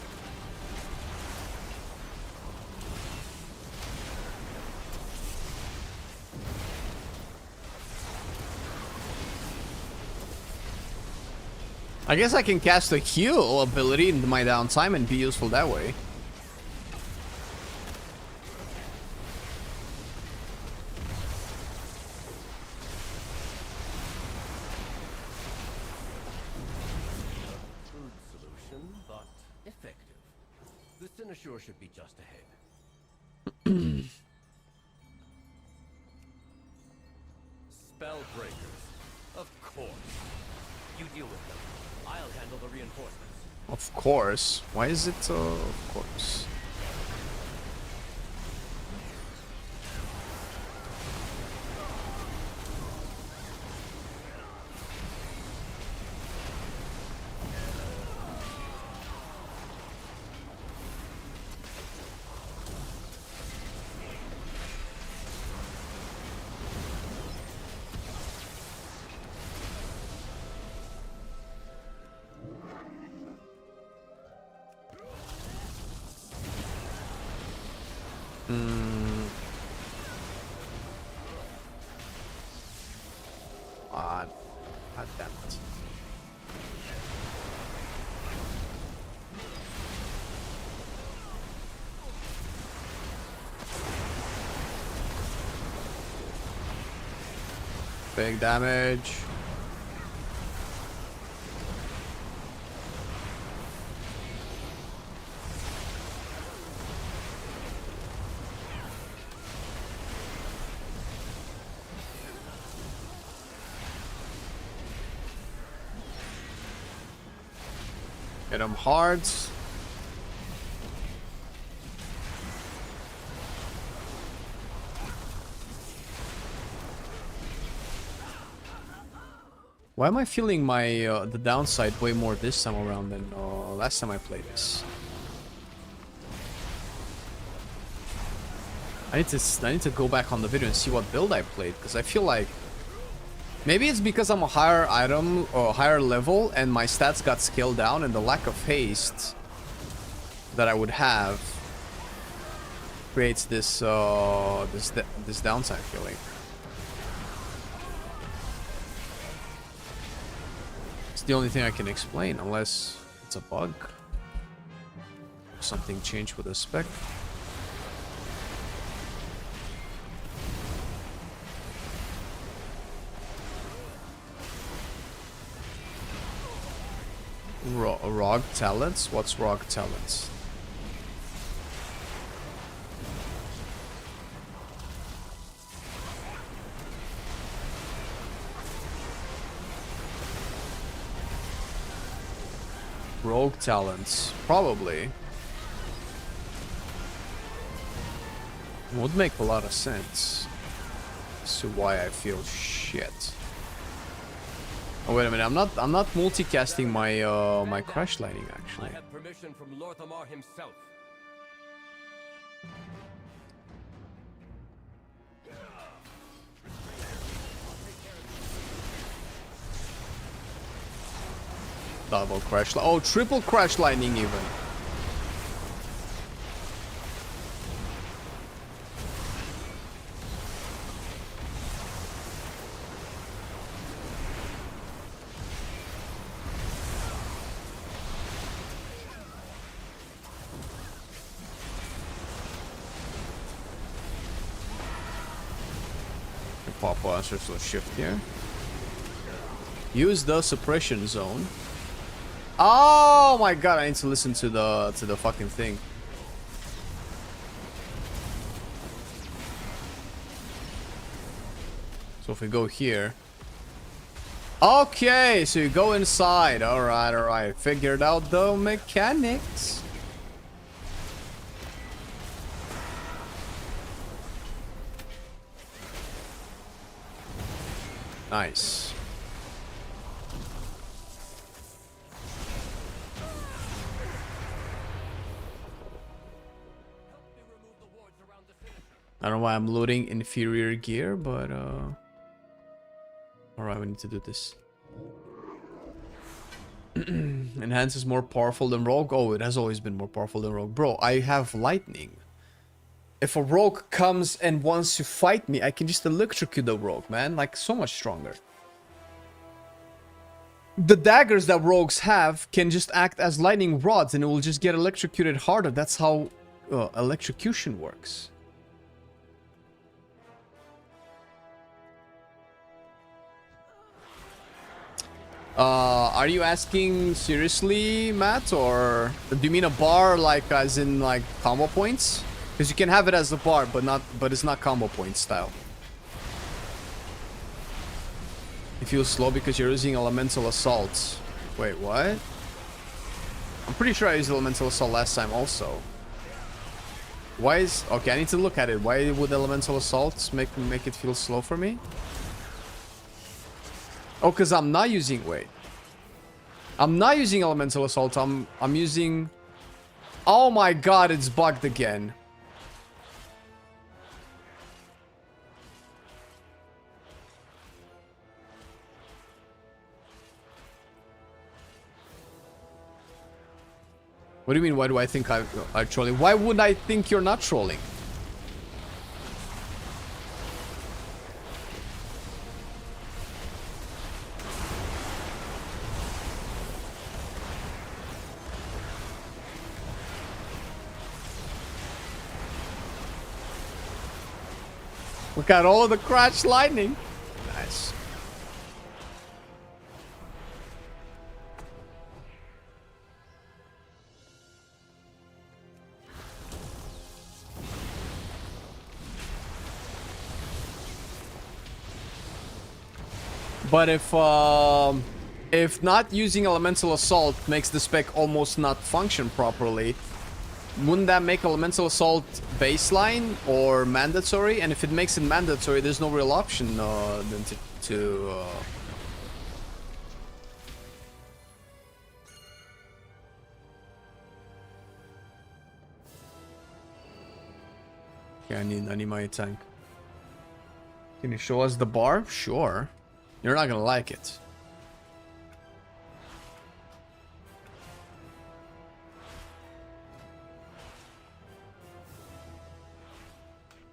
I guess I can cast a heal ability into my downtime and be useful that way. Crude solution, but effective. The Cynosure should be just ahead. Spell breakers. Of course. You deal with them. I'll handle the reinforcements. Of course. Why is it of course? God damn it. Big damage. Hit him hard. Why am I feeling my the downside way more this time around than last time I played this? I need to go back on the video and see what build I played, because I feel like maybe it's because I'm a higher item or higher level and my stats got scaled down, and the lack of haste that I would have creates this this downside feeling. It's the only thing I can explain, unless it's a bug. Something changed with the spec. Rogue talents? What's rogue talents? Rogue talents, probably. Would make a lot of sense as to why I feel shit. Oh wait a minute, I'm not multicasting my my crash lighting actually. I have permission from Lorthamar himself. Double crash, oh, triple crash lightning even. Pop answers will shift here. Use the suppression zone. Oh my god, I need to listen to the fucking thing. So if we go here. Okay, so you go inside. Alright, alright. Figured out the mechanics. Nice. I don't know why I'm loading inferior gear, but alright, we need to do this. Enhance is more powerful than Rogue. Oh, it has always been more powerful than Rogue. Bro, I have Lightning. If a Rogue comes and wants to fight me, I can just electrocute the Rogue, man. Like, so much stronger. The daggers that Rogues have can just act as lightning rods and it will just get electrocuted harder. That's how electrocution works. Are you asking seriously, Matt? Or do you mean a bar like as in like combo points? Because you can have it as a bar, but it's not combo point style. It feels slow because you're using elemental assault. Wait, what? I'm pretty sure I used elemental assault last time also. Why is... Okay, I need to look at it. Why would elemental assault make it feel slow for me? Oh, because I'm not using... Wait. I'm not using elemental assault. I'm using... Oh my god, it's bugged again. What do you mean, why do I think I'm trolling? Why would I think you're not trolling? Look at all of the crash lightning. Nice. But if not using elemental assault makes the spec almost not function properly, wouldn't that make elemental assault baseline or mandatory? And if it makes it mandatory, there's no real option than to Okay, I need my tank. Can you show us the bar? Sure. You're not gonna like it.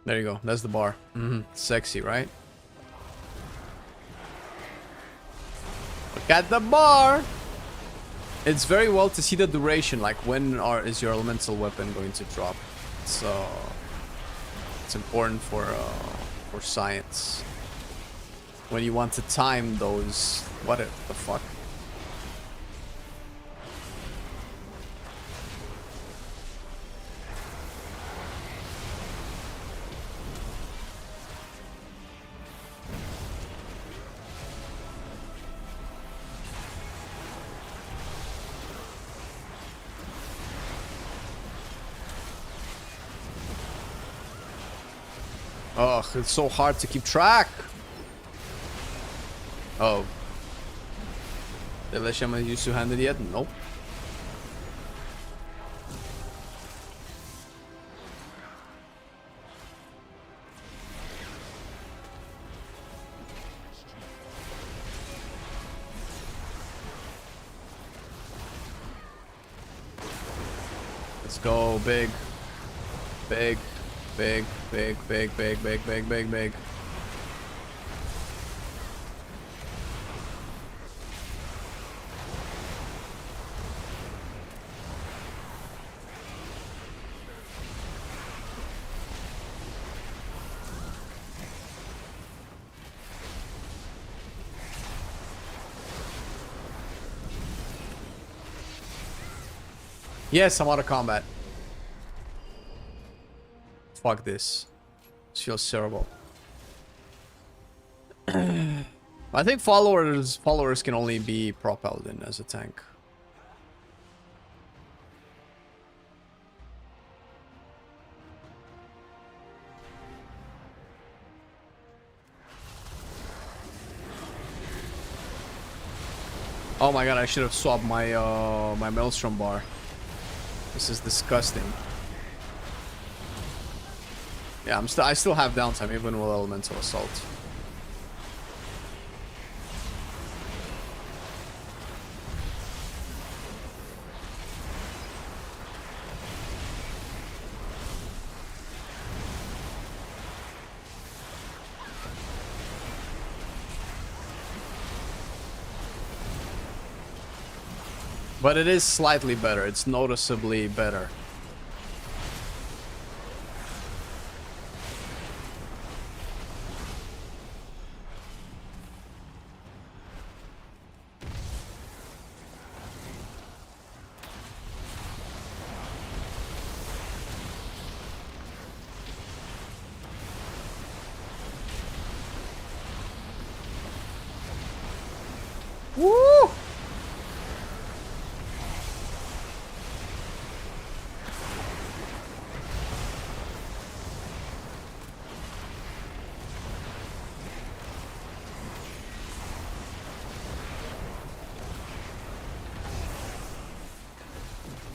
There you go. That's the bar. Sexy, right? Look at the bar! It's very well to see the duration, like when is your elemental weapon going to drop. So it's important for science. When you want to time those... What the fuck? Ugh, it's so hard to keep track. Oh. Did the shaman use two-handed yet? Nope. Let's go, big. Big. Big, big, big, big, big, big, big, big. Yes, I'm out of combat. Fuck this. This feels terrible. I think followers can only be pro Paladin as a tank. Oh my god, I should have swapped my my Maelstrom bar. This is disgusting. Yeah, I still have downtime even with elemental assault. But it is slightly better. It's noticeably better. Woo!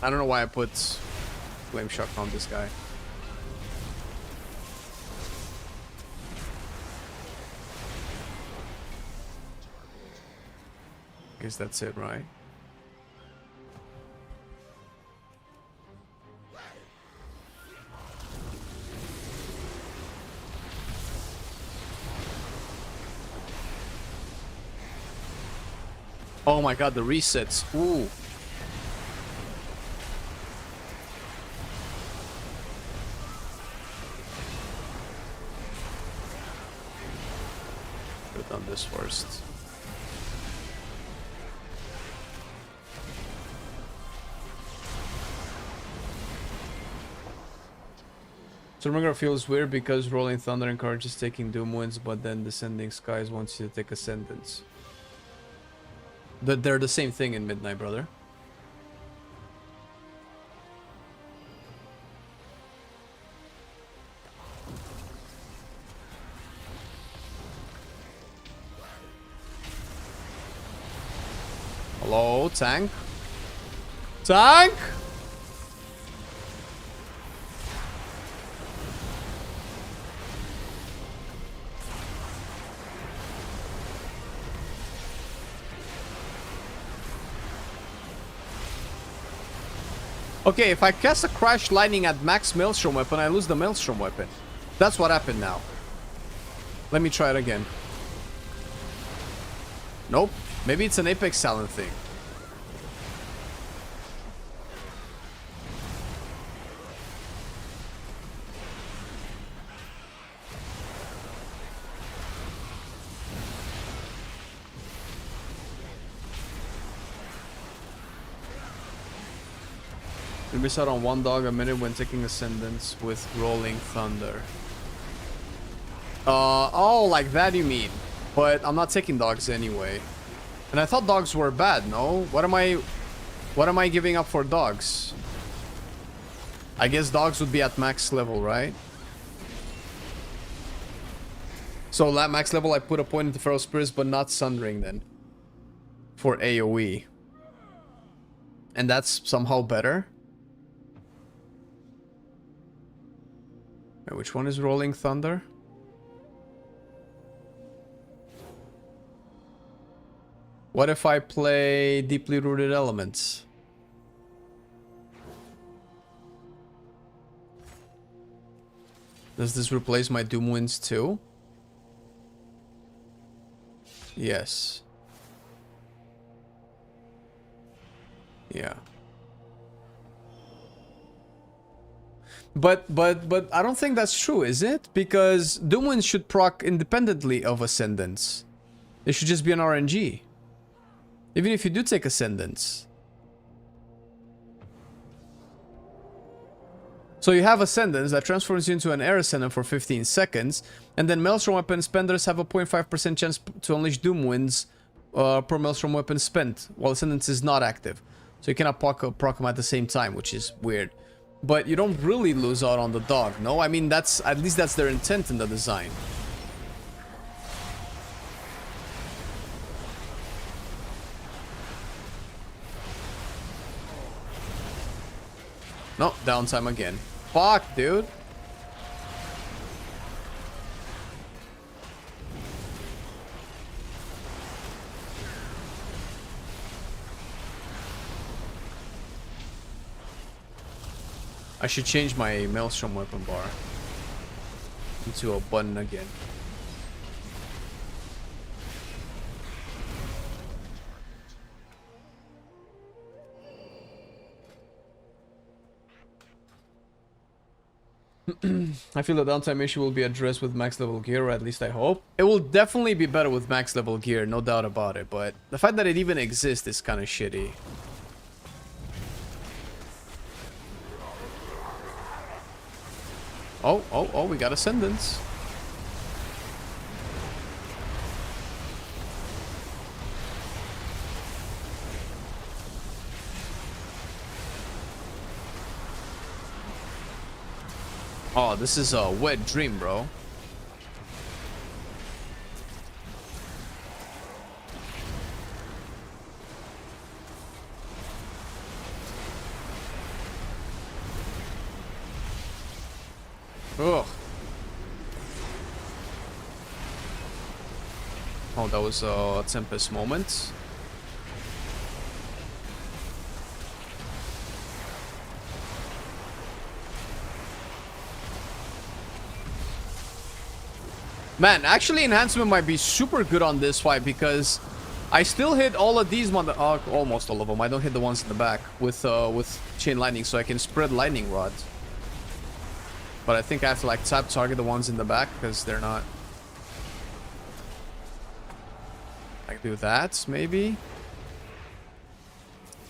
I don't know why I put Flame Shock on this guy. Guess that's it, right? Oh my god, the resets. Ooh. Should have done this first. Stormbringer feels weird because Rolling Thunder encourages taking Doom Winds, but then Descending Skies wants you to take Ascendance. They're the same thing in Midnight, brother. Hello, tank? Tank? Okay, if I cast a Crash Lightning at max Maelstrom weapon, I lose the Maelstrom weapon. That's what happened now. Let me try it again. Nope. Maybe it's an Apex Talent thing. You miss out on 1 dog a minute when taking Ascendance with Rolling Thunder. Oh, like that you mean. But I'm not taking dogs anyway. And I thought dogs were bad, no? What am I giving up for dogs? I guess dogs would be at max level, right? So at max level I put a point into Feral Spirits but not Sundering then. For AoE. And that's somehow better? Wait, which one is Rolling Thunder? What if I play Deeply Rooted Elements? Does this replace my Doom Winds too? Yes. Yeah. But I don't think that's true, is it? Because Doom Winds should proc independently of Ascendance. They should just be an RNG. Even if you do take Ascendance. So you have Ascendance that transforms you into an Air Ascendant for 15 seconds. And then Maelstrom Weapon spenders have a 0.5% chance to unleash Doom Winds per Maelstrom Weapon spent. While Ascendance is not active. So you cannot proc them at the same time, which is weird. But you don't really lose out on the dog, no? I mean, that's at least that's their intent in the design. No, downtime again. Fuck, dude. I should change my Maelstrom weapon bar into a button again. I feel the downtime issue will be addressed with max level gear, or at least I hope. It will definitely be better with max level gear, no doubt about it, but the fact that it even exists is kind of shitty. Oh, we got Ascendants. Oh, this is a wet dream, bro. Ugh. Oh, that was a Tempest moment. Man, actually Enhancement might be super good on this fight because I still hit all of these almost all of them. I don't hit the ones in the back with Chain Lightning, so I can spread Lightning Rod. But I think I have to like tap target the ones in the back because they're not. I can do that, maybe.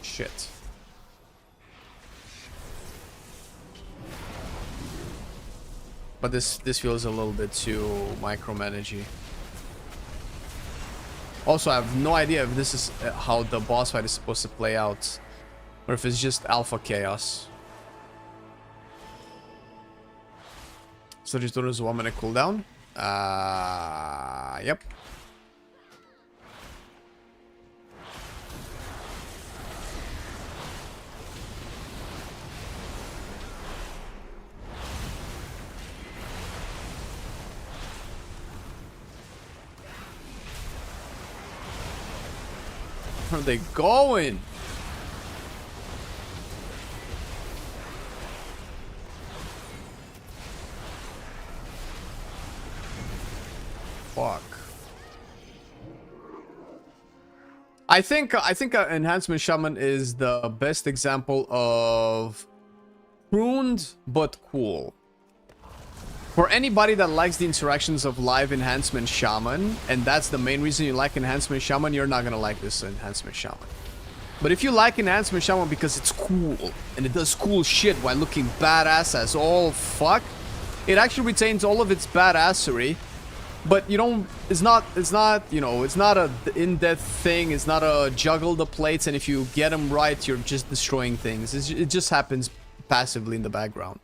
Shit. But this feels a little bit too micromanagey. Also, I have no idea if this is how the boss fight is supposed to play out, or if it's just alpha chaos. So just doing this 1 minute cooldown. Yep. Where are they going? Fuck. I think Enhancement Shaman is the best example of pruned but cool. For anybody that likes the interactions of live Enhancement Shaman, and that's the main reason you like Enhancement Shaman, you're not gonna like this Enhancement Shaman. But if you like Enhancement Shaman because it's cool, and it does cool shit while looking badass as all fuck, it actually retains all of its badassery, but you don't, it's not, you know, it's not a in-depth thing, it's not a juggle the plates, and if you get them right, you're just destroying things. It just happens passively in the background.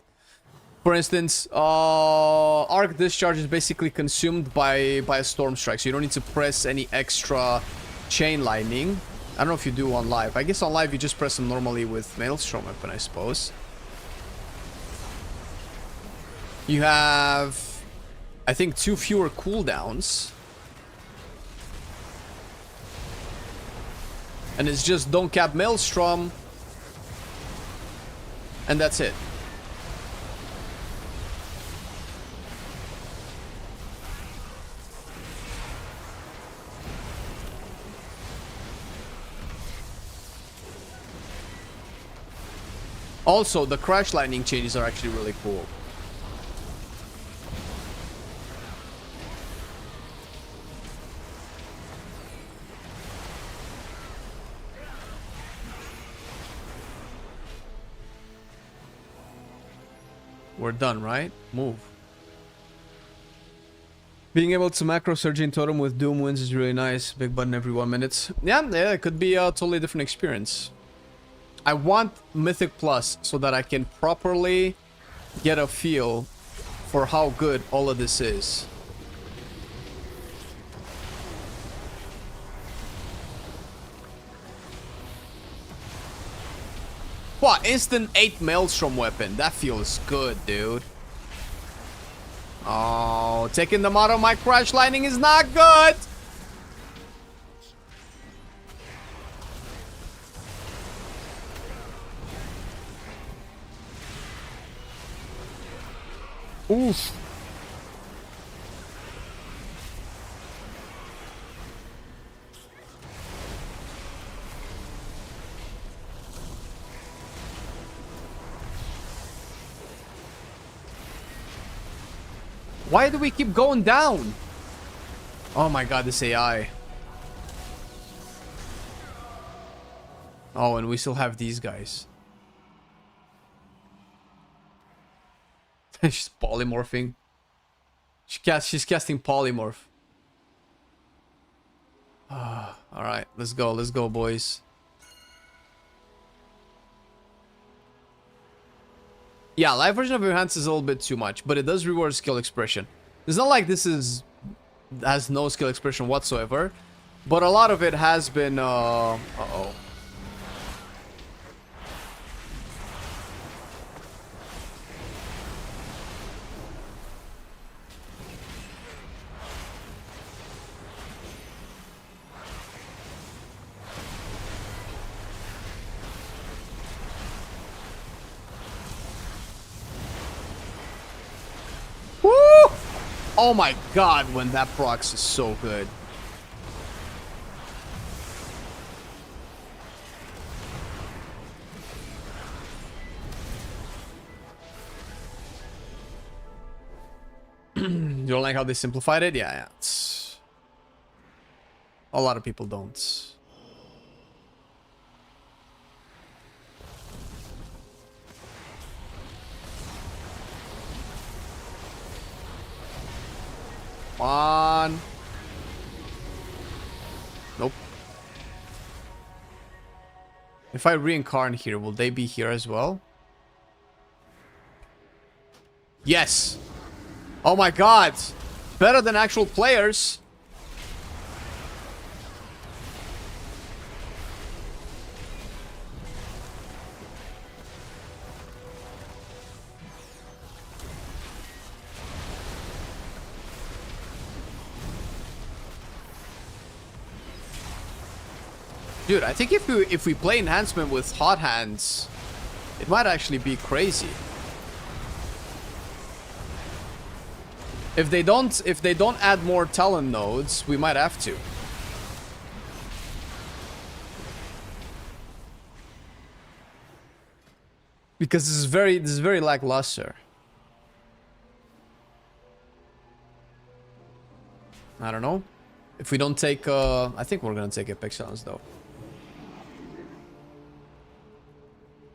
For instance, Arc Discharge is basically consumed by a Storm Strike, so you don't need to press any extra Chain Lightning. I don't know if you do on live. I guess on live you just press them normally with Maelstrom Weapon, I suppose. You have, I think, 2 fewer cooldowns. And it's just don't cap Maelstrom. And that's it. Also, the Crash Lightning changes are actually really cool. We're done, right? Move. Being able to macro Surging Totem with Doom Winds is really nice. Big button every 1 minute. Yeah, it could be a totally different experience. I want Mythic Plus so that I can properly get a feel for how good all of this is. Wow, instant 8 Maelstrom Weapon. That feels good, dude. Oh, taking them out of my Crash Lightning is not good. Oof. Why do we keep going down? Oh my god, this AI. Oh, and we still have these guys. She's polymorphing. She's casting polymorph. Alright, let's go, boys. Yeah, live version of Enhance is a little bit too much, but it does reward skill expression. It's not like this has no skill expression whatsoever, but a lot of it has been, uh-oh. Woo! Oh my god, when that procs is so good. You don't like how they simplified it? Yeah. A lot of people don't. Come on. Nope. If I reincarnate here, will they be here as well? Yes. Oh my god. Better than actual players. Dude, I think if we play enhancement with hot hands, it might actually be crazy. If they don't add more talent nodes, we might have to. Because this is very lackluster. I don't know. If we don't take I think we're gonna take Epic Challenge though.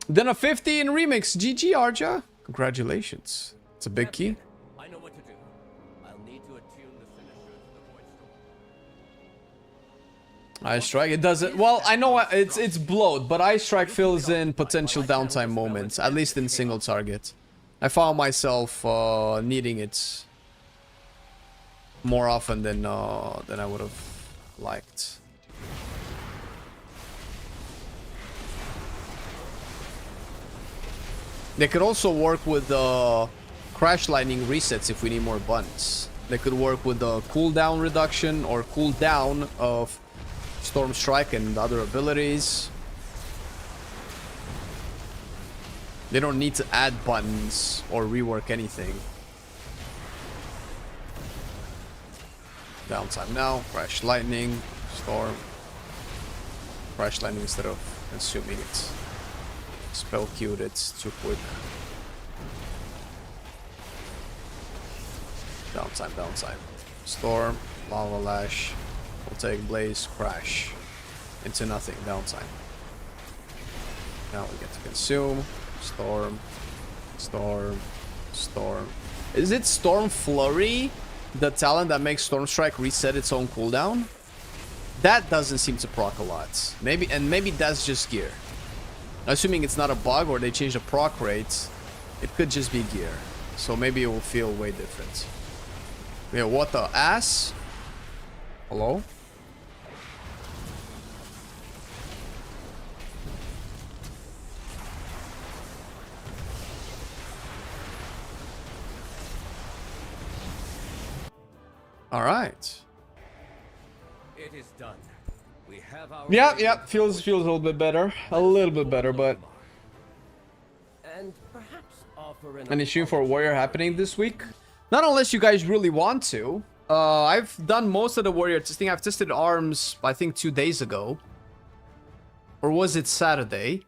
Then a 50 in remix. GG, Arja. Congratulations. It's a big key. I know what to do. I'll need to attune the finisher to the void storm. Ice Strike, it doesn't. Well, I know it's bloat, but Ice Strike fills in potential downtime moments, at least in single target. I found myself needing it more often than I would have liked. They could also work with Crash Lightning resets if we need more buttons. They could work with the cooldown reduction or cooldown of Storm Strike and other abilities. They don't need to add buttons or rework anything. Downtime now. Crash Lightning. Storm. Crash Lightning instead of consuming it. Spell queued, it's too quick. Downtime. Storm, Lava Lash, Voltaic Blaze, Crash. Into nothing, downtime. Now we get to consume. Storm. Is it Storm Flurry, the talent that makes Storm Strike reset its own cooldown? That doesn't seem to proc a lot. Maybe that's just gear. Assuming it's not a bug or they change the proc rates, it could just be gear. So maybe it will feel way different. Yeah, what the ass? Hello? All right. It is done. We have our Yeah, feels a little bit better. A little bit better, but and perhaps offer an any stream for Warrior happening this week? Not unless you guys really want to. I've done most of the Warrior testing. I've tested arms, I think 2 days ago. Or was it Saturday?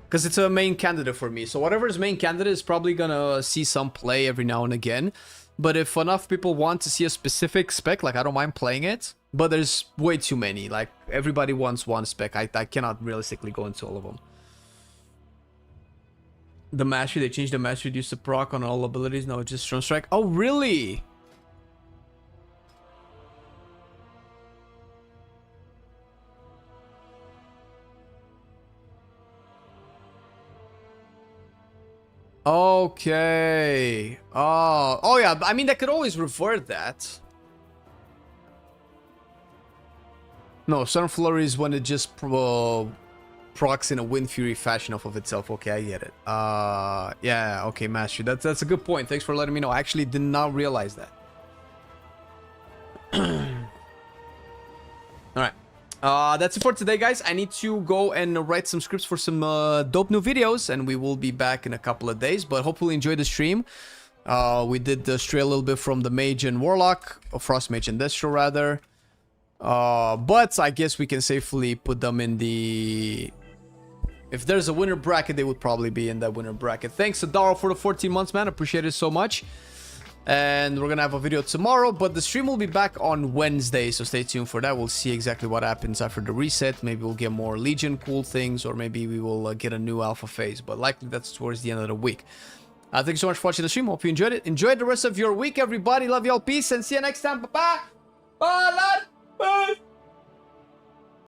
Because it's a main candidate for me. So whatever is main candidate is probably gonna see some play every now and again. But if enough people want to see a specific spec, like I don't mind playing it. But there's way too many. Like everybody wants one spec. I cannot realistically go into all of them. The mastery, they changed the mastery, reduced the proc on all abilities. Now it's just strong strike. Oh, really? Okay. Oh yeah. I mean, they could always revert that. No, Sun Flurry is when it just procs in a Wind Fury fashion off of itself. Okay, I get it. Yeah. Okay, Mastery. That's a good point. Thanks for letting me know. I actually did not realize that. All right. That's it for today, guys. I need to go and write some scripts for some dope new videos, and we will be back in a couple of days. But hopefully enjoy the stream. We did stray a little bit from the Mage and Warlock, or Frost Mage and Destro rather. But I guess we can safely put them in the... If there's a winner bracket, they would probably be in that winner bracket. Thanks to Daro for the 14 months, man. Appreciate it so much. And we're gonna have a video tomorrow, but the stream will be back on Wednesday, so stay tuned for that. We'll see exactly what happens after the reset. Maybe we'll get more Legion cool things, or maybe we will get a new alpha phase, but likely that's towards the end of the week. Thank you so much for watching the stream. Hope you enjoyed it. Enjoy the rest of your week, everybody. Love y'all. Peace, and see you next time. Bye-bye. Bye.